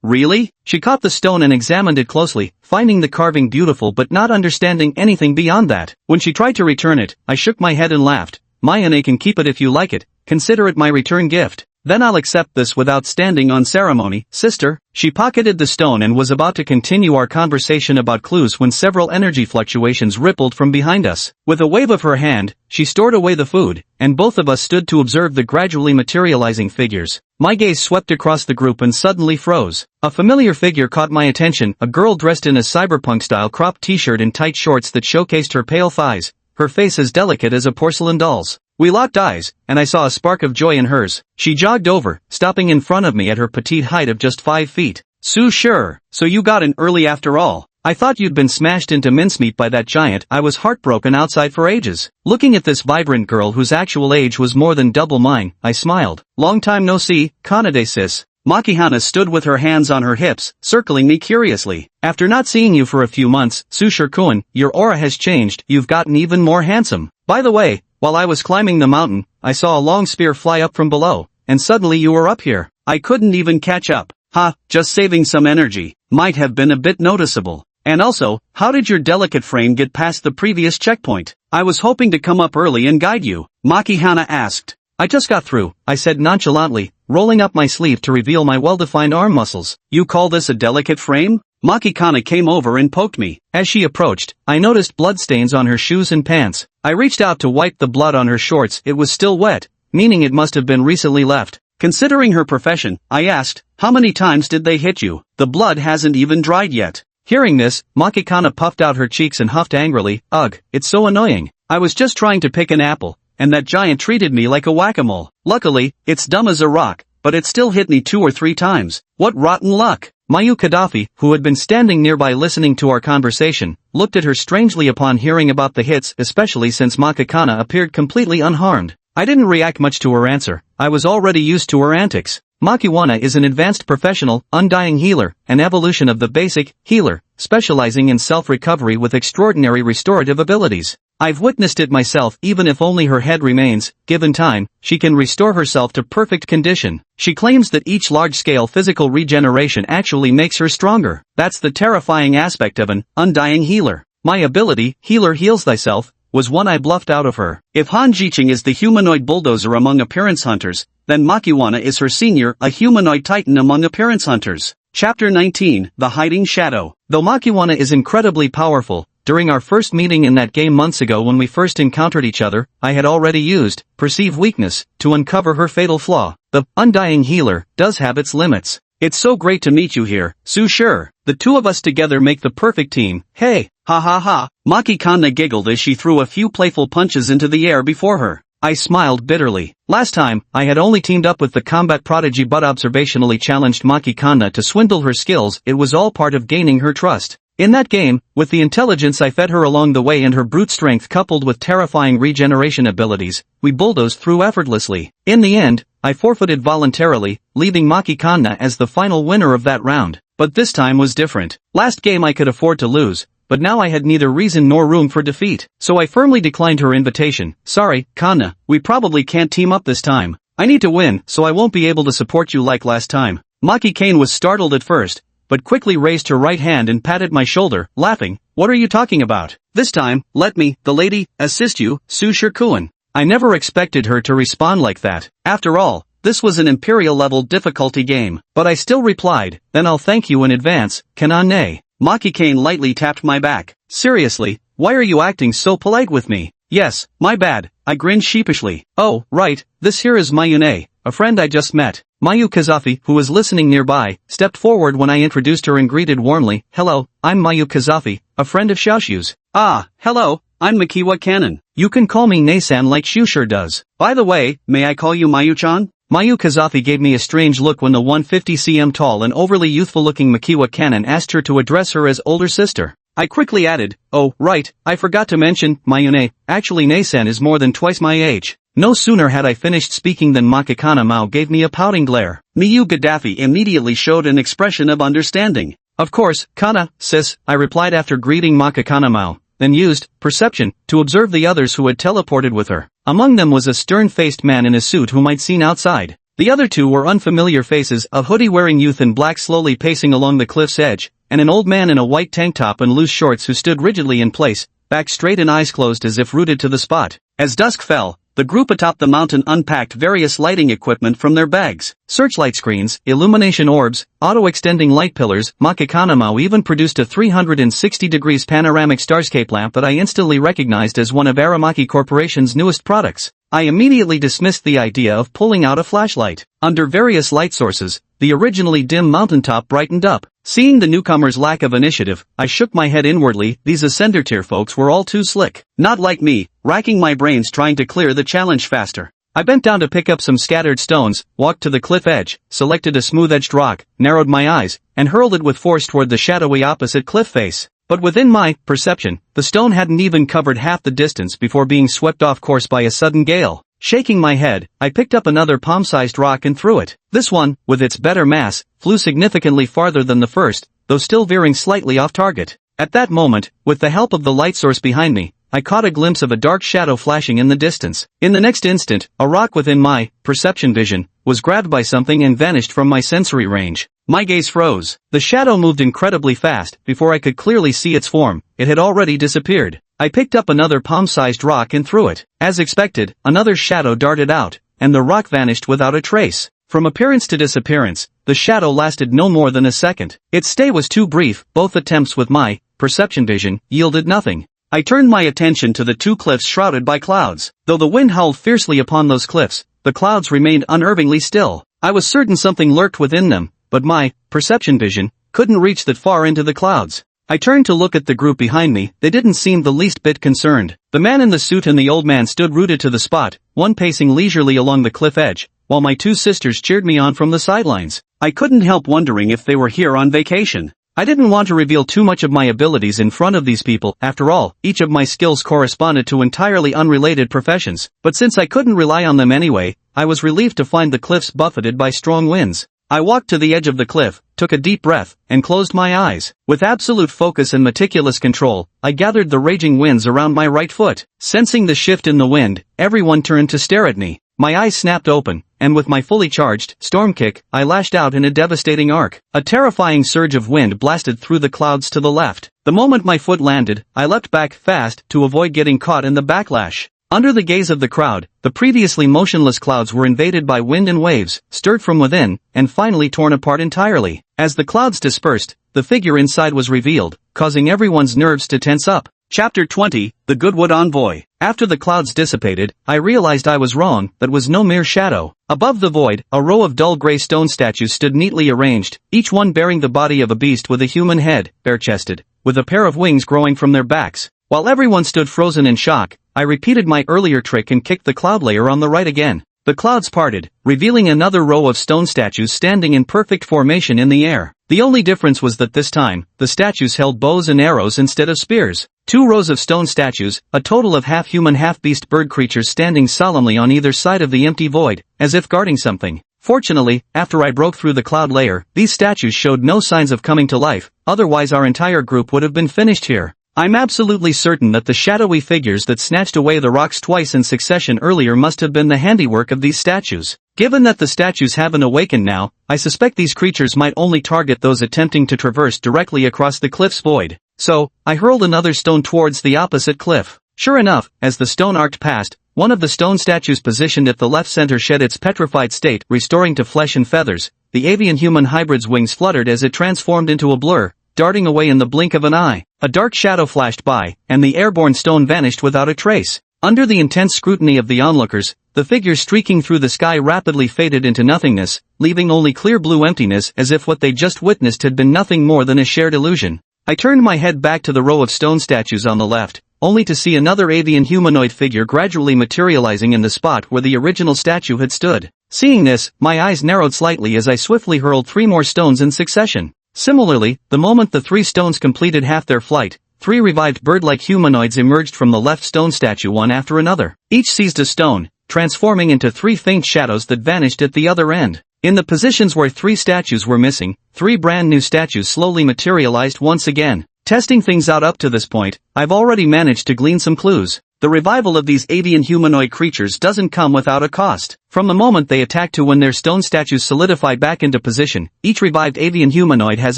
Really? She caught the stone and examined it closely, finding the carving beautiful but not understanding anything beyond that. When she tried to return it, I shook my head and laughed. "Mayane can keep it if you like it, consider it my return gift." "Then I'll accept this without standing on ceremony, sister." She pocketed the stone and was about to continue our conversation about clues when several energy fluctuations rippled from behind us. With a wave of her hand, she stored away the food, and both of us stood to observe the gradually materializing figures. My gaze swept across the group and suddenly froze. A familiar figure caught my attention, a girl dressed in a cyberpunk-style cropped t-shirt and tight shorts that showcased her pale thighs, her face as delicate as a porcelain doll's. We locked eyes, and I saw a spark of joy in hers. She jogged over, stopping in front of me at her petite height of just 5 feet. "Sue Sure, so you got in early after all. I thought you'd been smashed into mincemeat by that giant." I was heartbroken outside for ages. Looking at this vibrant girl whose actual age was more than double mine, I smiled. "Long time no see, Kanade sis." Makihana stood with her hands on her hips, circling me curiously. "After not seeing you for a few months, Sushir-kun, your aura has changed, you've gotten even more handsome. By the way, while I was climbing the mountain, I saw a long spear fly up from below, and suddenly you were up here. I couldn't even catch up." "Ha, just saving some energy. Might have been a bit noticeable. And also, how did your delicate frame get past the previous checkpoint?" "I was hoping to come up early and guide you," Makihana asked. "I just got through," I said nonchalantly, rolling up my sleeve to reveal my well-defined arm muscles. "You call this a delicate frame?" Makikana came over and poked me. As she approached, I noticed bloodstains on her shoes and pants. I reached out to wipe the blood on her shorts. It was still wet, meaning it must have been recently left. Considering her profession, I asked, "How many times did they hit you? The blood hasn't even dried yet." Hearing this, Makikana puffed out her cheeks and huffed angrily. "Ugh, it's so annoying. I was just trying to pick an apple, and that giant treated me like a whack-a-mole. Luckily, it's dumb as a rock, but it still hit me 2 or 3 times. What rotten luck." Mayu Gaddafi, who had been standing nearby listening to our conversation, looked at her strangely upon hearing about the hits, especially since Makikana appeared completely unharmed. I didn't react much to her answer. I was already used to her antics. Makiwana is an advanced professional, undying healer, an evolution of the basic healer, specializing in self-recovery with extraordinary restorative abilities. I've witnessed it myself. Even if only her head remains, given time, she can restore herself to perfect condition. She claims that each large-scale physical regeneration actually makes her stronger. That's the terrifying aspect of an undying healer. My ability, Healer Heals Thyself, was one I bluffed out of her. If Han Jiqing is the humanoid bulldozer among appearance hunters, then Makiwana is her senior, a humanoid titan among appearance hunters. Chapter 19, The Hiding Shadow. Though Makiwana is incredibly powerful, during our first meeting in that game months ago when we first encountered each other, I had already used Perceive Weakness to uncover her fatal flaw. The undying healer does have its limits. It's so great to meet you here, Su Sure. The two of us together make the perfect team. Hey, ha ha ha. Maki-kana giggled as she threw a few playful punches into the air before her. I smiled bitterly. Last time, I had only teamed up with the combat prodigy but observationally challenged Maki-kana to swindle her skills. It was all part of gaining her trust. In that game, with the intelligence I fed her along the way and her brute strength coupled with terrifying regeneration abilities, we bulldozed through effortlessly. In the end, I forfeited voluntarily, leaving Maki-kana as the final winner of that round. But this time was different. Last game I could afford to lose, but now I had neither reason nor room for defeat. So I firmly declined her invitation. Sorry, Kana, we probably can't team up this time. I need to win, so I won't be able to support you like last time. Maki-kane was startled at first, but quickly raised her right hand and patted my shoulder, laughing. What are you talking about? This time, let me, the lady, assist you, Su Shirkuan. I never expected her to respond like that. After all, this was an Imperial-level difficulty game. But I still replied, then I'll thank you in advance, Kanane. Maki-kane lightly tapped my back. Seriously, why are you acting so polite with me? Yes, my bad, I grinned sheepishly. Oh, right, this here is Mayune, a friend I just met. Mayu Kazafi, who was listening nearby, stepped forward when I introduced her and greeted warmly. Hello, I'm Mayu Kazafi, a friend of Xiaoshu's. Ah, hello, I'm Makiwa Cannon. You can call me Nasan like Shu sure does. By the way, may I call you Mayu-chan? Mayu Kazafi gave me a strange look when the 150 cm tall and overly youthful-looking Makiwa Cannon asked her to address her as older sister. I quickly added, oh, right, I forgot to mention, Mayune, actually Nasan is more than twice my age. No sooner had I finished speaking than Makikana Mao gave me a pouting glare. Mayu Gaddafi immediately showed an expression of understanding. Of course, Kana, sis, I replied after greeting Makikana Mao, then used perception to observe the others who had teleported with her. Among them was a stern-faced man in a suit whom I'd seen outside. The other two were unfamiliar faces, a hoodie-wearing youth in black slowly pacing along the cliff's edge, and an old man in a white tank top and loose shorts who stood rigidly in place, back straight and eyes closed as if rooted to the spot. As dusk fell, the group atop the mountain unpacked various lighting equipment from their bags. Searchlight screens, illumination orbs, auto-extending light pillars. Makikana Mao even produced a 360 degrees panoramic starscape lamp that I instantly recognized as one of Aramaki Corporation's newest products. I immediately dismissed the idea of pulling out a flashlight. Under various light sources, the originally dim mountaintop brightened up. Seeing the newcomer's lack of initiative, I shook my head inwardly. These Ascender tier folks were all too slick. Not like me, racking my brains trying to clear the challenge faster. I bent down to pick up some scattered stones, walked to the cliff edge, selected a smooth-edged rock, narrowed my eyes, and hurled it with force toward the shadowy opposite cliff face. But within my perception, the stone hadn't even covered half the distance before being swept off course by a sudden gale. Shaking my head, I picked up another palm-sized rock and threw it. This one, with its better mass, flew significantly farther than the first, though still veering slightly off target. At that moment, with the help of the light source behind me, I caught a glimpse of a dark shadow flashing in the distance. In the next instant, a rock within my perception vision was grabbed by something and vanished from my sensory range. My gaze froze. The shadow moved incredibly fast. Before I could clearly see its form, it had already disappeared. I picked up another palm-sized rock and threw it. As expected, another shadow darted out, and the rock vanished without a trace. From appearance to disappearance, the shadow lasted no more than a second. Its stay was too brief. Both attempts with my perception vision yielded nothing. I turned my attention to the two cliffs shrouded by clouds. Though the wind howled fiercely upon those cliffs, the clouds remained unnervingly still. I was certain something lurked within them, but my perception vision couldn't reach that far into the clouds. I turned to look at the group behind me. They didn't seem the least bit concerned. The man in the suit and the old man stood rooted to the spot, one pacing leisurely along the cliff edge, while my two sisters cheered me on from the sidelines. I couldn't help wondering if they were here on vacation. I didn't want to reveal too much of my abilities in front of these people. After all, each of my skills corresponded to entirely unrelated professions, but since I couldn't rely on them anyway, I was relieved to find the cliffs buffeted by strong winds. I walked to the edge of the cliff, took a deep breath, and closed my eyes. With absolute focus and meticulous control, I gathered the raging winds around my right foot. Sensing the shift in the wind, everyone turned to stare at me. My eyes snapped open, and with my fully charged storm kick, I lashed out in a devastating arc. A terrifying surge of wind blasted through the clouds to the left. The moment my foot landed, I leapt back fast to avoid getting caught in the backlash. Under the gaze of the crowd, the previously motionless clouds were invaded by wind and waves, stirred from within, and finally torn apart entirely. As the clouds dispersed, the figure inside was revealed, causing everyone's nerves to tense up. Chapter 20, The Goodwood Envoy. After the clouds dissipated, I realized I was wrong. That was no mere shadow. Above the void, a row of dull gray stone statues stood neatly arranged, each one bearing the body of a beast with a human head, bare-chested, with a pair of wings growing from their backs. While everyone stood frozen in shock, I repeated my earlier trick and kicked the cloud layer on the right again. The clouds parted, revealing another row of stone statues standing in perfect formation in the air. The only difference was that this time, the statues held bows and arrows instead of spears. 2 rows of stone statues, a total of half-human half-beast bird creatures standing solemnly on either side of the empty void, as if guarding something. Fortunately, after I broke through the cloud layer, these statues showed no signs of coming to life, otherwise our entire group would have been finished here. I'm absolutely certain that the shadowy figures that snatched away the rocks twice in succession earlier must have been the handiwork of these statues. Given that the statues haven't awakened now, I suspect these creatures might only target those attempting to traverse directly across the cliff's void. So, I hurled another stone towards the opposite cliff. Sure enough, as the stone arced past, one of the stone statues positioned at the left center shed its petrified state, restoring to flesh and feathers. The avian-human hybrid's wings fluttered as it transformed into a blur, darting away in the blink of an eye. A dark shadow flashed by, and the airborne stone vanished without a trace. Under the intense scrutiny of the onlookers, the figure streaking through the sky rapidly faded into nothingness, leaving only clear blue emptiness as if what they just witnessed had been nothing more than a shared illusion. I turned my head back to the row of stone statues on the left, only to see another avian humanoid figure gradually materializing in the spot where the original statue had stood. Seeing this, my eyes narrowed slightly as I swiftly hurled 3 more stones in succession. Similarly, the moment the 3 stones completed half their flight, 3 revived bird-like humanoids emerged from the left stone statue one after another. Each seized a stone, transforming into 3 faint shadows that vanished at the other end. In the positions where 3 statues were missing, 3 brand new statues slowly materialized once again. Testing things out up to this point, I've already managed to glean some clues. The revival of these avian humanoid creatures doesn't come without a cost. From the moment they attack to when their stone statues solidify back into position, each revived avian humanoid has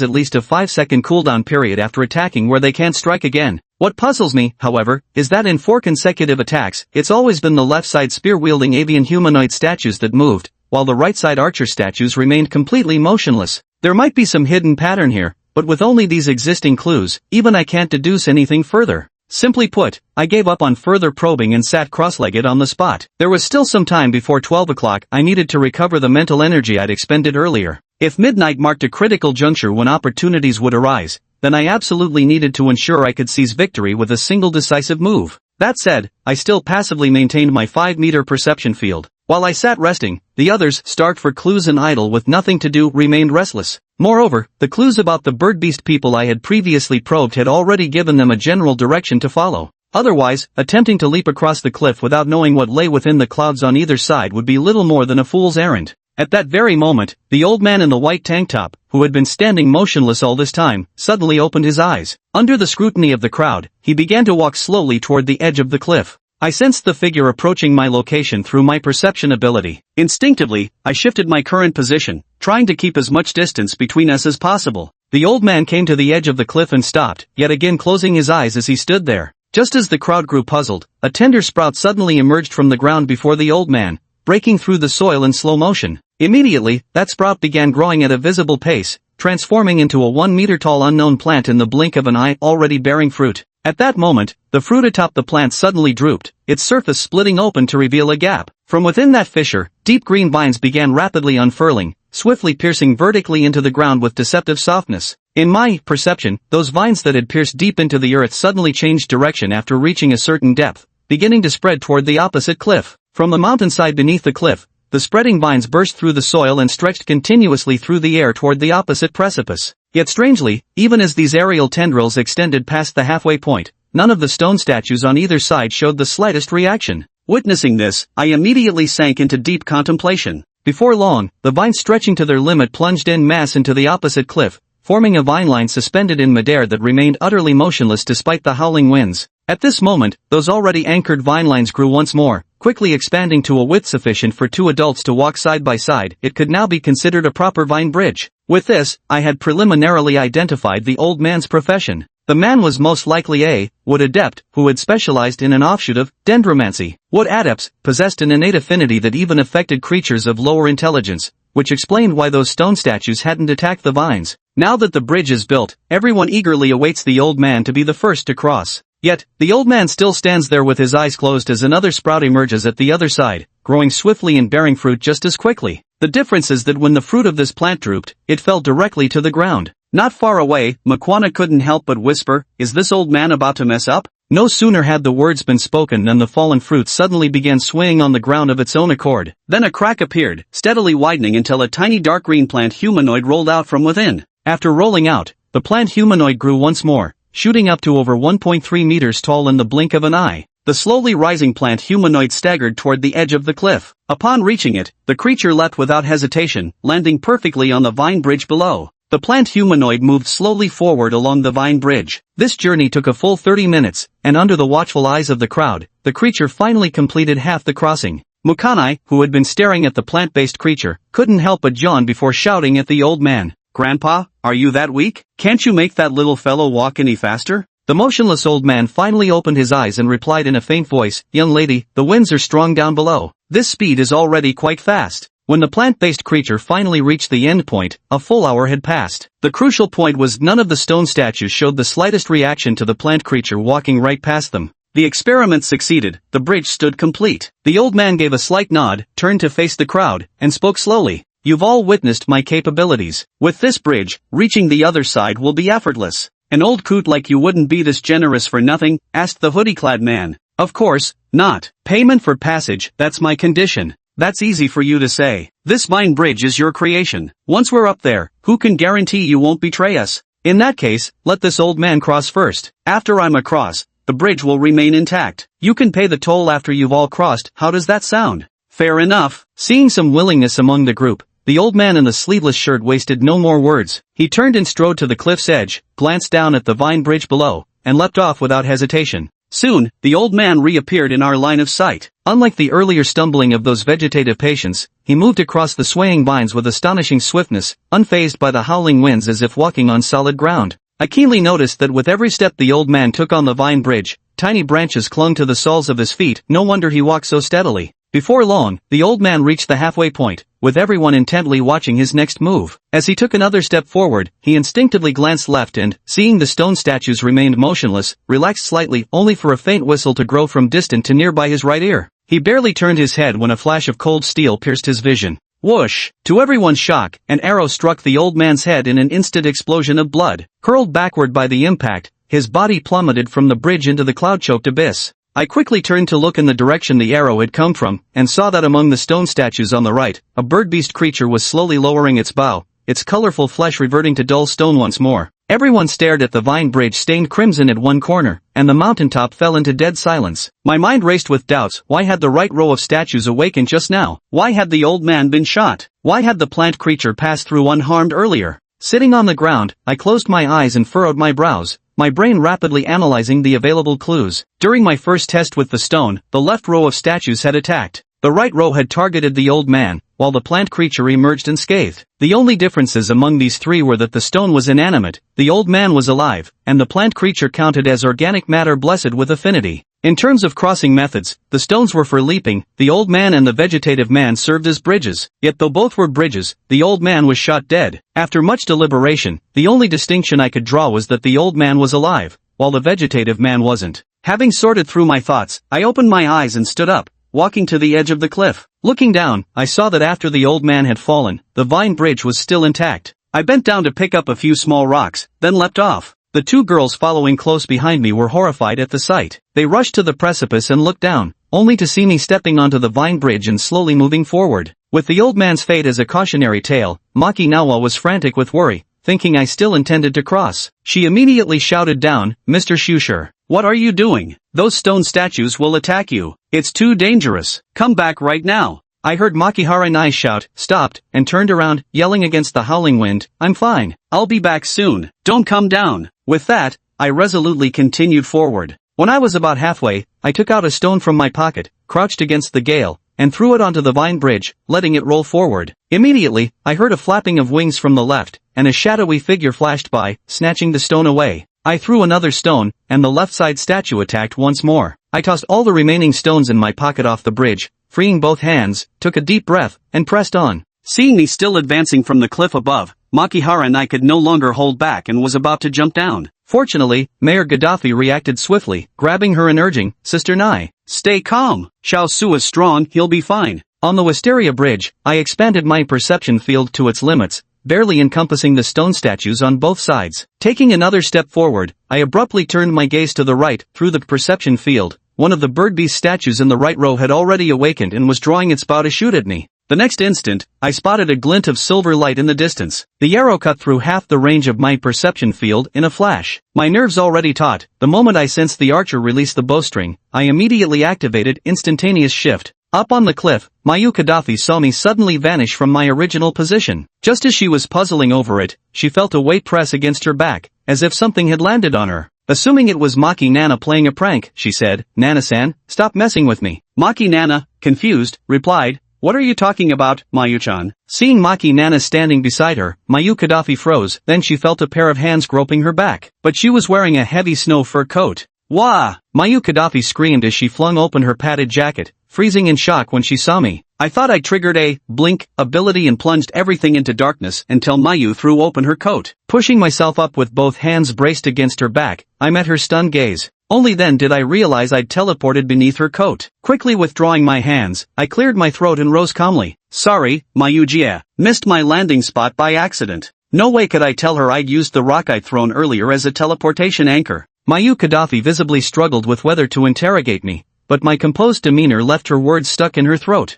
at least a 5-second cooldown period after attacking where they can't strike again. What puzzles me, however, is that in 4 consecutive attacks, it's always been the left-side spear-wielding avian humanoid statues that moved, while the right-side archer statues remained completely motionless. There might be some hidden pattern here, but with only these existing clues, even I can't deduce anything further. Simply put, I gave up on further probing and sat cross-legged on the spot. There was still some time before 12 o'clock. I needed to recover the mental energy I'd expended earlier. If midnight marked a critical juncture when opportunities would arise, then I absolutely needed to ensure I could seize victory with a single decisive move. That said, I still passively maintained my 5-meter perception field. While I sat resting, the others, starved for clues and idle with nothing to do, remained restless. Moreover, the clues about the bird-beast people I had previously probed had already given them a general direction to follow. Otherwise, attempting to leap across the cliff without knowing what lay within the clouds on either side would be little more than a fool's errand. At that very moment, the old man in the white tank top, who had been standing motionless all this time, suddenly opened his eyes. Under the scrutiny of the crowd, he began to walk slowly toward the edge of the cliff. I sensed the figure approaching my location through my perception ability. Instinctively, I shifted my current position, trying to keep as much distance between us as possible. The old man came to the edge of the cliff and stopped, yet again closing his eyes as he stood there. Just as the crowd grew puzzled, a tender sprout suddenly emerged from the ground before the old man, breaking through the soil in slow motion. Immediately, that sprout began growing at a visible pace, transforming into a 1-meter-tall unknown plant in the blink of an eye, already bearing fruit. At that moment, the fruit atop the plant suddenly drooped, its surface splitting open to reveal a gap. From within that fissure, deep green vines began rapidly unfurling, swiftly piercing vertically into the ground with deceptive softness. In my perception, those vines that had pierced deep into the earth suddenly changed direction after reaching a certain depth, beginning to spread toward the opposite cliff. From the mountainside beneath the cliff, the spreading vines burst through the soil and stretched continuously through the air toward the opposite precipice. Yet strangely, even as these aerial tendrils extended past the halfway point, none of the stone statues on either side showed the slightest reaction. Witnessing this, I immediately sank into deep contemplation. Before long, the vines stretching to their limit plunged en masse into the opposite cliff, forming a vine line suspended in midair that remained utterly motionless despite the howling winds. At this moment, those already anchored vine lines grew once more, quickly expanding to a width sufficient for two adults to walk side by side. It could now be considered a proper vine bridge. With this, I had preliminarily identified the old man's profession. The man was most likely a wood adept who had specialized in an offshoot of dendromancy. Wood adepts possessed an innate affinity that even affected creatures of lower intelligence, which explained why those stone statues hadn't attacked the vines. Now that the bridge is built, everyone eagerly awaits the old man to be the first to cross. Yet, the old man still stands there with his eyes closed as another sprout emerges at the other side, growing swiftly and bearing fruit just as quickly. The difference is that when the fruit of this plant drooped, it fell directly to the ground. Not far away, Makwana couldn't help but whisper, "Is this old man about to mess up?" No sooner had the words been spoken than the fallen fruit suddenly began swaying on the ground of its own accord. Then a crack appeared, steadily widening until a tiny dark green plant humanoid rolled out from within. After rolling out, the plant humanoid grew once more, shooting up to over 1.3 meters tall in the blink of an eye. The slowly rising plant humanoid staggered toward the edge of the cliff. Upon reaching it, the creature leapt without hesitation, landing perfectly on the vine bridge below. The plant humanoid moved slowly forward along the vine bridge. This journey took a full 30 minutes, and under the watchful eyes of the crowd, the creature finally completed half the crossing. Mukanai, who had been staring at the plant-based creature, couldn't help but yawn before shouting at the old man, "Grandpa, are you that weak? Can't you make that little fellow walk any faster?" The motionless old man finally opened his eyes and replied in a faint voice, "Young lady, the winds are strong down below. This speed is already quite fast." When the plant-based creature finally reached the end point, a full hour had passed. The crucial point was none of the stone statues showed the slightest reaction to the plant creature walking right past them. The experiment succeeded, the bridge stood complete. The old man gave a slight nod, turned to face the crowd, and spoke slowly. "You've all witnessed my capabilities. With this bridge, reaching the other side will be effortless." "An old coot like you wouldn't be this generous for nothing?" asked the hoodie-clad man. "Of course not. Payment for passage, that's my condition." "That's easy for you to say. This vine bridge is your creation. Once we're up there, who can guarantee you won't betray us? In that case, let this old man cross first. After I'm across, the bridge will remain intact. You can pay the toll after you've all crossed. How does that sound?" "Fair enough." Seeing some willingness among the group, the old man in the sleeveless shirt wasted no more words. He turned and strode to the cliff's edge, glanced down at the vine bridge below, and leapt off without hesitation. Soon, the old man reappeared in our line of sight. Unlike the earlier stumbling of those vegetative patients, he moved across the swaying vines with astonishing swiftness, unfazed by the howling winds as if walking on solid ground. I keenly noticed that with every step the old man took on the vine bridge, tiny branches clung to the soles of his feet. No wonder he walked so steadily. Before long, the old man reached the halfway point, with everyone intently watching his next move. As he took another step forward, he instinctively glanced left and, seeing the stone statues remained motionless, relaxed slightly, only for a faint whistle to grow from distant to near by his right ear. He barely turned his head when a flash of cold steel pierced his vision. Whoosh! To everyone's shock, an arrow struck the old man's head in an instant explosion of blood. Hurled backward by the impact, his body plummeted from the bridge into the cloud-choked abyss. I quickly turned to look in the direction the arrow had come from, and saw that among the stone statues on the right, a bird-beast creature was slowly lowering its bow, its colorful flesh reverting to dull stone once more. Everyone stared at the vine bridge stained crimson at one corner, and the mountaintop fell into dead silence. My mind raced with doubts. Why had the right row of statues awakened just now? Why had the old man been shot? Why had the plant creature passed through unharmed earlier? Sitting on the ground, I closed my eyes and furrowed my brows, my brain rapidly analyzing the available clues. During my first test with the stone, the left row of statues had attacked. The right row had targeted the old man, while the plant creature emerged unscathed. The only differences among these three were that the stone was inanimate, the old man was alive, and the plant creature counted as organic matter blessed with affinity. In terms of crossing methods, the stones were for leaping, the old man and the vegetative man served as bridges. Yet though both were bridges, the old man was shot dead. After much deliberation, the only distinction I could draw was that the old man was alive, while the vegetative man wasn't. Having sorted through my thoughts, I opened my eyes and stood up, walking to the edge of the cliff. Looking down, I saw that after the old man had fallen, the vine bridge was still intact. I bent down to pick up a few small rocks, then leapt off. The two girls following close behind me were horrified at the sight. They rushed to the precipice and looked down, only to see me stepping onto the vine bridge and slowly moving forward. With the old man's fate as a cautionary tale, Maki Nawa was frantic with worry, thinking I still intended to cross. She immediately shouted down, "Mr. Shusher, what are you doing? Those stone statues will attack you. It's too dangerous. Come back right now." I heard Makihara Nai shout, stopped, and turned around, yelling against the howling wind, "I'm fine. I'll be back soon. Don't come down." With that, I resolutely continued forward. When I was about halfway, I took out a stone from my pocket, crouched against the gale, and threw it onto the vine bridge, letting it roll forward. Immediately, I heard a flapping of wings from the left, and a shadowy figure flashed by, snatching the stone away. I threw another stone, and the left side statue attacked once more. I tossed all the remaining stones in my pocket off the bridge, freeing both hands, took a deep breath, and pressed on. Seeing me still advancing from the cliff above, Makihara Nai could no longer hold back and was about to jump down. Fortunately, Mayor Gaddafi reacted swiftly, grabbing her and urging, "Sister Nai, stay calm. Xiao Su is strong, he'll be fine." On the Wisteria Bridge, I expanded my perception field to its limits, barely encompassing the stone statues on both sides. Taking another step forward, I abruptly turned my gaze to the right, through the perception field. One of the bird beast statues in the right row had already awakened and was drawing its bow to shoot at me. The next instant, I spotted a glint of silver light in the distance. The arrow cut through half the range of my perception field in a flash. My nerves already taut, the moment I sensed the archer release the bowstring, I immediately activated instantaneous shift. Up on the cliff, Mayu Gaddafi saw me suddenly vanish from my original position. Just as she was puzzling over it, she felt a weight press against her back, as if something had landed on her. Assuming it was Maki Nana playing a prank, she said, "Nana-san, stop messing with me." Maki Nana, confused, replied, "What are you talking about, Mayu-chan?" Seeing Maki Nana standing beside her, Mayu Gaddafi froze, then she felt a pair of hands groping her back. But she was wearing a heavy snow fur coat. "Wah!" Mayu Gaddafi screamed as she flung open her padded jacket, freezing in shock when she saw me. I thought I triggered a blink ability and plunged everything into darkness until Mayu threw open her coat. Pushing myself up with both hands braced against her back, I met her stunned gaze. Only then did I realize I'd teleported beneath her coat. Quickly withdrawing my hands, I cleared my throat and rose calmly. "Sorry, Mayu-jia. Missed my landing spot by accident." No way could I tell her I'd used the rock I'd thrown earlier as a teleportation anchor. Mayu Gaddafi visibly struggled with whether to interrogate me, but my composed demeanor left her words stuck in her throat.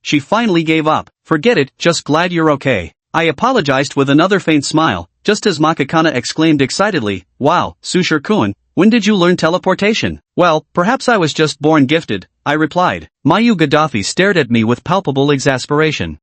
She finally gave up. "Forget it, just glad you're okay." I apologized with another faint smile, just as Makakana exclaimed excitedly, "Wow, Sushir-kun, when did you learn teleportation?" "Well, perhaps I was just born gifted," I replied. Mayu Gaddafi stared at me with palpable exasperation.